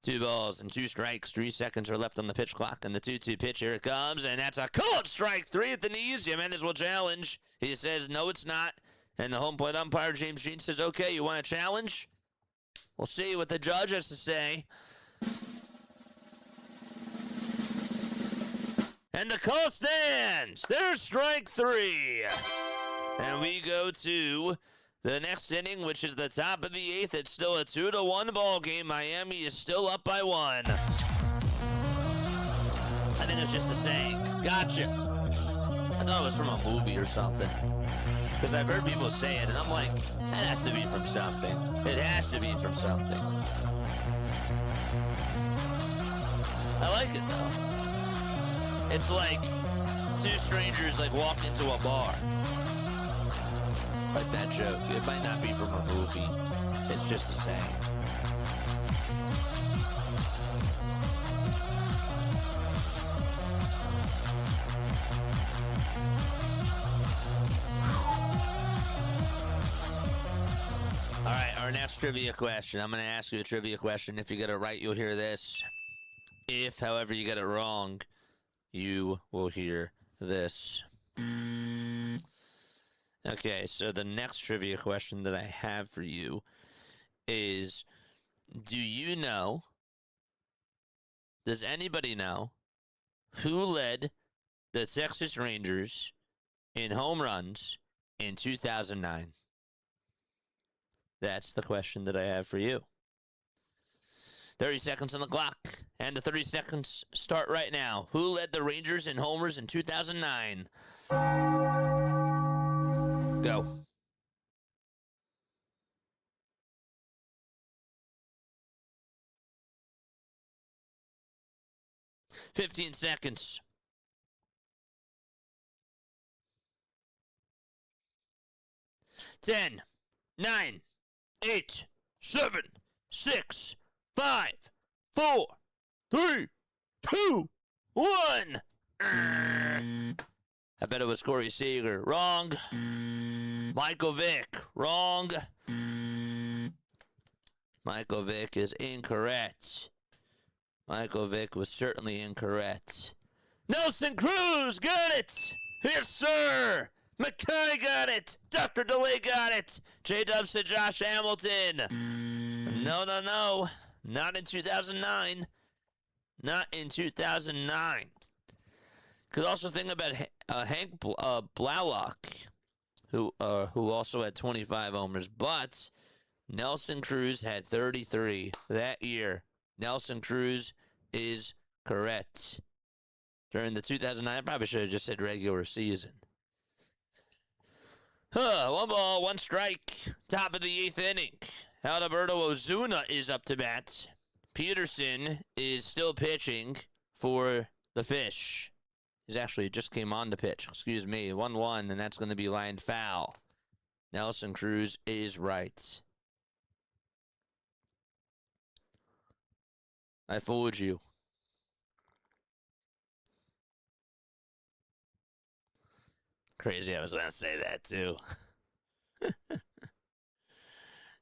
B: 2 balls and 2 strikes. 3 seconds are left on the pitch clock. And the 2-2 pitch, here it comes. And that's a called strike 3 at the knees. Jimenez will challenge. He says, no, it's not. And the home plate umpire, James Jean, says, okay, you want a challenge? We'll see what the judge has to say. And the call stands. There's strike 3. And we go to the next inning, which is the top of the 8th. It's still a 2-1 ball game. Miami is still up by 1. I think it's just a saying. Gotcha. I thought it was from a movie or something. Because I've heard people say it, and I'm like, that has to be from something. It has to be from something. I like it, though. It's like 2 strangers, walk into a bar. Like that joke. It might not be from a movie. It's just a saying. All right, our next trivia question. I'm going to ask you a trivia question. If you get it right, you'll hear this. If, however, you get it wrong, you will hear this. Okay, so the next trivia question that I have for you is, does anybody know who led the Texas Rangers in home runs in 2009? That's the question that I have for you. 30 seconds on the clock, and the 30 seconds start right now. Who led the Rangers in homers in 2009? Go. $15 seconds. 10, 9, 8, 7, 6, 5, 4, 3, 2, 1. I bet it was Corey Seager. Wrong. Michael Vick. Wrong. Michael Vick is incorrect. Michael Vick was certainly incorrect. Nelson Cruz got it. Yes, sir. McKay got it. Dr. DeLay got it. J-Dub said Josh Hamilton. No. Not in 2009. Not in 2009. Could also think about Hank Blaulock, who also had 25 homers, but Nelson Cruz had 33 that year. Nelson Cruz is correct. During the 2009, I probably should have just said regular season. 1 ball, 1 strike. Top of the 8th inning. Alberto Ozuna is up to bat. Peterson is still pitching for the Fish. He's actually just came on the pitch. Excuse me. 1-1, and that's going to be lined foul. Nelson Cruz is right. I fooled you. Crazy, I was going to say that too.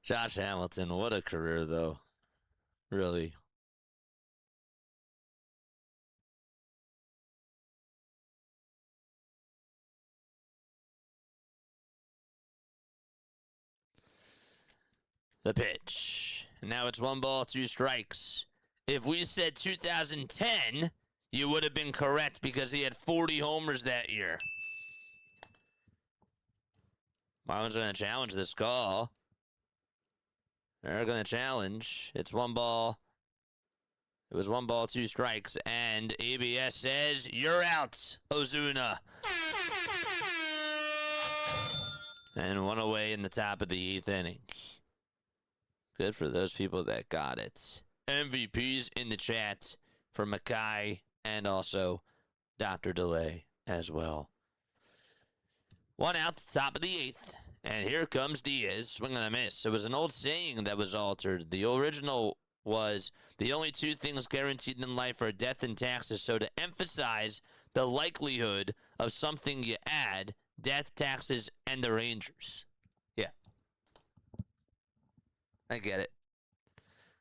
B: Josh Hamilton, what a career, though. Really. The pitch. Now it's 1 ball, 2 strikes. If we said 2010, you would have been correct because he had 40 homers that year. Marlins are going to challenge this call. They're going to challenge. It's 1 ball. It was 1 ball, 2 strikes. And ABS says, you're out, Ozuna. And 1 away in the top of the 8th inning. Good for those people that got it. MVPs in the chat for Mackay and also Dr. DeLay as well. 1 out, top of the 8th. And here comes Diaz, swinging a miss. It was an old saying that was altered. The original was, the only 2 things guaranteed in life are death and taxes. So to emphasize the likelihood of something you add, death, taxes, and the Rangers. Yeah. I get it.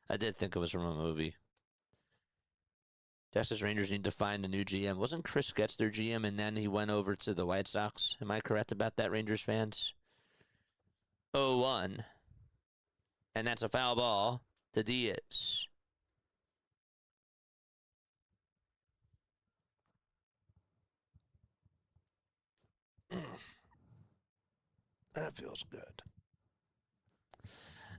B: I did think it was from a movie. Texas Rangers need to find a new GM. Wasn't Chris Getz their GM, and then he went over to the White Sox? Am I correct about that, Rangers fans? 0-1. And that's a foul ball to Diaz. That feels good.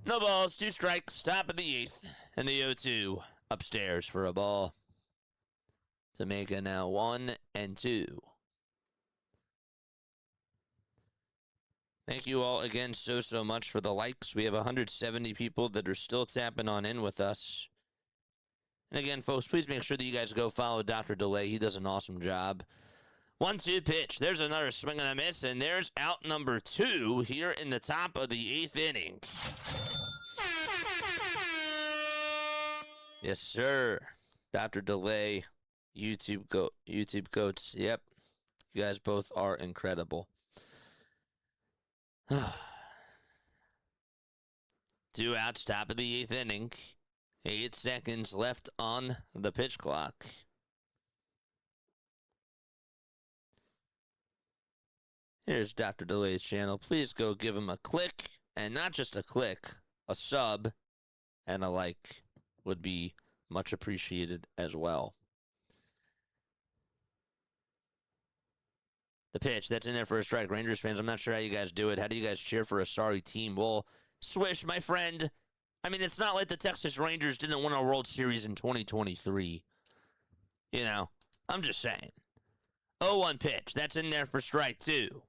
B: No balls, 2 strikes, top of the 8th, and the 0-2 upstairs for a ball. To make it now 1-2. Thank you all again so much for the likes. We have 170 people that are still tapping on in with us. And again, folks, please make sure that you guys go follow Dr. DeLay. He does an awesome job. 1-2 pitch. There's another swing and a miss, and there's out number 2 here in the top of the 8th inning. Yes, sir. Dr. DeLay, YouTube goats. Yep. You guys both are incredible. 2 outs, top of the 8th inning. 8 seconds left on the pitch clock. Here's Dr. DeLay's channel. Please go give him a click, and not just a click, a sub and a like would be much appreciated as well. The pitch, that's in there for a strike. Rangers fans, I'm not sure how you guys do it. How do you guys cheer for a sorry team? Well, Swish, my friend, I mean, it's not like the Texas Rangers didn't win a World Series in 2023. You know, I'm just saying. 0-1 pitch, that's in there for strike 2.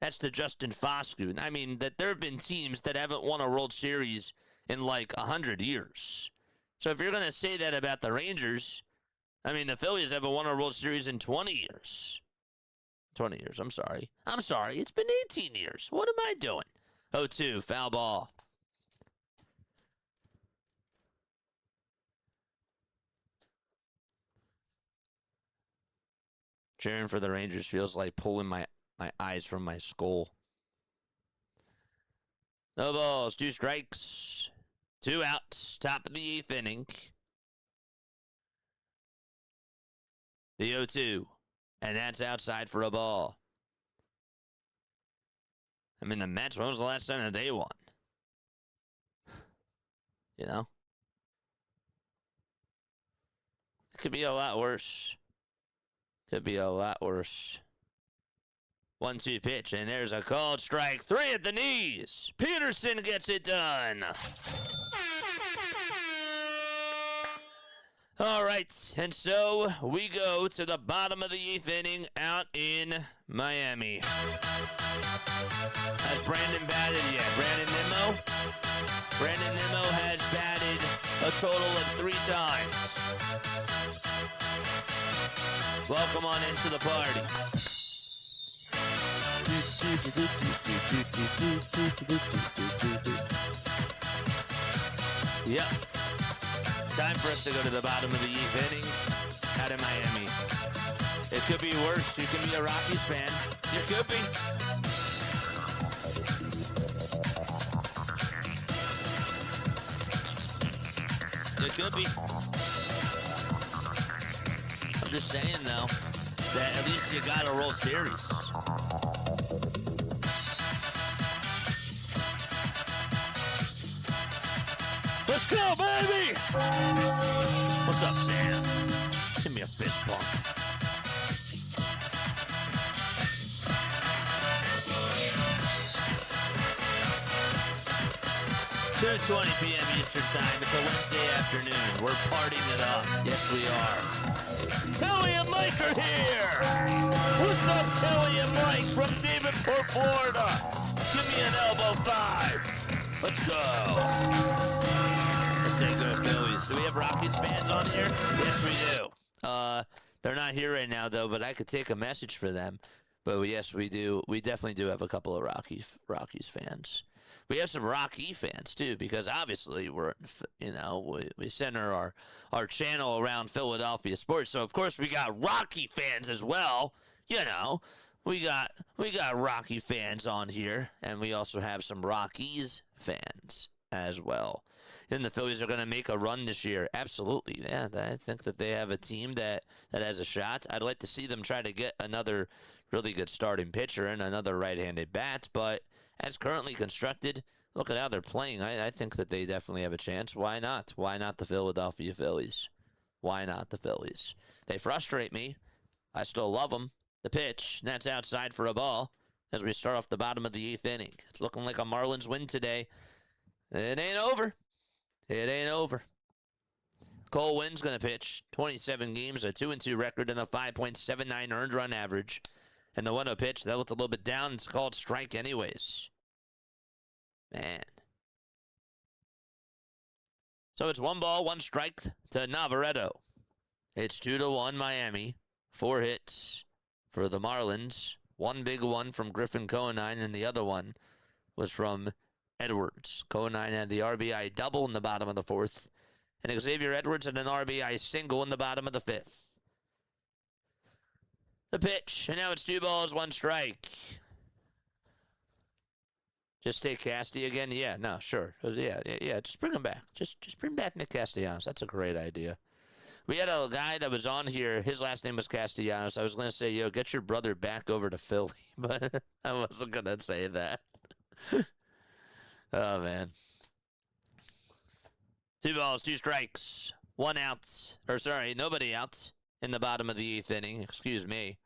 B: That's to Justin Foscue. I mean, that there have been teams that haven't won a World Series in like 100 years. So if you're going to say that about the Rangers, I mean, the Phillies haven't won a World Series in 20 years. 20 years, I'm sorry. It's been 18 years. What am I doing? 0-2, foul ball. Cheering for the Rangers feels like pulling my eyes from my skull. No balls, 2 strikes, 2 outs, top of the 8th inning. The 0-2, and that's outside for a ball. I mean, the Mets, when was the last time that they won? You know? It could be a lot worse. Could be a lot worse. 1-2 pitch, and there's a called strike 3 at the knees. Peterson gets it done. All right, and so we go to the bottom of the 8th inning out in Miami. Has Brandon batted yet? Brandon Nimmo has batted a total of 3 times. Welcome on into the party. Yep. Time for us to go to the bottom of the 8th inning out of Miami. It could be worse. You can be a Rockies fan. You could be. It could be. I'm just saying, though, that at least you got a World Series. Let's go, baby! What's up, Sam? Give me a fist bump. 2:20 p.m. Eastern Time. It's a Wednesday afternoon. We're partying it up. Yes, we are. Kelly and Mike are here. What's up, Kelly and Mike from Davenport, Florida? Give me an elbow 5. Let's go. Let's say go Phillies. Do we have Rockies fans on here? Yes, we do. They're not here right now, though, but I could take a message for them. But yes, we do. We definitely do have a couple of Rockies fans. We have some Rocky fans, too, because obviously we center our channel around Philadelphia sports. So, of course, we got Rocky fans as well. You know, we got Rocky fans on here, and we also have some Rockies fans as well. And the Phillies are going to make a run this year. Absolutely, yeah. I think that they have a team that has a shot. I'd like to see them try to get another really good starting pitcher and another right-handed bat, but as currently constructed, look at how they're playing. I think that they definitely have a chance. Why not? Why not the Philadelphia Phillies? Why not the Phillies? They frustrate me. I still love them. The pitch, that's outside for a ball as we start off the bottom of the 8th inning. It's looking like a Marlins win today. It ain't over. It ain't over. Cole Wynn's going to pitch 27 games, a 2-2 record, and a 5.79 earned run average. And the 1-0 pitch, that looked a little bit down. It's called strike anyways. Man. So it's 1 ball, 1 strike to Navarreto. It's 2-1 Miami. 4 hits for the Marlins. 1 big one from Griffin Conine, and the other one was from Edwards. Conine had the RBI double in the bottom of the 4th. And Xavier Edwards had an RBI single in the bottom of the 5th. The pitch, and now it's 2 balls, 1 strike. Just take Casty again? Yeah, no, sure. Yeah, just bring him back. Just bring back Nick Castellanos. That's a great idea. We had a guy that was on here. His last name was Castellanos. I was going to say, yo, get your brother back over to Philly, but I wasn't going to say that. Oh, man. 2 balls, 2 strikes, 1 out. Or, sorry, nobody out in the bottom of the 8th inning. Excuse me.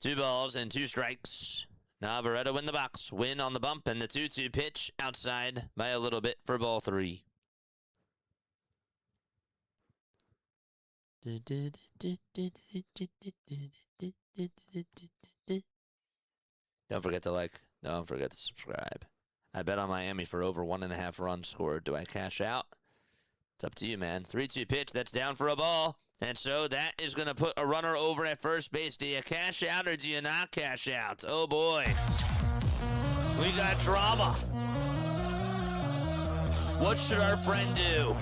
B: 2 balls and 2 strikes. Navarrete in the box. Win on the bump, and the 2-2 pitch outside by a little bit for ball 3. Don't forget to like. Don't forget to subscribe. I bet on Miami for over 1.5 runs scored. Do I cash out? It's up to you, man. 3-2 pitch. That's down for a ball. And so that is going to put a runner over at first base. Do you cash out or do you not cash out? Oh, boy. We got drama. What should our friend do?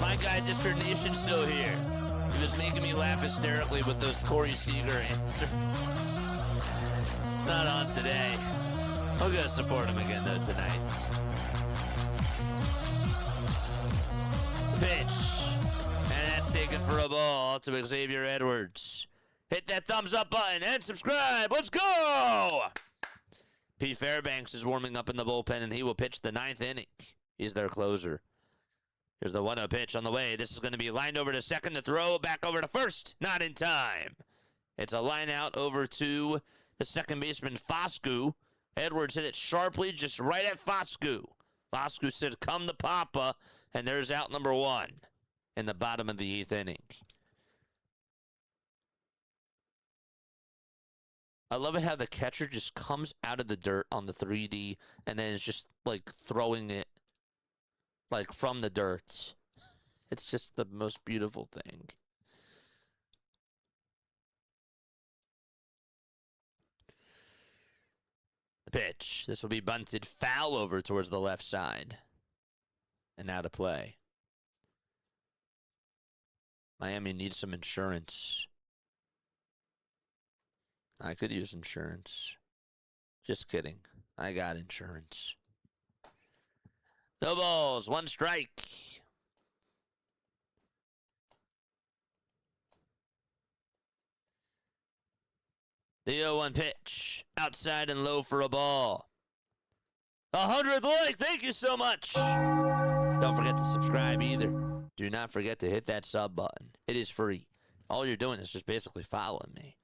B: My guy, District Nation's still here. He was making me laugh hysterically with those Corey Seager answers. It's not on today. I'll go support him again, though, tonight. Pitch. And that's taken for a ball to Xavier Edwards. Hit that thumbs up button and subscribe. Let's go! P. Fairbanks is warming up in the bullpen, and he will pitch the 9th inning. He's their closer. Here's the 1-0 pitch on the way. This is going to be lined over to second. The throw back over to first. Not in time. It's a line out over to the second baseman, Foscue. Edwards hit it sharply just right at Foscue. Foscue said, come to Papa. And there's out number 1 in the bottom of the 8th inning. I love it how the catcher just comes out of the dirt on the 3D and then is just like throwing it like from the dirt. It's just the most beautiful thing. The pitch. This will be bunted foul over towards the left side. And now to play. Miami needs some insurance. I could use insurance. Just kidding. I got insurance. No balls, 1 strike. The 0-1 pitch. Outside and low for a ball. 100th like. Thank you so much. Don't forget to subscribe either. Do not forget to hit that sub button. It is free. All you're doing is just basically following me.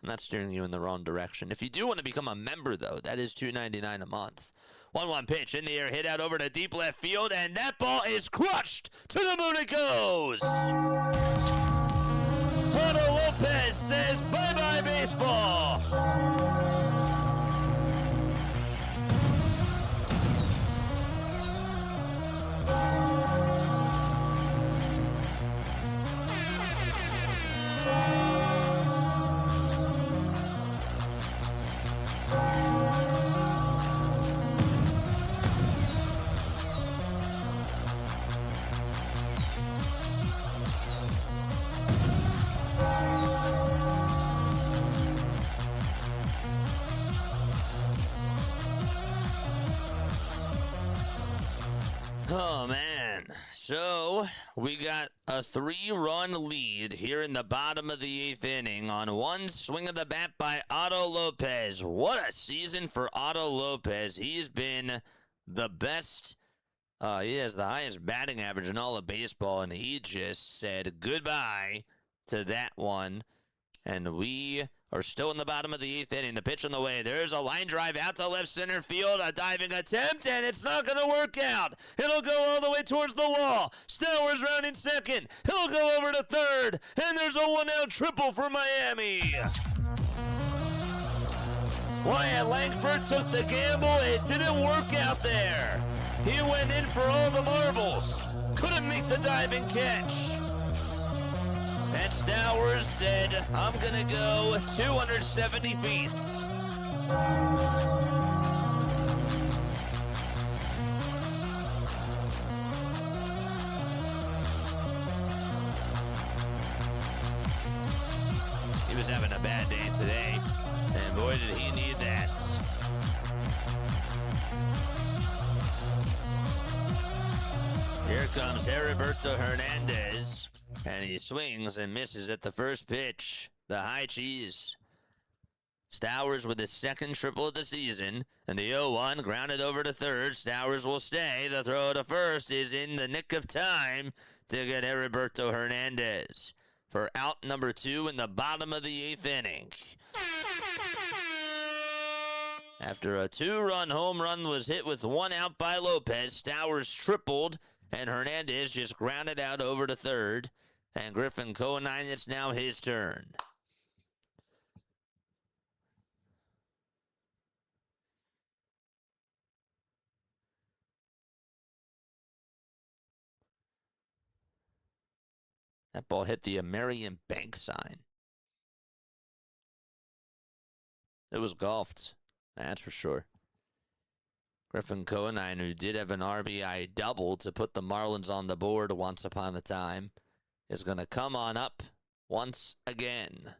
B: I'm not steering you in the wrong direction. If you do want to become a member, though, that is $2.99 a month. 1-1 pitch in the air, hit out over to deep left field, and that ball is crushed. To the moon it goes. Otto Lopez says bye-bye baseball. Oh, man. So, we got a 3-run lead here in the bottom of the 8th inning on 1 swing of the bat by Otto Lopez. What a season for Otto Lopez. He's been the best. He has the highest batting average in all of baseball, and he just said goodbye to that one. And we are still in the bottom of the 8th inning. The pitch on the way. There's a line drive out to left center field. A diving attempt, and it's not going to work out. It'll go all the way towards the wall. Stowers rounding second. He'll go over to third. And there's a 1-out triple for Miami. Wyatt Langford took the gamble. It didn't work out there. He went in for all the marbles. Couldn't make the diving catch. And Stowers said, I'm going to go 270 feet. He was having a bad day today, and boy, did he need that. Here comes Heriberto Hernandez. And he swings and misses at the first pitch. The high cheese. Stowers with his second triple of the season, and the 0-1 grounded over to third. Stowers will stay. The throw to first is in the nick of time to get Heriberto Hernandez for out number 2 in the bottom of the 8th inning. After a 2-run home run was hit with 1 out by Lopez, Stowers tripled, and Hernandez just grounded out over to third. And Griffin Conine, it's now his turn. That ball hit the American Bank sign. It was golfed, that's for sure. Griffin Conine, who did have an RBI double to put the Marlins on the board once upon a time, is going to come on up once again.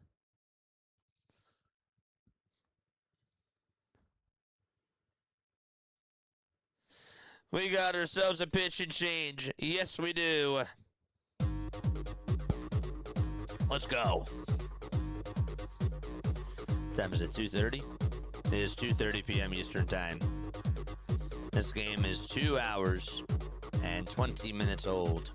B: We got ourselves a pitch and change. Yes, we do. Let's go. Time is at 2:30. It is 2:30 p.m. Eastern Time. This game is 2 hours and 20 minutes old.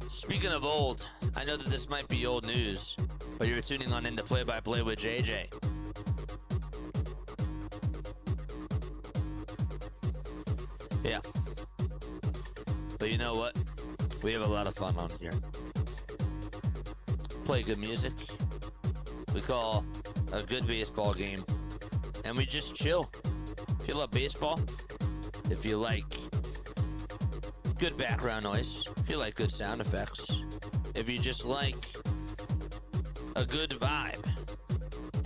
B: Speaking of old, I know that this might be old news, but you're tuning on into Play-by-Play with JJ. Yeah. But you know what? We have a lot of fun on here. Play good music. We call a good baseball game. And we just chill. If you love baseball, if you like good background noise, if you like good sound effects, if you just like a good vibe,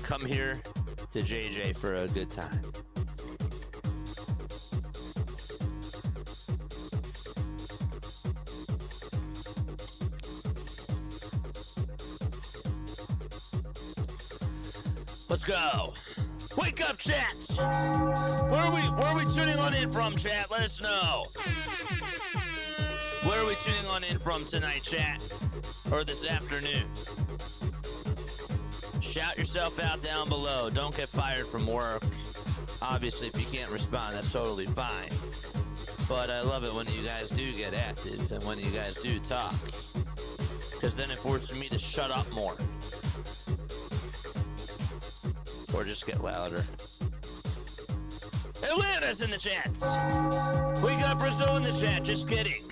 B: come here to JJ for a good time. Let's go. Wake up, chats. Where are we tuning on in from, chat? Let us know. Where are we tuning on in from tonight, chat? Or this afternoon? Shout yourself out down below. Don't get fired from work. Obviously, if you can't respond, that's totally fine. But I love it when you guys do get active and when you guys do talk. Because then it forces me to shut up more. Or just get louder. Atlanta's in the chats. We got Brazil in the chat. Just kidding.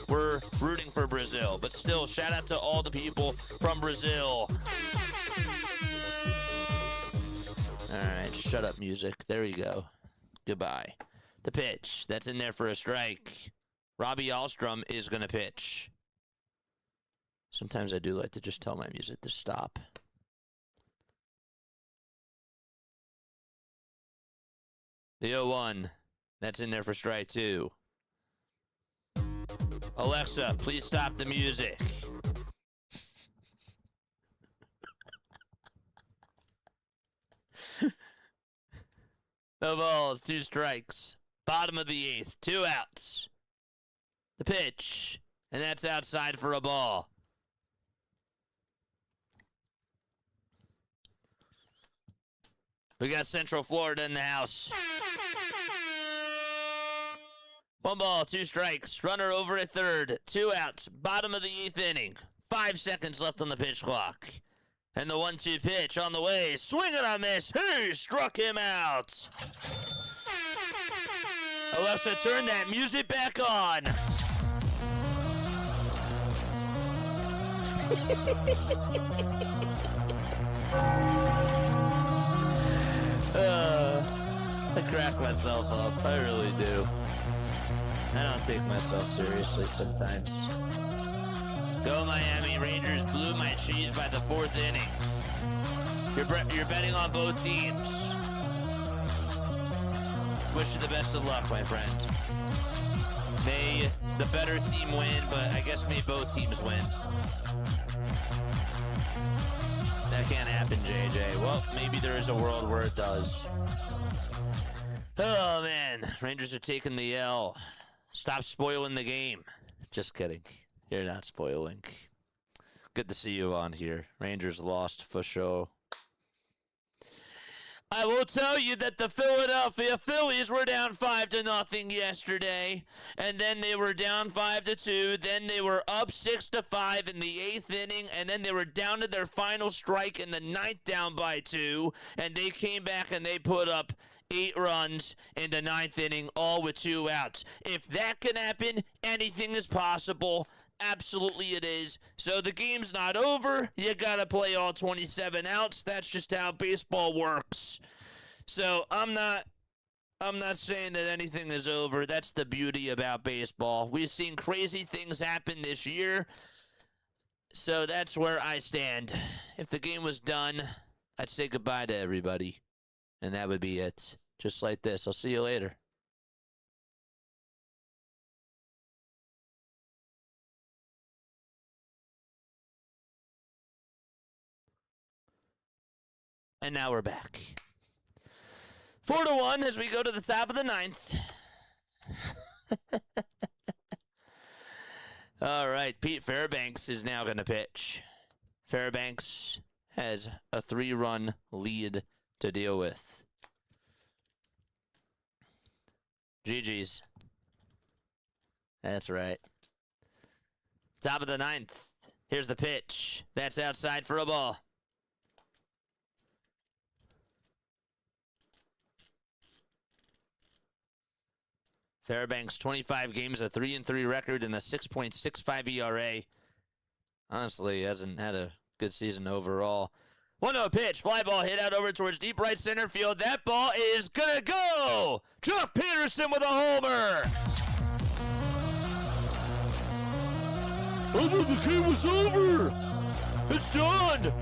B: We're rooting for Brazil. But still, shout out to all the people from Brazil. Alright, shut up, music. There you go. Goodbye. The pitch. That's in there for a strike. Robbie Alstrom is going to pitch. Sometimes I do like to just tell my music to stop. The 0-1. That's in there for strike 2. Alexa, please stop the music. No balls, 2 strikes. Bottom of the 8th, 2 outs. The pitch, and that's outside for a ball. We got Central Florida in the house. 1 ball, 2 strikes. Runner over at third. 2 outs. Bottom of the 8th inning. 5 seconds left on the pitch clock. And the 1-2 pitch on the way. Swing and a miss. He struck him out. Alexa, turn that music back on. I crack myself up. I really do. I don't take myself seriously sometimes. Go Miami. Rangers blew my cheese by the 4th inning. You're betting on both teams. Wish you the best of luck, my friend. May the better team win, but I guess may both teams win. That can't happen, JJ. Well, maybe there is a world where it does. Oh, man. Rangers are taking the L. Stop spoiling the game. Just kidding. You're not spoiling. Good to see you on here. Rangers lost for sure. I will tell you that the Philadelphia Phillies were down 5-0 yesterday, and then they were down 5-2. Then they were up 6-5 in the 8th inning, and then they were down to their final strike in the 9th, down by 2, and they came back and they put up 8 runs in the 9th inning, all with 2 outs. If that can happen, anything is possible. Absolutely it is. So the game's not over. You got to play all 27 outs. That's just how baseball works. So I'm not saying that anything is over. That's the beauty about baseball. We've seen crazy things happen this year. So that's where I stand. If the game was done, I'd say goodbye to everybody. And that would be it. Just like this. I'll see you later. And now we're back. 4-1 as we go to the top of the 9th. All right, Pete Fairbanks is now going to pitch. Fairbanks has a 3-run lead to deal with. GG's. That's right. Top of the 9th. Here's the pitch. That's outside for a ball. Fairbanks, 25 games, a 3-3 record, and a 6.65 ERA. Honestly, hasn't had a good season overall. 1-0 pitch, fly ball hit out over towards deep right center field. That ball is gonna go! Chuck Peterson with a homer! I thought the game was over! It's done!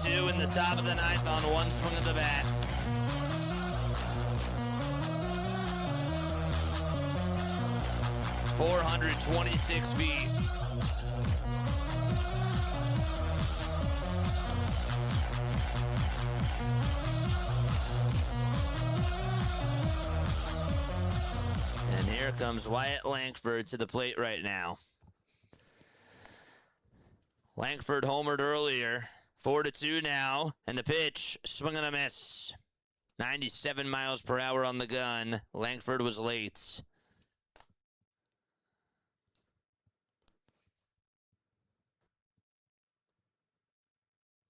B: Two in the top of the 9th on one swing of the bat. .426 feet. And here comes Wyatt Langford to the plate right now. Langford homered earlier. 4-2 now, and the pitch, swing and a miss. 97 miles per hour on the gun. Langford was late.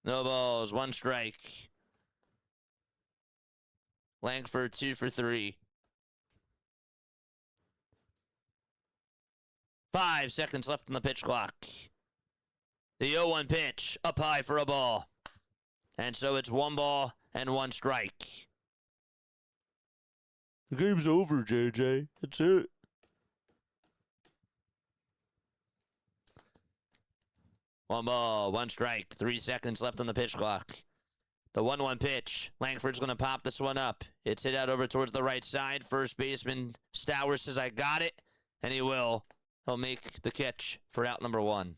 B: No balls, 1 strike. Langford 2 for 3. 5 seconds left on the pitch clock. The 0-1 pitch, up high for a ball. And so it's 1 ball and 1 strike. The game's over, JJ. That's it. One ball, 1 strike. 3 seconds left on the pitch clock. The 1-1 pitch. Langford's going to pop this one up. It's hit out over towards the right side. First baseman Stowers says, I got it. And he will. He'll make the catch for out number 1.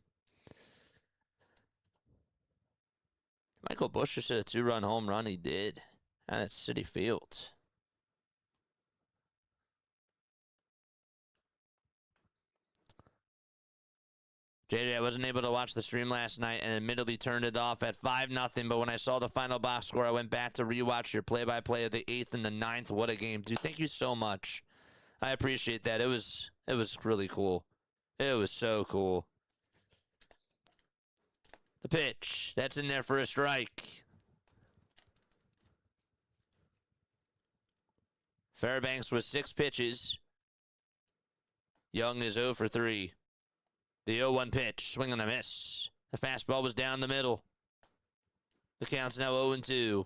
B: Michael Busch just hit a 2-run home run. He did. And it's Citi Field. JJ, I wasn't able to watch the stream last night and admittedly turned it off at 5-0. But when I saw the final box score, I went back to rewatch your play-by-play of the 8th and the 9th. What a game. Dude, thank you so much. I appreciate that. It was really cool. It was so cool. The pitch. That's in there for a strike. Fairbanks with 6 pitches. Jung is 0 for 3. The 0-1 pitch. Swing and a miss. The fastball was down the middle. The count's now 0-2.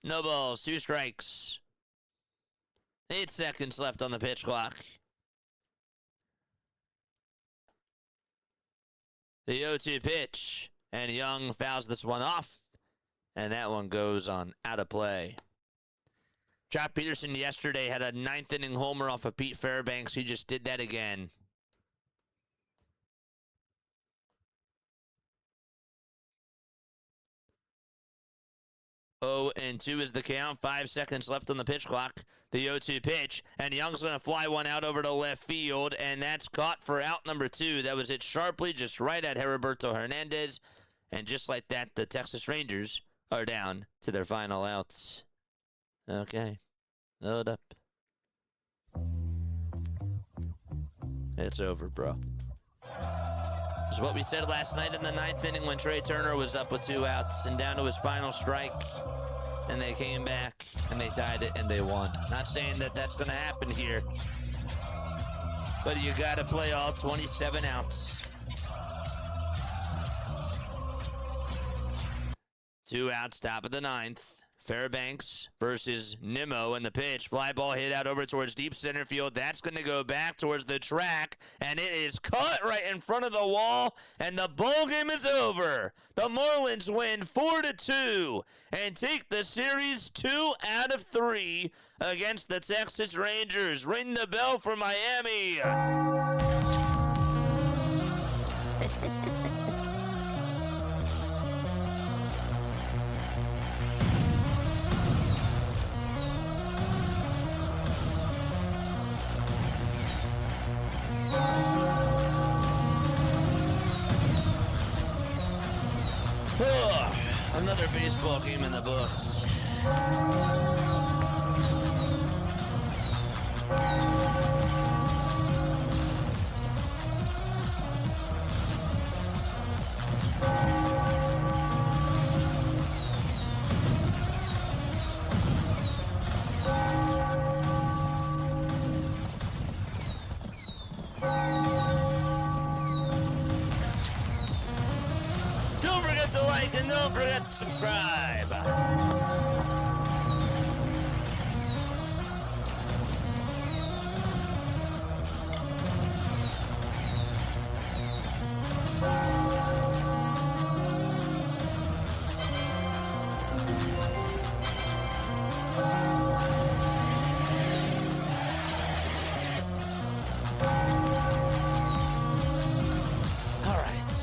B: No balls. 2 strikes. 8 seconds left on the pitch clock. The 0-2 pitch. And Jung fouls this one off. And that one goes on out of play. Jock Peterson yesterday had a 9th inning homer off of Pete Fairbanks. He just did that again. 0-2 is the count. 5 seconds left on the pitch clock. The 0-2 pitch, and Young's going to fly one out over to left field, and that's caught for out number 2. That was hit sharply just right at Heriberto Hernandez, and just like that, the Texas Rangers are down to their final outs. Okay, load up. It's over, bro. It's what we said last night in the 9th inning when Trey Turner was up with 2 outs and down to his final strike. And they came back and they tied it and they won. Not saying that that's going to happen here, but you got to play all 27 outs. 2 outs, top of the 9th. Fairbanks versus Nimmo in the pitch. Fly ball hit out over towards deep center field. That's going to go back towards the track, and it is cut right in front of the wall, and the ball game is over. The Marlins win 4-2 and take the series 2 out of 3 against the Texas Rangers. Ring the bell for Miami. Another baseball game in the books. Don't forget to like and don't forget to subscribe. All right.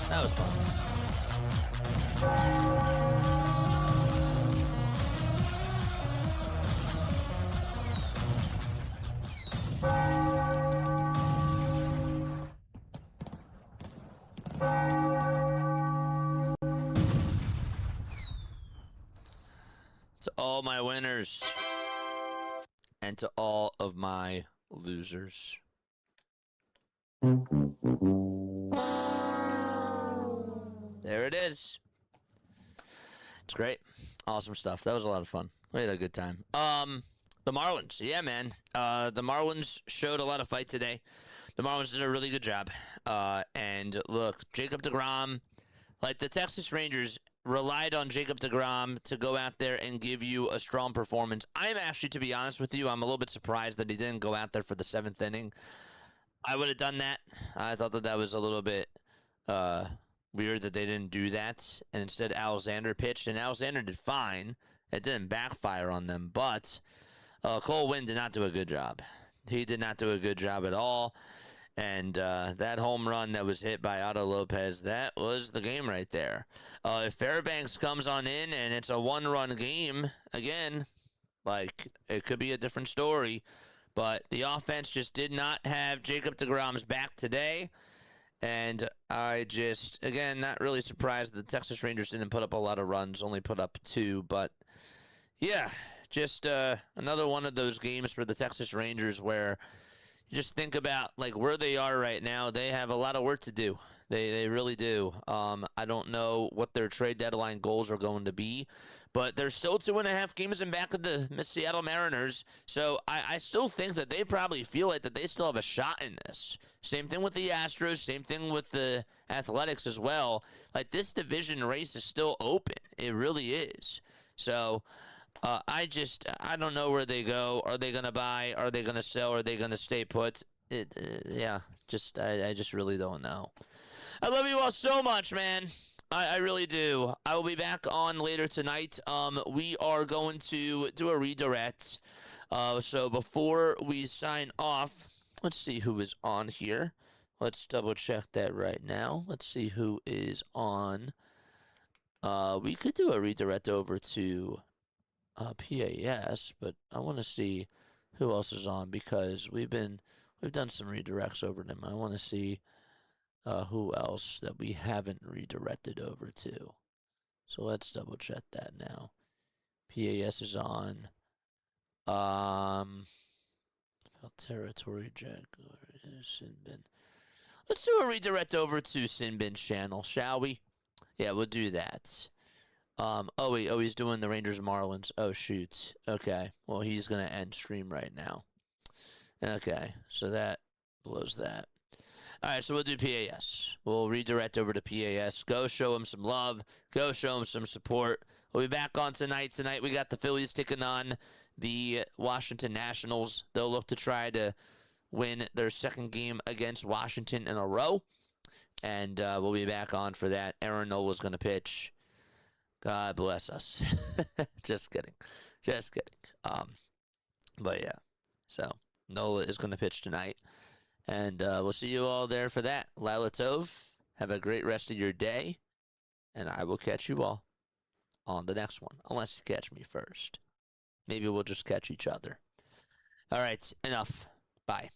B: That was fun. To all my winners and to all of my losers. There it is. It's great. Awesome stuff. That was a lot of fun. We had a good time. The Marlins. Yeah, man. The Marlins showed a lot of fight today. The Marlins did a really good job. And look, Jacob deGrom, like the Texas Rangers relied on Jacob deGrom to go out there and give you a strong performance. I'm actually, to be honest with you, I'm a little bit surprised that he didn't go out there for the 7th inning. I would have done that. I thought that was a little bit weird that they didn't do that. And instead, Alexander pitched, and Alexander did fine. It didn't backfire on them, but Cole Winn did not do a good job. He did not do a good job at all. And that home run that was hit by Otto Lopez, that was the game right there. If Fairbanks comes on in and it's a 1-run game, again, like, it could be a different story. But the offense just did not have Jacob deGrom's back today. And I just, again, not really surprised that the Texas Rangers didn't put up a lot of runs, only put up 2. But, yeah, just another one of those games for the Texas Rangers where you just think about, like, where they are right now. They have a lot of work to do. They really do. I don't know what their trade deadline goals are going to be, but they're still 2.5 games in back of the Seattle Mariners. So I still think that they probably feel like that they still have a shot in this. Same thing with the Astros. Same thing with the Athletics as well. Like, this division race is still open. It really is. So I don't know where they go. Are they going to buy? Are they going to sell? Are they going to stay put? I just really don't know. I love you all so much, man. I really do. I will be back on later tonight. We are going to do a redirect. So before we sign off, let's see who is on here. Let's double check that right now. Let's see who is on We could do a redirect over to PAS, but I want to see who else is on because we've done some redirects over them. I want to see who else that we haven't redirected over to. So let's double check that now. PAS is on. Territory Jaguar Sinbin. Let's do a redirect over to Sinbin's channel, shall we? Yeah, we'll do that. He's doing the Rangers Marlins. Oh shoot. Okay. Well, he's gonna end stream right now. Okay, so that blows that. Alright, so we'll do PAS. We'll redirect over to PAS. Go show him some love. Go show him some support. We'll be back on tonight. Tonight we got the Phillies taking on the Washington Nationals. They'll look to try to win their second game against Washington in a row. And we'll be back on for that. Aaron Nola's going to pitch. God bless us. Just kidding. Just kidding. But yeah. So Nola is going to pitch tonight. And we'll see you all there for that. Laila Tov. Have a great rest of your day. And I will catch you all on the next one. Unless you catch me first. Maybe we'll just catch each other. All right. Enough. Bye.